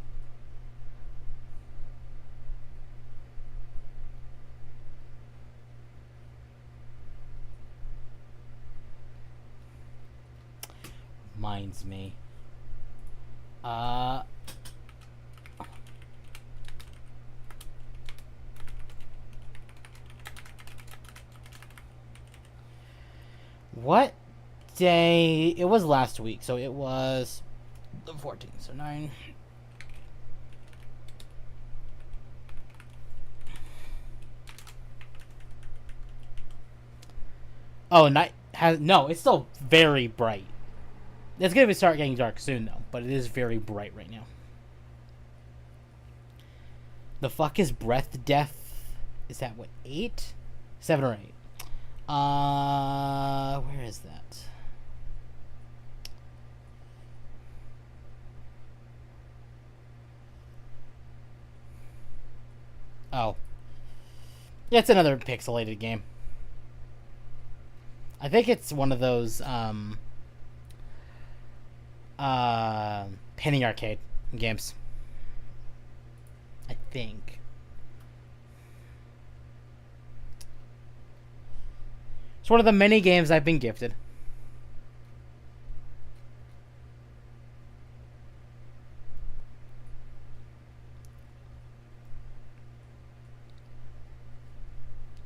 Reminds me. What day? It was last week, so it was the 14th, so 9. Oh, night has no. It's still very bright. It's gonna start getting dark soon, though. But it is very bright right now. The fuck is breath death? Is that what 8, 7 or 8? Where is that? Oh. Yeah, it's another pixelated game. I think it's one of those, penny arcade games. I think. It's one of the many games I've been gifted.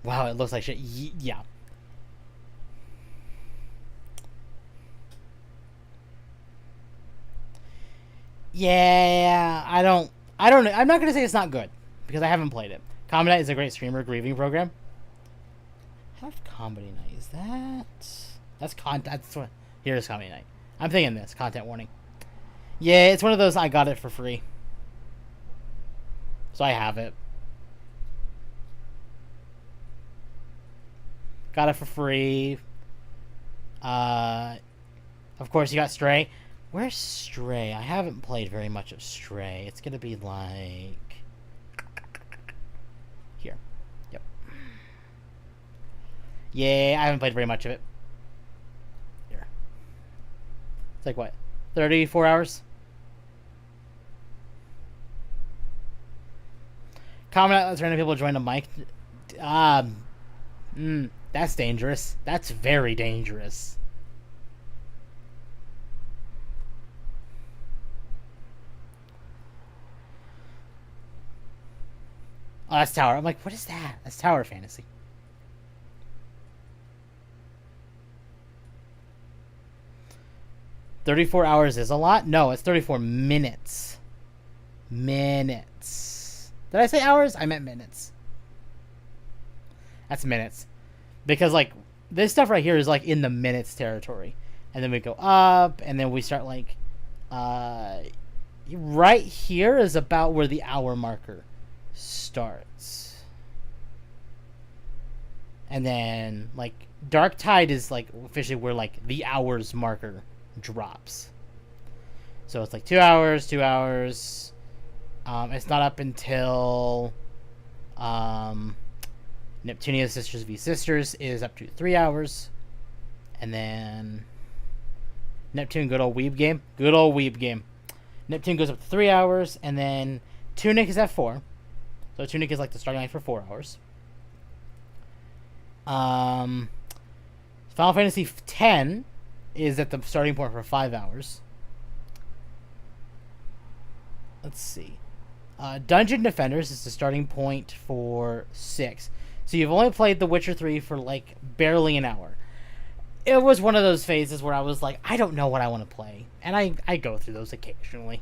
Wow, it looks like shit. Yeah. Yeah, I don't know. I'm not going to say it's not good because I haven't played it. Comedy Night is a great streamer grieving program. Have Comedy Night, is that? That's That's what. Here's comedy night. I'm thinking this content warning. Yeah, it's one of those. I got it for free, so I have it. Got it for free. Of course, you got Stray. Where's Stray? I haven't played very much of Stray. It's gonna be like here. Yep. Yeah, I haven't played very much of it. Here. It's like what? 34 hours? Comment out, let's random people join the mic. That's dangerous. That's very dangerous. Oh, that's Tower. I'm like, what is that? That's Tower Fantasy. $34 hours is a lot? No, it's 34 minutes. Minutes. Did I say hours? I meant minutes. That's minutes. Because, like, this stuff right here is, like, in the minutes territory. And then we go up, and then we start, like, right here is about where the hour marker starts. And then, like, Dark Tide is, like, officially where, like, the hours marker drops. So it's, like, 2 hours, 2 hours. It's not up until, Neptunia Sisters v Sisters is up to 3 hours. And then Neptune, good old weeb game. Good old weeb game. Neptune goes up to 3 hours. And then Tunic is at 4. So Tunic is like the starting line for 4 hours. Final Fantasy X is at the starting point for 5 hours. Let's see. Dungeon Defenders is the starting point for 6. So you've only played The Witcher 3 for like barely an hour. It was one of those phases where I was like, I don't know what I want to play. And I go through those occasionally.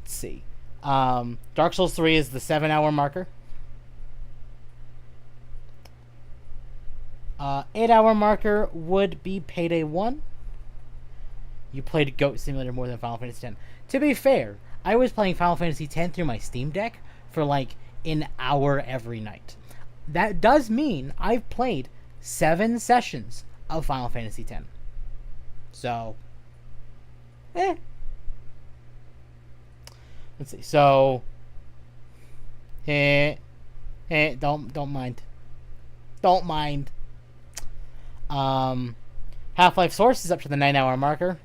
Let's see. Dark Souls 3 is the 7-hour marker. 8-hour marker would be Payday 1. You played Goat Simulator more than Final Fantasy X. To be fair, I was playing Final Fantasy X through my Steam Deck for like an hour every night. That does mean I've played 7 sessions of Final Fantasy X. So, let's see. So, don't mind. Don't mind. Half-Life Source is up to the 9-hour marker.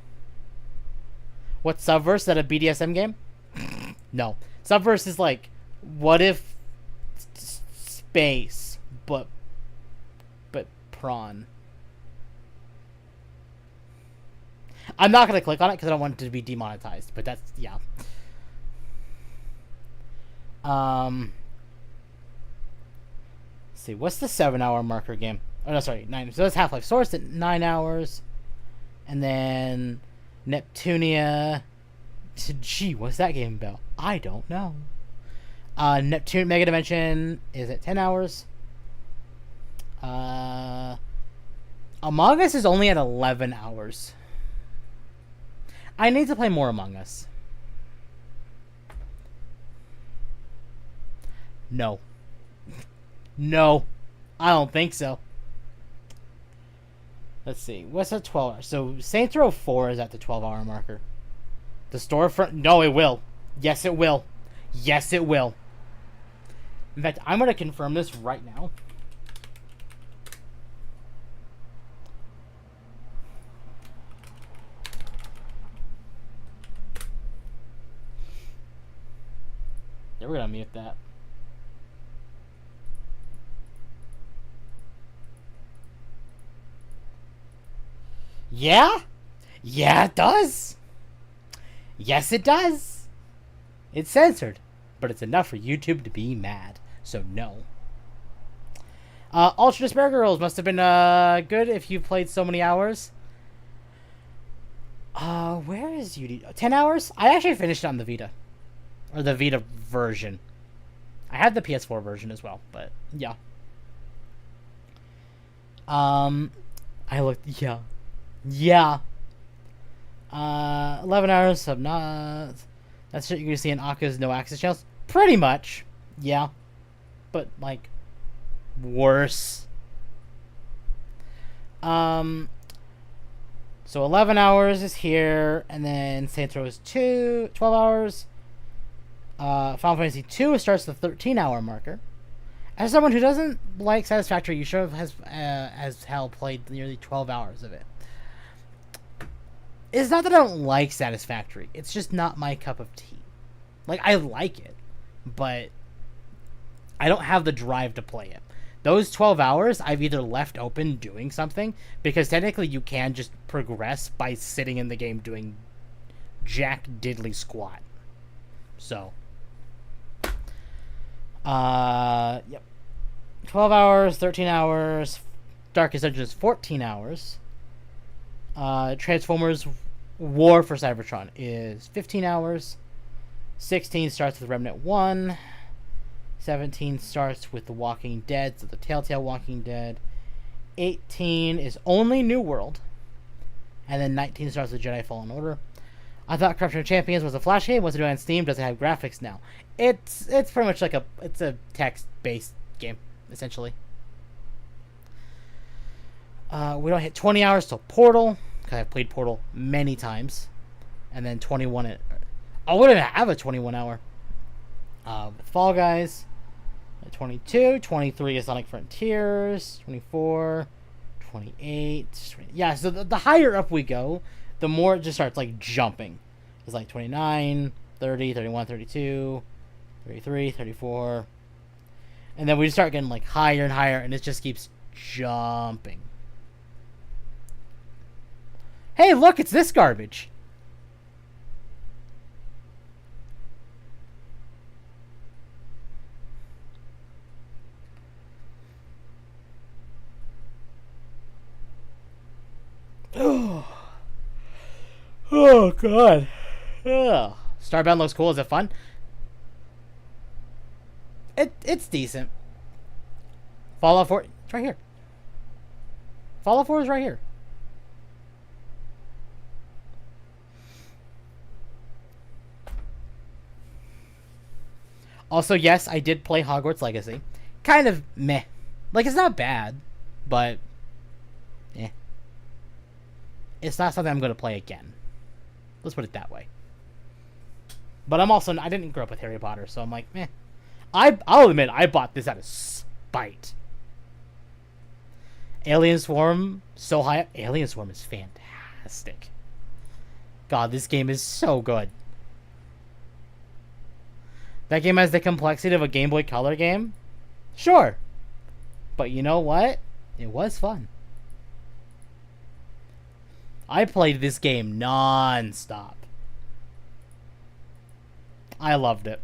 What's Subverse? Is that a BDSM game? No. Subverse is like, what if space, but prawn. I'm not gonna click on it because I don't want it to be demonetized. But that's yeah. Let's see, what's the 7-hour marker game? Oh no, sorry, 9. So that's Half-Life Source at 9 hours, and then Neptunia. Gee, what's that game about? I don't know. Neptune Mega Dimension is at 10 hours. Among Us is only at 11 hours. I need to play more Among Us. No. No. I don't think so. Let's see. What's at 12 hours? So Saints Row 4 is at the 12-hour marker. The storefront... No, it will. Yes, it will. Yes, it will. In fact, I'm going to confirm this right now. Yeah, we're going to mute that. Yeah? Yeah, it does. Yes, it does. It's censored, but it's enough for YouTube to be mad. So, no. Ultra Despair Girls must have been good if you've played so many hours. Where is UD? 10 hours? I actually finished it on the Vita. Or the Vita version. I had the PS4 version as well, but yeah. I looked, yeah. 11 hours of not. That's shit you're gonna see in Akka's no access channels. Pretty much, yeah. But like, worse. So 11 hours is here, and then Saints Row is 12 hours. Final Fantasy 2 starts the 13-hour marker. As someone who doesn't like Satisfactory, you sure has as hell played nearly 12 hours of it. It's not that I don't like Satisfactory. It's just not my cup of tea. Like, I like it, but I don't have the drive to play it. Those 12 hours, I've either left open doing something, because technically you can just progress by sitting in the game doing jack diddly squat. So, yep. 12 hours, 13 hours, Darkest Dungeon is 14 hours. Transformers War for Cybertron is 15 hours. 16 starts with Remnant 1. 17 starts with The Walking Dead, so the Telltale Walking Dead. 18 is only New World. And then 19 starts with Jedi Fallen Order. I thought Corruption of Champions was a Flash game. What's it doing on Steam? Doesn't have graphics now. It's pretty much like it's a text-based game, essentially. We don't hit 20 hours till Portal, because I've played Portal many times. And then 21... we don't even have a 21 hour. With Fall Guys. 22. 23 is Sonic Frontiers. 24. 28. Yeah, so the higher up we go, the more it just starts, like, jumping. It's like 29, 30, 31, 32, 33, 34. And then we just start getting, like, higher and higher, and it just keeps jumping. Hey, look, it's this garbage. Oh god. Ugh. Starbound looks cool. Is it fun? It's decent. Fallout 4, it's right here. Fallout 4 is right here. Also, yes, I did play Hogwarts Legacy. Kind of meh. Like, it's not bad, but eh. It's not something I'm going to play again. Let's put it that way. But I'm also... I didn't grow up with Harry Potter, so I'm like, meh. I'll admit, I bought this out of spite. Alien Swarm, so high up. Alien Swarm is fantastic. God, this game is so good. That game has the complexity of a Game Boy Color game? Sure. But you know what? It was fun. I played this game non-stop. I loved it.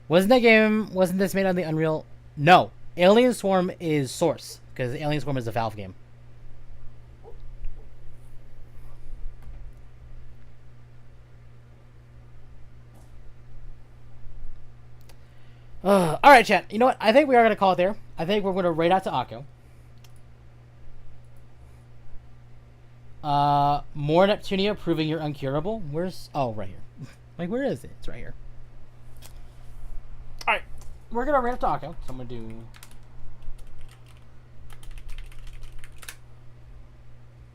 Wasn't this made on the Unreal? No. Alien Swarm is Source, because Alien Swarm is a Valve game. Alright, chat. You know what? I think we are going to call it there. I think we're going to raid out to Akko. More Neptunia proving you're uncurable. Where's... Oh, right here. Like, where is it? It's right here. Alright. We're going to raid up to Akko. So I'm going to do...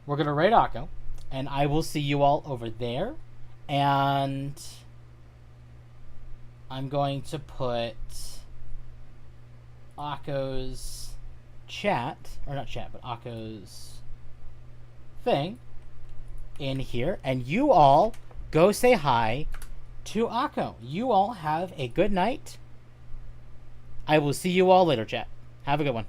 We're going to raid Akko. And I will see you all over there. And... I'm going to put Akko's chat, or not chat, but Akko's thing in here, and you all go say hi to Akko. You all have a good night. I will see you all later, chat. Have a good one.